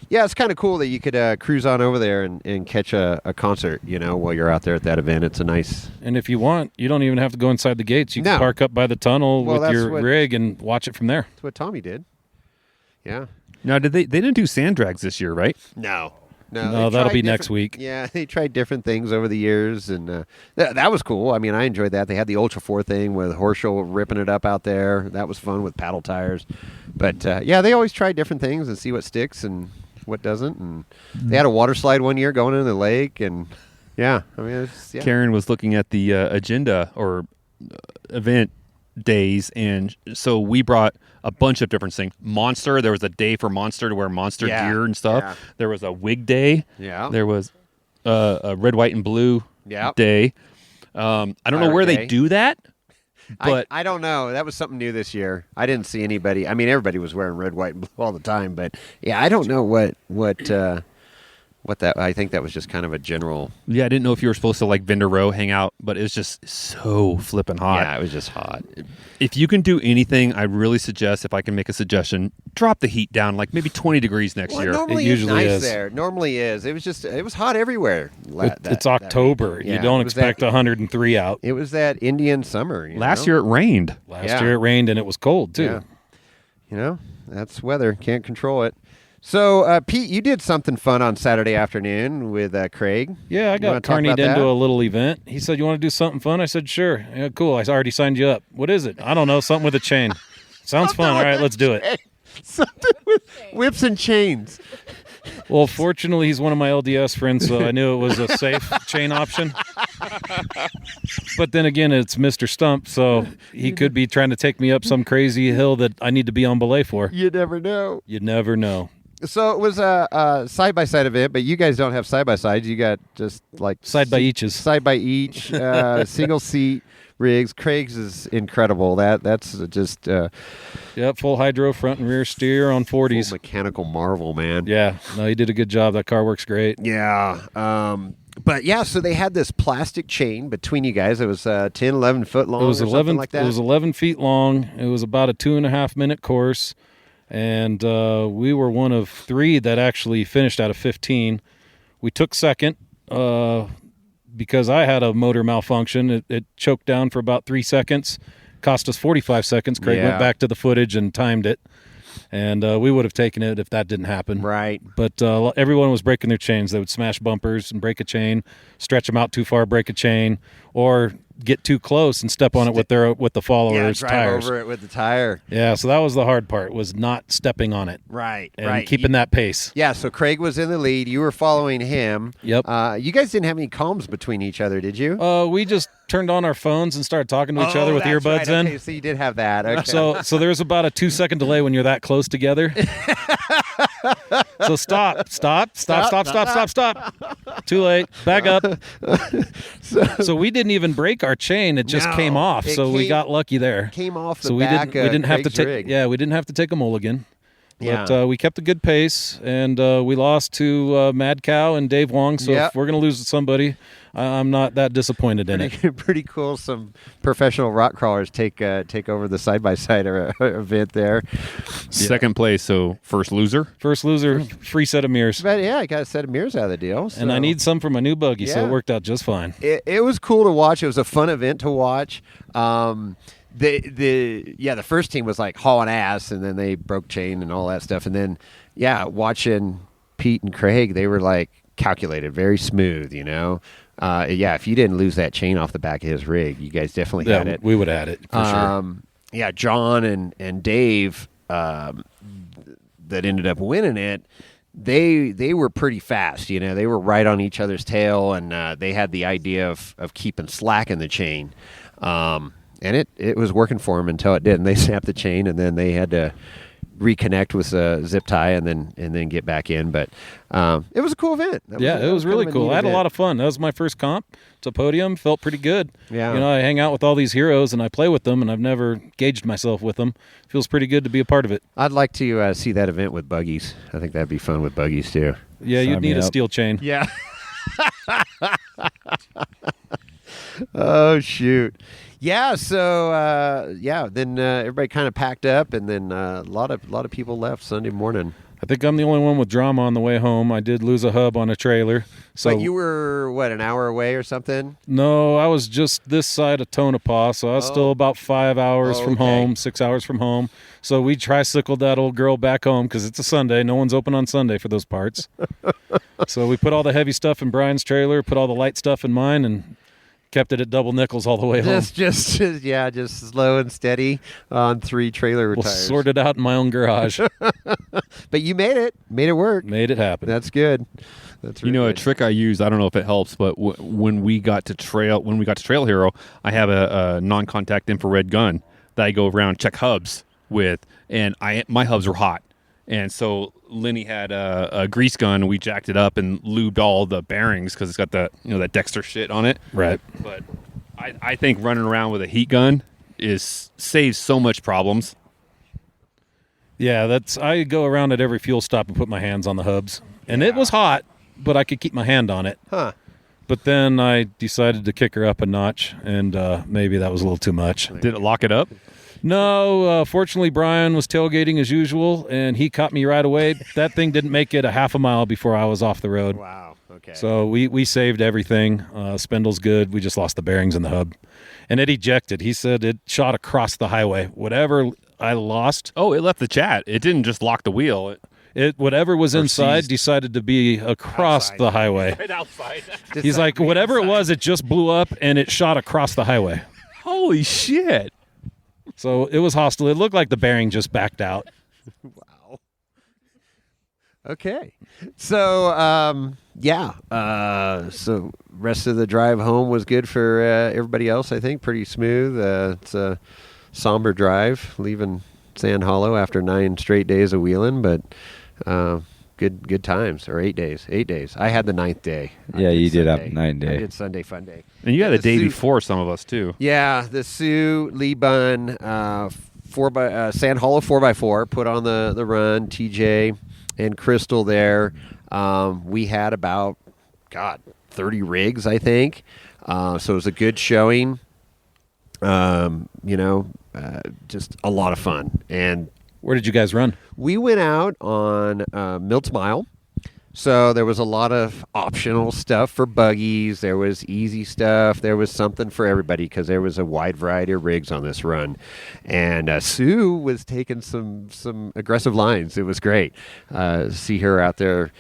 Yeah, it's kind of cool that you could cruise on over there and catch a concert, while you're out there at that event. It's a nice... And if you want, you don't even have to go inside the gates. You can park up by the tunnel with your rig and watch it from there. That's what Tommy did. Yeah. Now, they didn't do sand drags this year, right? No, that'll be next week. Yeah, they tried different things over the years, and that was cool. I mean, I enjoyed that. They had the Ultra 4 thing with Horschel ripping it up out there. That was fun with paddle tires. But, they always try different things and see what sticks and what doesn't. And they had a water slide one year going into the lake, and, I mean, Karen was looking at the agenda or event days, and so we brought a bunch of different things. Monster, there was a day for Monster to wear Monster gear and stuff. Yeah. There was a wig day. Yeah. There was a red, white, and blue day. I don't know where they do that, but I don't know. That was something new this year. I didn't see anybody. I mean, everybody was wearing red, white, and blue all the time, but I don't know what that. I think that was just kind of a general. Yeah, I didn't know if you were supposed to like vendor row hang out, but it was just so flipping hot. Yeah, it was just hot. If you can do anything, I really suggest, if I can make a suggestion, drop the heat down like maybe 20 degrees next year. Normally it usually nice is. There. Normally is. It was hot everywhere. It's October. You don't expect 103 out. It was that Indian summer. Last year it rained. Last year it rained and it was cold too. Yeah. That's weather. Can't control it. So, Pete, you did something fun on Saturday afternoon with Craig. Yeah, I got carnied into a little event. He said, you want to do something fun? I said, sure. Yeah, cool. I already signed you up. What is it? I don't know. Something with a chain. Sounds fun. All right, let's do it. Something with whips and chains. Well, fortunately, he's one of my LDS friends, so I knew it was a safe chain option. But then again, it's Mr. Stump, so he could be trying to take me up some crazy hill that I need to be on belay for. You never know. You never know. So it was a side-by-side event, but you guys don't have side-by-sides. You got just like Side by each, single seat rigs. Craig's is incredible. That's just full hydro front and rear steer on 40s. full mechanical marvel, man. Yeah, no, he did a good job. That car works great. Yeah. But yeah, so they had this plastic chain between you guys. It was 10, 11 foot long. It was or 11. something like that. It was 11 feet long. It was about a 2.5 minute course, and we were one of 3 that actually finished out of 15. We took second because I had a motor malfunction. It choked down for about 3 seconds, cost us 45 seconds. Craig went back to the footage and timed it. And we would have taken it if that didn't happen. Right. But everyone was breaking their chains. They would smash bumpers and break a chain, stretch them out too far, break a chain, or get too close and step on it with the followers' drive tires. over it with the tire. Yeah, so that was the hard part, was not stepping on it. Right, and keeping that pace. Yeah, so Craig was in the lead. You were following him. Yep. You guys didn't have any comms between each other, did you? We just turned on our phones and started talking to each other with that's earbuds in. Okay, so you did have that. Okay. So there's about a 2-second delay when you're that close together. So stop. Too late. Back up. So we didn't even break our chain. It just came off. So we got lucky there. Came off the so back we didn't have to Craig's take. rig. Yeah, we didn't have to take a mulligan. Yeah. But we kept a good pace, and we lost to Mad Cow and Dave Wong. So if we're going to lose to somebody, I'm not that disappointed in it. Pretty cool. Some professional rock crawlers take over the side-by-side event there. Second place, so first loser. First loser, free set of mirrors. But yeah, I got a set of mirrors out of the deal. So. And I need some for my new buggy, so it worked out just fine. It was cool to watch. It was a fun event to watch. The first team was like hauling ass, and then they broke chain and all that stuff. And then watching Pete and Craig, they were like calculated, very smooth, you know. If you didn't lose that chain off the back of his rig, you guys definitely had it. We would have had it for sure. Yeah, John and Dave that ended up winning it. They were pretty fast, you know. They were right on each other's tail, and they had the idea of keeping slack in the chain. And it was working for them until it didn't. They snapped the chain, and then they had to reconnect with a zip tie and then get back in. But it was a cool event. It was really cool. I had a lot of fun. That was my first comp to podium. Felt pretty good. Yeah. You know, I hang out with all these heroes, and I play with them, and I've never gauged myself with them. Feels pretty good to be a part of it. I'd like to see that event with buggies. I think that'd be fun with buggies, too. Yeah, you'd need a steel chain. Yeah. Oh, shoot. Yeah, so then everybody kind of packed up, and then a lot of people left Sunday morning. I think I'm the only one with drama on the way home. I did lose a hub on a trailer. So but you were an hour away or something? No, I was just this side of Tonopah, so I was still about 5 hours from home, 6 hours from home. So we tricycled that old girl back home because it's a Sunday. No one's open on Sunday for those parts. So we put all the heavy stuff in Brian's trailer, put all the light stuff in mine, and kept it at double nickels all the way home. Just slow and steady on 3 trailer tires. Sort it out in my own garage. But you made it work. Made it happen. That's good. That's really a trick I use. I don't know if it helps, but when we got to Trail Hero, I have a non-contact infrared gun that I go around check hubs with, and my hubs were hot. And so Lenny had a grease gun. We jacked it up and lubed all the bearings because it's got that Dexter shit on it. Right. But I think running around with a heat gun saves so much problems. Yeah, I go around at every fuel stop and put my hands on the hubs. And it was hot, but I could keep my hand on it. Huh. But then I decided to kick her up a notch, and maybe that was a little too much. Did it lock it up? No, fortunately, Brian was tailgating as usual, and he caught me right away. That thing didn't make it a half a mile before I was off the road. Wow, okay. So we saved everything. Spindle's good. We just lost the bearings in the hub. And it ejected. He said it shot across the highway. Whatever I lost. Oh, it left the chat. It didn't just lock the wheel. Whatever was inside decided to be across the highway. Right outside. He's like, whatever it was, it just blew up, and it shot across the highway. Holy shit. So it was hostile. It looked like the bearing just backed out. Wow. Okay. So, so rest of the drive home was good for everybody else, I think. Pretty smooth. It's a somber drive, leaving Sand Hollow after 9 straight days of wheeling, but good times. Or 8 days. 8 days. I had the 9th day. Yeah, you did have Sunday. 9 day. I did Sunday fun day. And you had a day Sioux- before some of us too. Yeah, the Sioux Lee Bun Sand Hollow 4x4 put on the run. TJ and Crystal there. We had about 30 rigs, I think. So it was a good showing. Just a lot of fun. And Where did you guys run? we went out on Milt's Mile. So there was a lot of optional stuff for buggies. There was easy stuff. There was something for everybody because there was a wide variety of rigs on this run. And Sue was taking some aggressive lines. It was great. See her out there,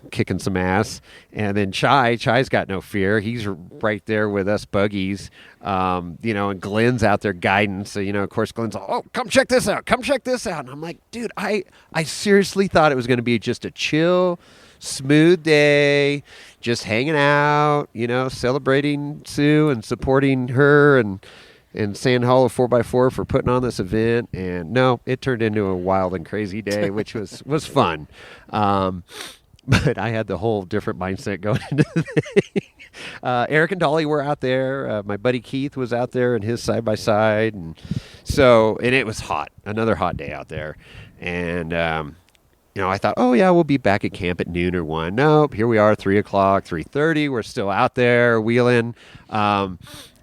kicking some ass. And then Chai's got no fear. He's right there with us buggies, and Glenn's out there guiding. So, of course, Glenn's like, oh, come check this out. And I'm like, dude, I seriously thought it was going to be just a chill, smooth day, just hanging out, celebrating Sue and supporting her and Sand Hollow 4x4 for putting on this event. And no, it turned into a wild and crazy day, which was fun. But I had the whole different mindset going into the thing. Eric and Dolly were out there. My buddy Keith was out there in his side-by-side. And it was hot, another hot day out there. And, I thought, oh, yeah, we'll be back at camp at noon or 1. Nope, here we are, 3 o'clock, 3:30. We're still out there wheeling.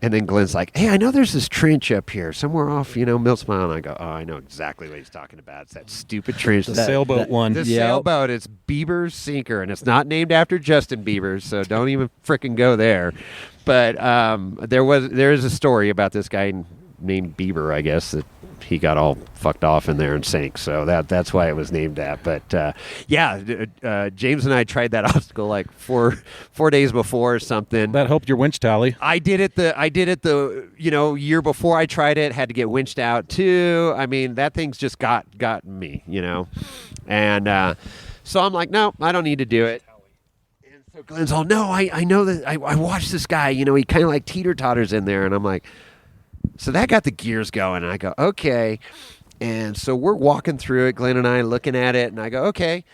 And then Glenn's like, hey, I know there's this trench up here somewhere off, Milt's Mile. And I go, oh, I know exactly what he's talking about. It's that stupid trench. The sailboat one. The sailboat. It's Bieber's Sinker, and it's not named after Justin Bieber, so don't even frickin' go there. But there is a story about this guy named Bieber, I guess, that he got all fucked off in there and sank. So that's why it was named that. But James and I tried that obstacle like four days before or something. That helped your winch tally. I did it the year before I tried it. Had to get winched out too. I mean, that thing's just got me, And so I'm like, no, I don't need to do it. And so Glenn's all, no, I know that I watched this guy. He kind of like teeter-totters in there, and I'm like. So that got the gears going, and I go, okay. And so we're walking through it, Glenn and I looking at it, and I go, okay,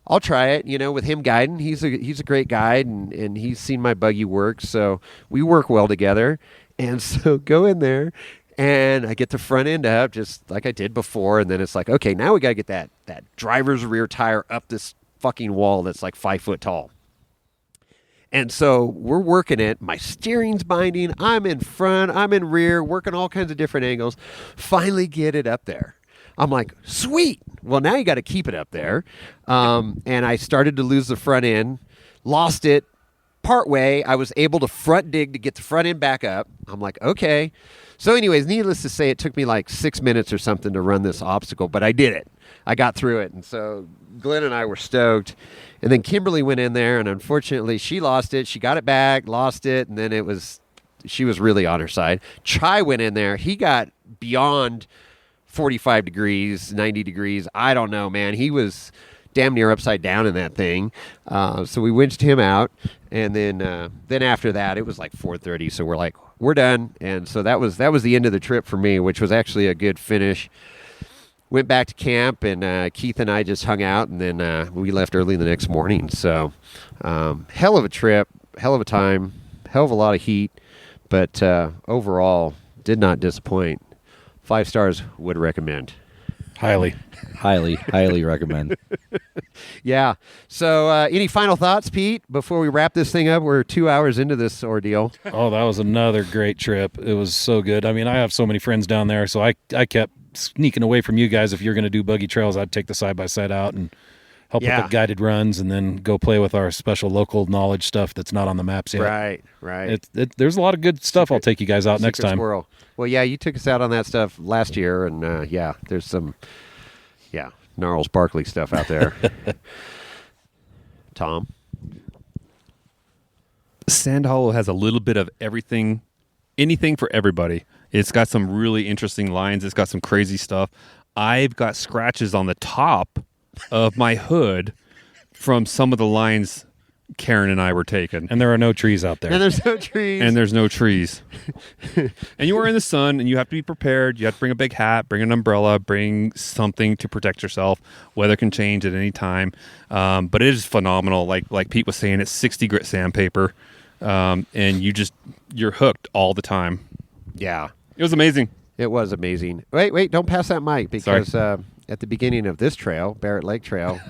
I'll try it, with him guiding. He's a great guide, and he's seen my buggy work, so we work well together. And so go in there, and I get the front end up just like I did before, and then it's like, okay, now we got to get that driver's rear tire up this fucking wall that's like 5 foot tall. And so we're working it. My steering's binding. I'm in front. I'm in rear, working all kinds of different angles. Finally get it up there. I'm like, sweet. Well, now you got to keep it up there. And I started to lose the front end, lost it. Partway, I was able to front dig to get the front end back up. I'm like, okay. So anyways, needless to say, it took me like 6 minutes or something to run this obstacle, but I did it. I got through it. And so Glenn and I were stoked. And then Kimberly went in there, and unfortunately, she lost it. She got it back, lost it, and then she was really on her side. Chai went in there. He got beyond 45 degrees, 90 degrees. I don't know, man. He was damn near upside down in that thing. So we winched him out, and then after that, it was like 4:30. So we're like, we're done. And so that was the end of the trip for me, which was actually a good finish. Went back to camp, and Keith and I just hung out, and then we left early the next morning. So hell of a trip, hell of a time, hell of a lot of heat, but overall did not disappoint. 5 stars, would recommend. Highly recommend. Yeah. So any final thoughts, Pete, before we wrap this thing up? We're 2 hours into this ordeal. Oh, that was another great trip. It was so good. I mean, I have so many friends down there, so I kept sneaking away from you guys. If you're going to do buggy trails, I'd take the side-by-side out and help with the guided runs, and then go play with our special local knowledge stuff that's not on the maps yet. Right. There's a lot of good stuff. I'll take you guys out next time. Squirrel. Well, yeah, you took us out on that stuff last year, and there's some gnarls Barkley stuff out there. Tom? Sand Hollow has a little bit of everything, anything for everybody. It's got some really interesting lines. It's got some crazy stuff. I've got scratches on the top of my hood from some of the lines Karen and I were taken. And there are no trees out there. And there's no trees. And there's no trees. And you are in the sun, and you have to be prepared. You have to bring a big hat, bring an umbrella, bring something to protect yourself. Weather can change at any time. But it is phenomenal. Like Pete was saying, it's 60 grit sandpaper. And you're hooked all the time. Yeah. It was amazing. It was amazing. Wait, don't pass that mic because at the beginning of this trail, Barrett Lake Trail,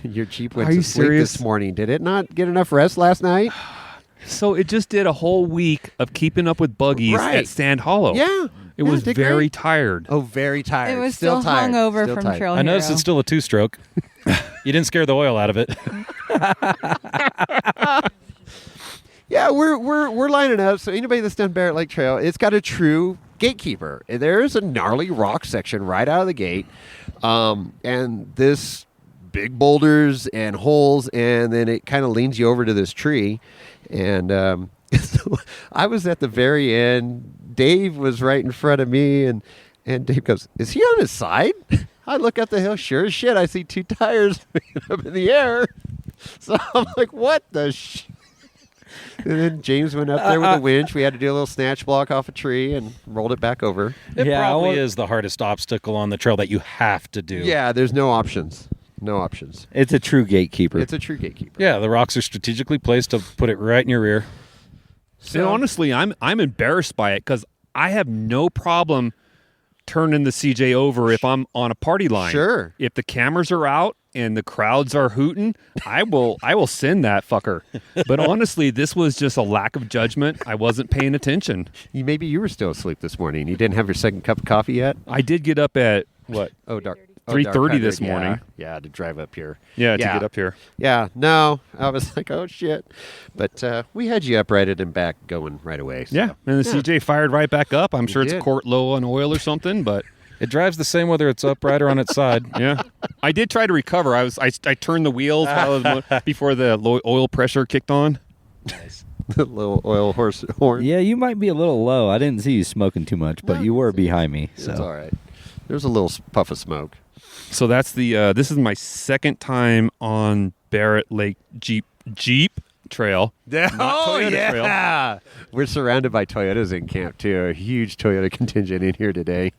your Jeep went to sleep this morning. Did it not get enough rest last night? So it just did a whole week of keeping up with buggies at Sand Hollow. Yeah. It was very tired. Oh, very tired. It was still tired. hungover Still from tired. Trail I noticed Hero. it's still a 2-stroke. You didn't scare the oil out of it. Yeah, we're lining up. So anybody that's done Barrett Lake Trail, it's got a true gatekeeper. There's a gnarly rock section right out of the gate, and this big boulders and holes, and then it kind of leans you over to this tree. And so I was at the very end. Dave was right in front of me, and Dave goes, "Is he on his side?" I look up the hill. Sure as shit, I see 2 tires up in the air. So I'm like, "What the shit?" And then James went up there with a winch. We had to do a little snatch block off a tree and rolled it back over. It probably is the hardest obstacle on the trail that you have to do. Yeah, there's no options. No options. It's a true gatekeeper. It's a true gatekeeper. Yeah, the rocks are strategically placed to put it right in your rear. So honestly, I'm embarrassed by it because I have no problem turning the CJ over if I'm on a party line. Sure. If the cameras are out and the crowds are hooting, I will send that fucker. But honestly, this was just a lack of judgment. I wasn't paying attention. Maybe you were still asleep this morning. You didn't have your second cup of coffee yet? I did get up at what? Oh, dark. 3:30 this morning. Yeah, to drive up here. Yeah, to get up here. Yeah, no, I was like, oh shit, but we had you uprighted and back going right away. So. Yeah, and the CJ fired right back up. I'm sure did. it's quart low on oil or something, but it drives the same whether it's upright or on its side. Yeah, I did try to recover. I turned the wheels before the low oil pressure kicked on. Nice. The little oil horse horn. Yeah, you might be a little low. I didn't see you smoking too much, but you were behind me. So it's all right. There's a little puff of smoke. So that's the. This is my second time on Barrett Lake Jeep Trail. Toyota Trail. Yeah. We're surrounded by Toyotas in camp too. A huge Toyota contingent in here today.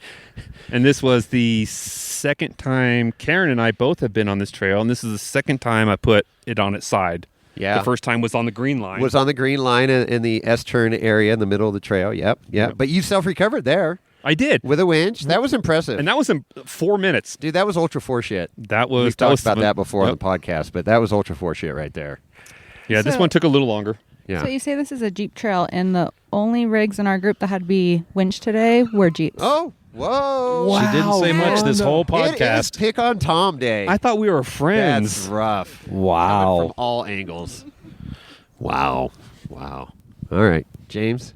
And this was the second time Karen and I both have been on this trail, and this is the second time I put it on its side. Yeah. The first time was on the green line. Was on the green line in the S-turn area in the middle of the trail. Yep. But you self-recovered there. I did. With a winch. That was impressive. And that was in 4 minutes. Dude, that was Ultra 4 shit. We've talked about that before on the podcast, but that was Ultra 4 shit right there. Yeah, this one took a little longer. Yeah. So you say this is a Jeep trail, and the only rigs in our group that had to be winched today were Jeeps. Oh, whoa. Wow, she didn't say much this whole podcast. It is Pick on Tom Day. I thought we were friends. That's rough. Wow. Coming from all angles. Wow. All right, James.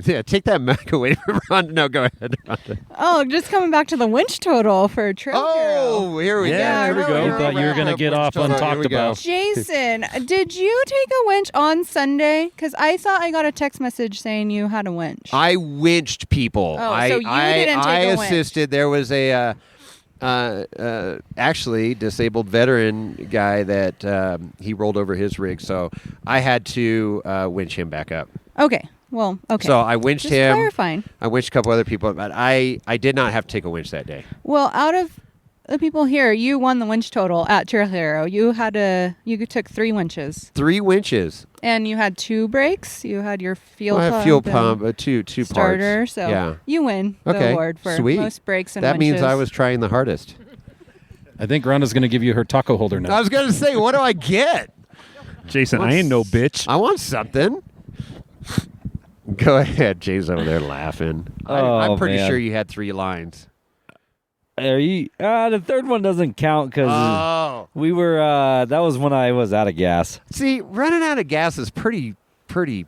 Yeah, take that mic away from Rhonda. No, go ahead, Rhonda. Oh, just coming back to the winch total for Trail Oh, here we go. Here we go. I thought you were going to get off untalked about. Jason, did you take a winch on Sunday? Because I thought I got a text message saying you had a winch. I winched people. Oh, so you didn't take a winch. I assisted. There was a actually disabled veteran guy that he rolled over his rig, so I had to winch him back up. Okay. Well, okay. So I winched Just him. clarifying. I winched a couple other people, but I did not have to take a winch that day. Well, out of the people here, you won the winch total at Trail Hero. You took 3 winches. 3 winches. And you had 2 brakes. You had your fuel pump. I have fuel pump, two starter. parts. So yeah. you win the award for Sweet. most brakes and that winches. means I was trying the hardest. I think Rhonda's going to give you her taco holder now. I was going to say, what do I get? Jason, I ain't no bitch. I want something. Go ahead, Jay's over there laughing. I'm pretty sure you had 3 lines. Are you? The third one doesn't count because we were. That was when I was out of gas. See, running out of gas is pretty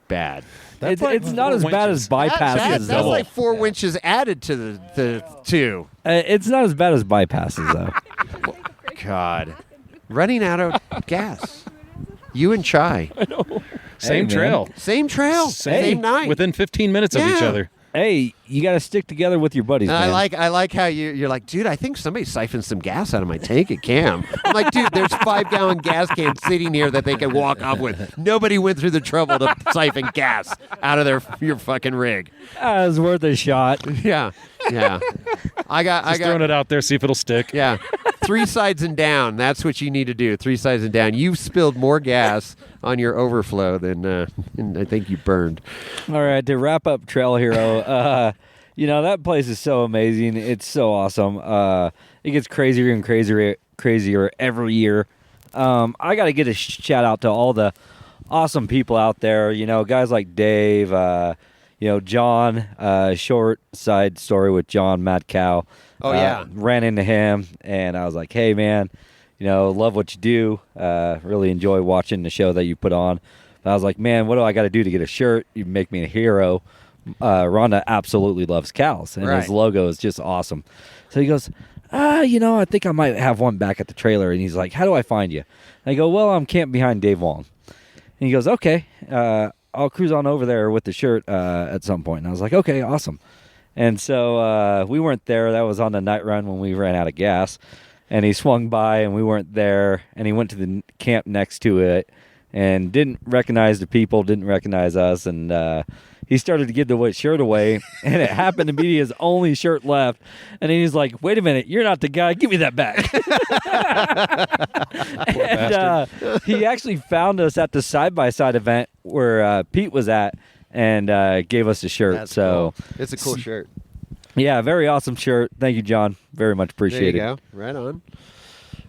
bad. It's not as bad as bypasses. That's like 4 winches added to the 2. It's not as bad as bypasses though. God, running out of gas. You and Chai. I know. Same trail. Same trail. Same night. Within 15 minutes of each other. Hey, you got to stick together with your buddies, man. I like how you're like, dude, I think somebody siphoned some gas out of my tank at camp. I'm like, dude, there's 5-gallon gas cans sitting here that they can walk off with. Nobody went through the trouble to siphon gas out of your fucking rig. It was worth a shot. Yeah. I got throwing it out there, see if it'll stick. Yeah. 3 sides and down. That's what you need to do. 3 sides and down. You've spilled more gas on your overflow than I think you burned. All right, to wrap up Trail Hero, that place is so amazing. It's so awesome. It gets crazier and crazier every year. I got to get a shout out to all the awesome people out there. Guys like Dave, John, short side story with John, Mad Cow. Oh, yeah. Ran into him, and I was like, hey, man, love what you do. Really enjoy watching the show that you put on. But I was like, man, what do I got to do to get a shirt? You make me a hero. Rhonda absolutely loves cows, and his logo is just awesome. So he goes, I think I might have one back at the trailer. And he's like, how do I find you? And I go, well, I'm camped behind Dave Wong. And he goes, okay, I'll cruise on over there with the shirt at some point. And I was like, okay, awesome. And so we weren't there. That was on the night run when we ran out of gas. And he swung by, and we weren't there. And he went to the camp next to it and didn't recognize the people, didn't recognize us. And he started to give the shirt away, and it happened to be his only shirt left. And he's like, wait a minute, you're not the guy. Give me that back. And he actually found us at the side-by-side event where Pete was at and gave us a shirt. That's cool. It's a cool shirt. Yeah, very awesome shirt. Thank you, John. Very much appreciated. There you go. Right on.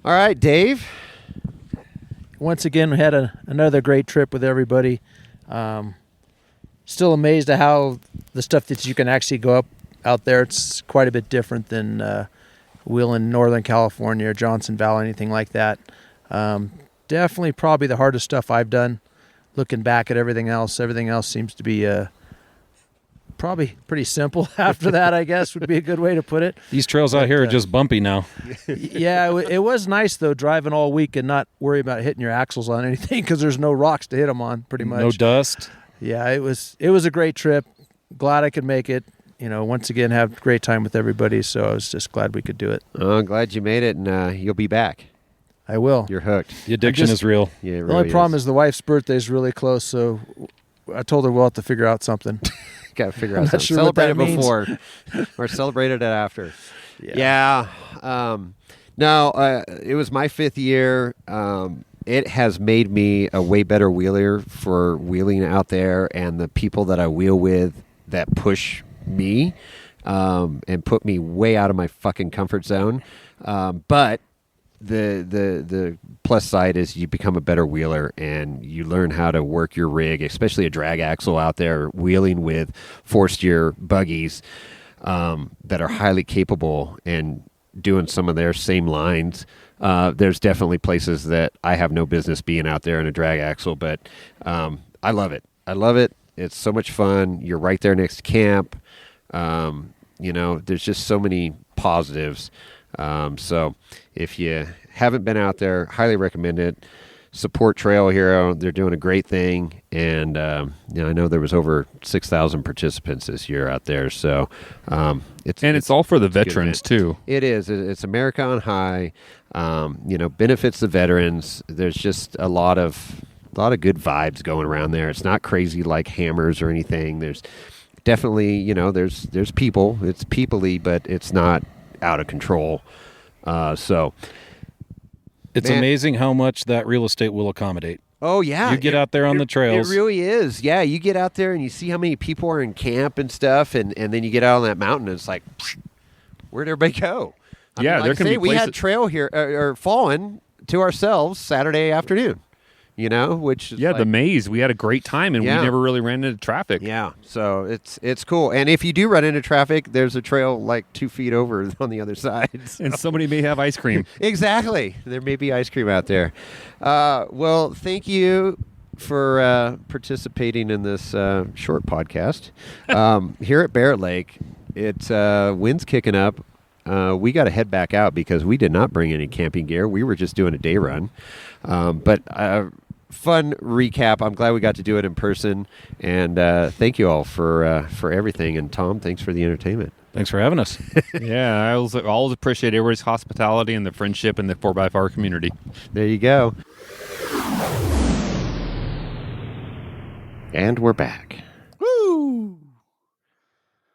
All right, Dave. Once again, we had another great trip with everybody. Still amazed at how the stuff that you can actually go up out there, it's quite a bit different than wheeling Northern California or Johnson Valley, anything like that. Definitely probably the hardest stuff I've done. Looking back at everything else seems to be probably pretty simple after that, I guess, would be a good way to put it. These trails out here are just bumpy now. Yeah, it was nice, though, driving all week and not worry about hitting your axles on anything because there's no rocks to hit them on, pretty much. No dust. Yeah, it was a great trip. Glad I could make it. Once again, have a great time with everybody, so I was just glad we could do it. Oh, I'm glad you made it, and you'll be back. I will. You're hooked. The addiction is real. Yeah, it really the only problem is the wife's birthday is really close, so I told her we'll have to figure out something. Got to figure out something. Sure celebrate it before or celebrate it after. Yeah. No, it was my 5th year. It has made me a way better wheeler for wheeling out there, and the people that I wheel with that push me and put me way out of my fucking comfort zone. But the plus side is you become a better wheeler, and you learn how to work your rig, especially a drag axle out there wheeling with 4-steer buggies that are highly capable and doing some of their same lines. There's definitely places that I have no business being out there in a drag axle, but I love it. It's so much fun. You're right there next to camp. There's just so many positives. So if you haven't been out there, highly recommend it. Support Trail Hero. They're doing a great thing. And, I know there was over 6,000 participants this year out there. So it's all for the veterans too. It is. It's America on High. Benefits the veterans. There's just a lot of good vibes going around there. It's not crazy like Hammers or anything. There's definitely, there's people. It's people-y, but it's not out of control. It's amazing how much that real estate will accommodate. Oh, yeah. You get out there on the trails. It really is. Yeah, you get out there and you see how many people are in camp and stuff, and then you get out on that mountain and it's like, where'd everybody go? There can be places. We had Trail here, or Fallen to ourselves Saturday afternoon. Which is the maze. We had a great time, and we never really ran into traffic. Yeah, so it's cool. And if you do run into traffic, there's a trail like 2 feet over on the other side. So. And somebody may have ice cream. Exactly. There may be ice cream out there. Well, thank you for participating in this short podcast. Here at Barrett Lake, it's wind's kicking up. We got to head back out because we did not bring any camping gear. We were just doing a day run. But fun recap. I'm glad we got to do it in person, and thank you all for everything. And Tom, thanks for the entertainment. Thanks for having us. Yeah, I always appreciate everybody's hospitality and the friendship in the 4x4 community. There you go. And we're back. Woo!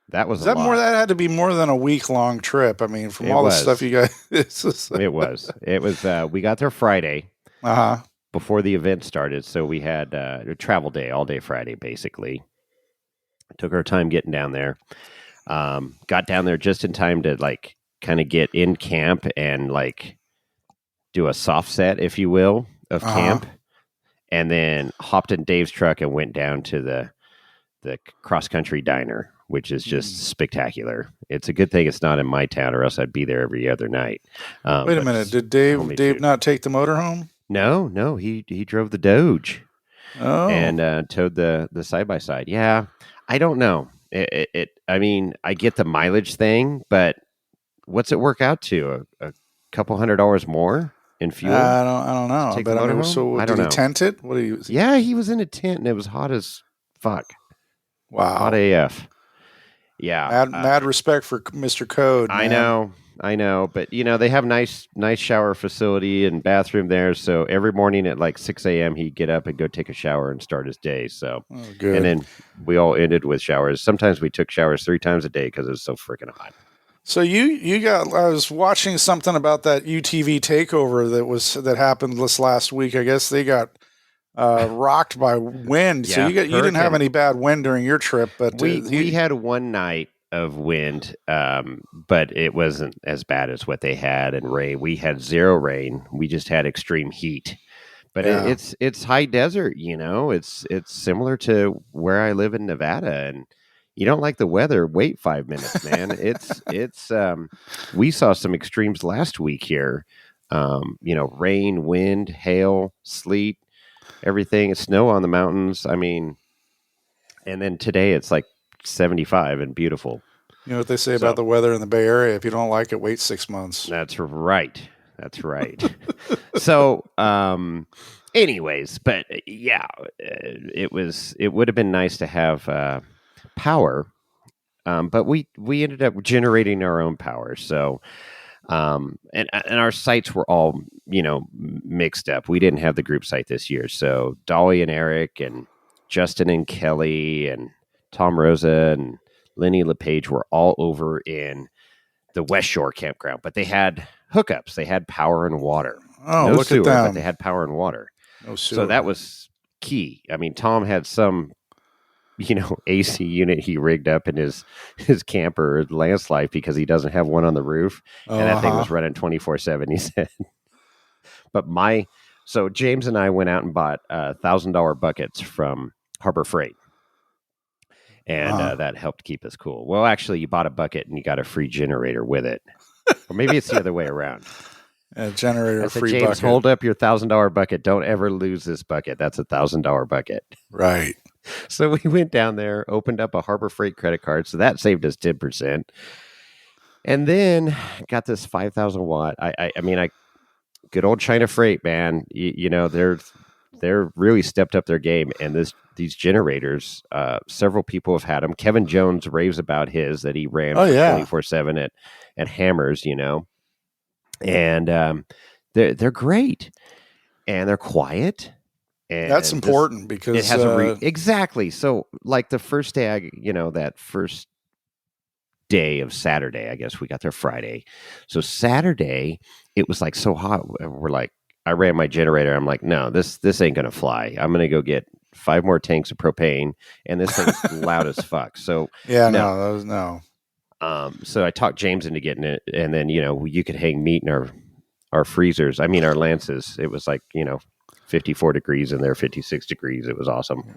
That was That had to be more than a week-long trip. I mean, from all the stuff you guys... It was. We got there Friday. Uh-huh. Before the event started, so we had a travel day, all day Friday, basically. Took our time getting down there. Got down there just in time to like kind of get in camp and like do a soft set, if you will, of camp, and then hopped in Dave's truck and went down to the cross country diner, which is just spectacular. It's a good thing it's not in my town, or else I'd be there every other night. Wait a minute, did Dave not take the motorhome? No, he drove the Doge. Oh, and towed the side by side. Yeah, I don't know. I mean, I get the mileage thing, but what's it work out to? A couple $100 more in fuel? I don't know. Take But the I mean, motorhome? so I don't did he know. tent it? What do you? Yeah, he was in a tent and it was hot as fuck. Wow, Hot AF. Yeah, mad respect for Mr. Code. Man. I know, but you know they have nice shower facility and bathroom there. So every morning at like 6 a.m. he'd get up and go take a shower and start his day. So, good. And then we all ended with showers. Sometimes we took showers 3 times a day because it was so freaking hot. So you got? I was watching something about that UTV takeover that happened this last week. I guess they got rocked by wind. Yeah, so you didn't have any bad wind during your trip, but we had one night of wind, but it wasn't as bad as what they had in rain. We had 0 rain. We just had extreme heat. But it's high desert, you know. It's similar to where I live in Nevada, and you don't like the weather, wait 5 minutes, man. it's we saw some extremes last week here. You know, rain, wind, hail, sleet, everything, snow on the mountains. I mean, and then today it's like 75 and beautiful. You know what they say about the weather in the Bay Area? If you don't like it, wait 6 months. That's right. So, anyways, but yeah, it would have been nice to have power, but we ended up generating our own power. So, and our sites were all, you know, mixed up. We didn't have the group site this year. So Dolly and Eric and Justin and Kelly and Tom Rosa and Lenny LePage were all over in the West Shore campground, but they had hookups. They had power and water. Oh, no look sewer, at them. but they had power and water. No sewer. So that was key. I mean, Tom had some, you know, AC unit he rigged up in his camper, Lance Life, because he doesn't have one on the roof, and that thing was running 24/7. He said, so James and I went out and bought $1,000 buckets from Harbor Freight. And that helped keep us cool. Well, actually, you bought a bucket and you got a free generator with it. Or maybe it's the other way around. A generator, free James, bucket. hold up your $1,000 bucket. Don't ever lose this bucket. That's a $1,000 bucket. Right. So we went down there, opened up a Harbor Freight credit card. So that saved us 10%. And then got this 5,000 watt. I mean, good old China Freight, man. You know, they're really stepped up their game, and these generators, several people have had them. Kevin Jones raves about his that he ran 24/7 at Hammers, you know, and they're great, and they're quiet. And that's important because it has exactly. So like the first day, that first day of Saturday, I guess we got there Friday. So Saturday, it was like so hot. We're like, I ran my generator. I'm like, no, this ain't going to fly. I'm going to go get 5 more tanks of propane, and this thing's loud as fuck. So no. So I talked James into getting it, and then, you could hang meat in our freezers. I mean, our Lances. It was like, 54 degrees in there, 56 degrees. It was awesome.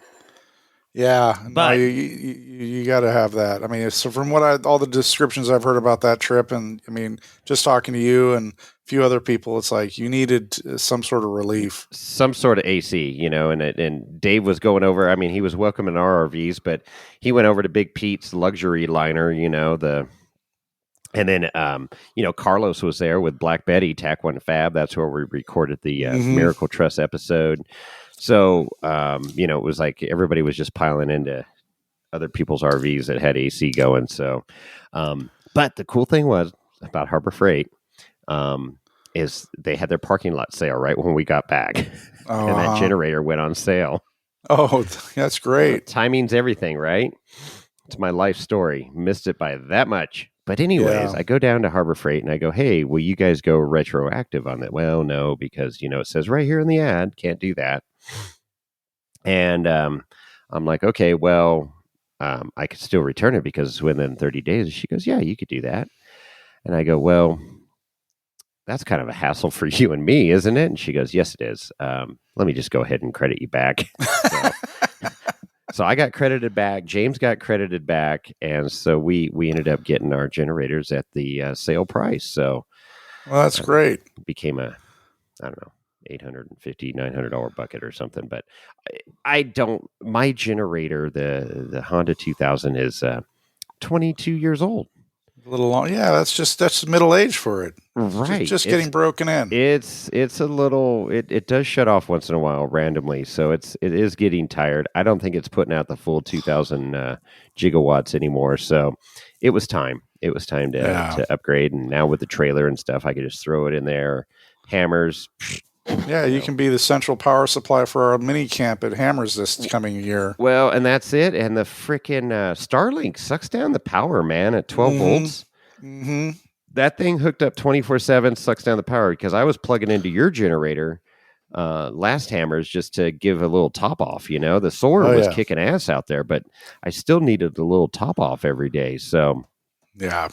Yeah, but no, you got to have that. I mean, so from all the descriptions I've heard about that trip, and I mean, just talking to you and a few other people, it's like you needed some sort of relief, some sort of AC, and Dave was going over. I mean, he was welcoming our RVs, but he went over to Big Pete's luxury liner, and then Carlos was there with Black Betty, Tac One Fab. That's where we recorded the Miracle Trust episode. So, it was like everybody was just piling into other people's RVs that had AC going. So, but the cool thing was about Harbor Freight is they had their parking lot sale right when we got back, and that generator went on sale. Oh, that's great. Timing's everything, right? It's my life story. Missed it by that much. But anyways, I go down to Harbor Freight and I go, hey, will you guys go retroactive on that? Well, no, because, it says right here in the ad, can't do that. And I'm like, okay, well, I could still return it because it's within 30 days. She goes, yeah, you could do that. And I go, well, that's kind of a hassle for you and me, isn't it? And she goes, yes, it is. Let me just go ahead and credit you back. So I got credited back. James got credited back. And so we ended up getting our generators at the sale price. So well, that's great. Became a, I don't know, $850, $900 bucket or something. But I don't, my generator, the Honda 2000 is 22 years old. A little long. Yeah, that's middle age for it. Right. Just getting broken in. It's a little, it does shut off once in a while randomly. So it is getting tired. I don't think it's putting out the full 2000 gigawatts anymore. So it was time. It was time to upgrade. And now with the trailer and stuff, I could just throw it in there. Hammers. Yeah, you can be the central power supply for our mini camp at Hammers this coming year. Well, and that's it. And the freaking Starlink sucks down the power, man, at 12 volts. Mm-hmm. That thing hooked up 24/7 sucks down the power because I was plugging into your generator last Hammers just to give a little top off. The solar was kicking ass out there, but I still needed a little top off every day. So, yeah.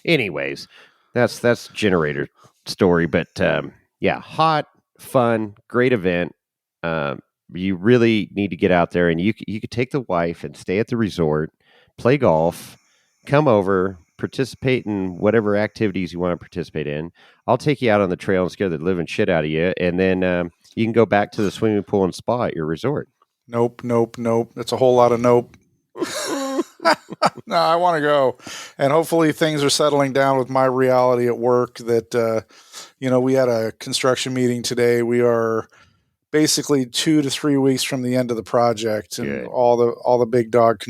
Anyways, that's generator story, but hot. Fun, great event. You really need to get out there, and you could take the wife and stay at the resort, play golf, come over, participate in whatever activities you want to participate in. I'll take you out on the trail and scare the living shit out of you, and then you can go back to the swimming pool and spa at your resort. Nope. That's a whole lot of nope. No, I want to go, and hopefully things are settling down with my reality at work. That we had a construction meeting today. We are basically 2 to 3 weeks from the end of the project, and Good. all the big dog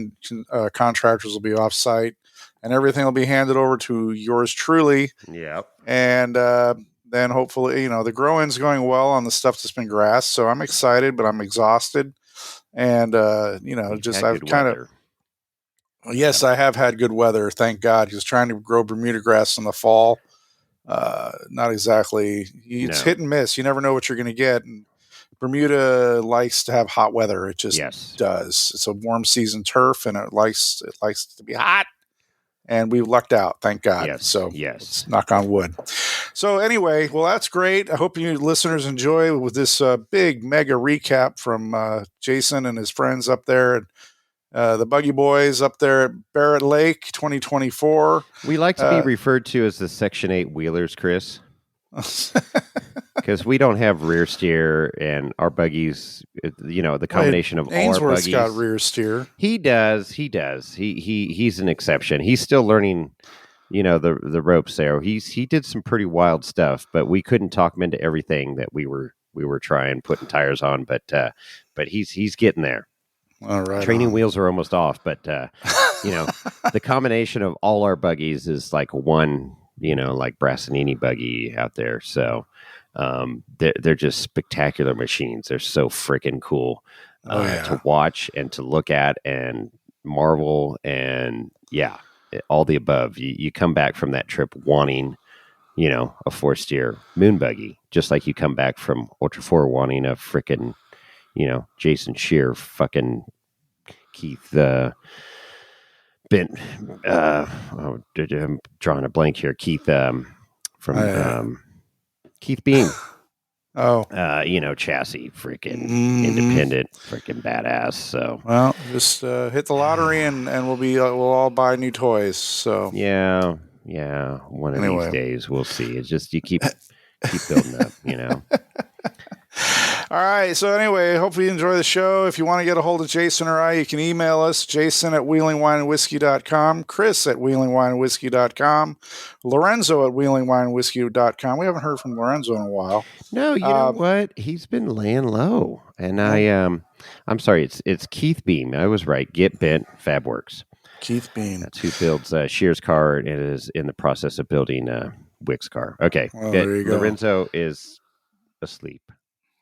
contractors will be off site, and everything will be handed over to yours truly. Yep. And then hopefully, the grow-in's going well on the stuff that's been grassed. So I'm excited, but I'm exhausted, and I've kind of. Yes, I have had good weather, thank God, because trying to grow Bermuda grass in the fall, not exactly. It's hit and miss. You never know what you're going to get. And Bermuda likes to have hot weather. It just does. It's a warm season turf, and it likes to be hot. And we lucked out, thank God. Yes. So yes, knock on wood. So anyway, well, that's great. I hope you listeners enjoy with this big mega recap from Jason and his friends up there at the Buggy Boys up there at Barrett Lake 2024. We like to be referred to as the Section 8 wheelers, Chris. Because we don't have rear steer, and our buggies, the combination of all our buggies. Got rear steer. He does. He's an exception. He's still learning, the ropes there. He did some pretty wild stuff, but we couldn't talk him into everything that we were trying putting tires on. But he's getting there. All right. Training wheels are almost off, but the combination of all our buggies is like one, like Brassanini buggy out there. So they're just spectacular machines. They're so freaking cool to watch and to look at and marvel and all the above. You come back from that trip wanting, a 4-steer moon buggy, just like you come back from Ultra 4 wanting a freaking Jason Shear, fucking Keith, Bent, I'm drawing a blank here. Keith, from Keith Beam. Chassis, freaking independent, freaking badass. So, well, just hit the lottery and we'll all buy new toys. So, yeah. One of these days we'll see. It's just, you keep building up, All right. So anyway, hopefully you enjoy the show. If you want to get a hold of Jason or I, you can email us, jason@wheelingwineandwhiskey.com, chris@wheelingwineandwhiskey.com, lorenzo@wheelingwineandwhiskey.com. We haven't heard from Lorenzo in a while. No, you know what? He's been laying low. And I'm sorry, it's Keith Beam. I was right. Get Bent Fabworks. Keith Beam. That's who builds Shear's car and is in the process of building Wick's car. Okay. Well, there you go. Lorenzo is asleep.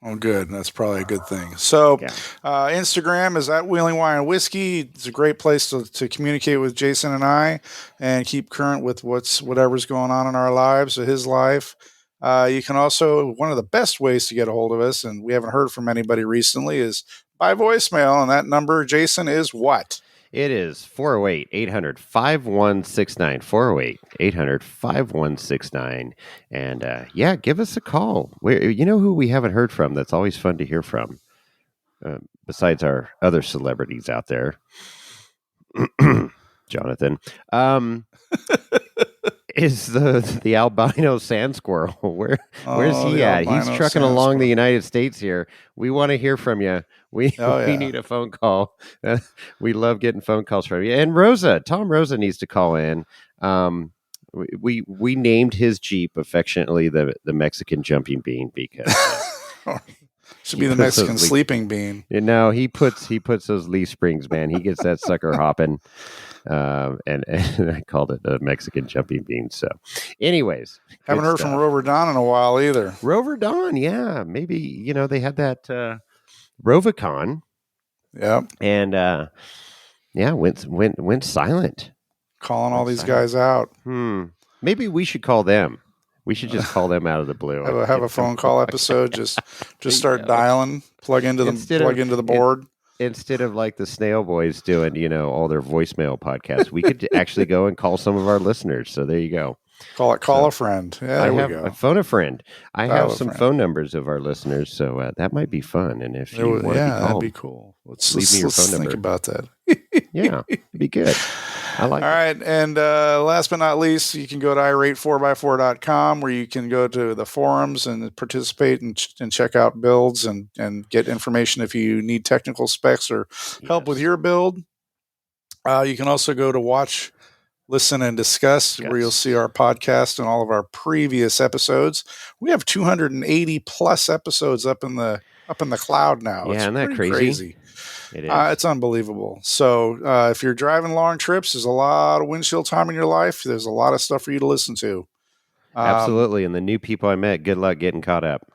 Oh, good. That's probably a good thing. So, Instagram is at Wheeling Wine and Whiskey. It's a great place to communicate with Jason and I and keep current with whatever's going on in our lives or his life. You can also, one of the best ways to get a hold of us, and we haven't heard from anybody recently, is by voicemail. And that number, Jason, is what? It is 408-800-5169, 408-800-5169. And give us a call. You know who we haven't heard from that's always fun to hear from, besides our other celebrities out there? Jonathan. Is the albino sand squirrel. Where's he at? He's trucking along the United States here. We want to hear from you. We need a phone call. We love getting phone calls from you. And Tom Rosa needs to call in. We named his Jeep affectionately the Mexican jumping bean because should be the Mexican sleeping bean. You know, he puts those leaf springs, man. He gets that sucker hopping. And I called it a Mexican jumping bean. So, anyways, haven't heard from Rover Don in a while either. Rover Don, yeah, maybe they had that Rovicon, and went silent, calling all these guys out. Maybe we should call them. We should just call them out of the blue. Have a phone call episode. Just start dialing. Plug into the board. Instead of like the Snail Boys doing, all their voicemail podcasts, we could actually go and call some of our listeners. So there you go. Call a friend. Yeah, there we go. Phone a friend. I have some phone numbers of our listeners, so that might be fun. And if you want to be called, that'd be cool. Let's think about that. Yeah, it'd be good. I like it. All right. And last but not least, you can go to irate4x4.com where you can go to the forums and participate and check out builds and get information if you need technical specs or help with your build. You can also go to Watch, Listen, and Discuss where you'll see our podcast and all of our previous episodes. We have 280 plus episodes up in the cloud now. Yeah, isn't that crazy? It is. It's unbelievable. So if you're driving long trips, there's a lot of windshield time in your life. There's a lot of stuff for you to listen to. Absolutely. And the new people I met, good luck getting caught up.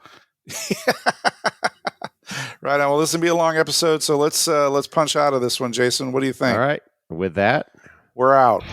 Right on. Well, this will be a long episode, so let's punch out of this one, Jason. What do you think? All right. With that, we're out.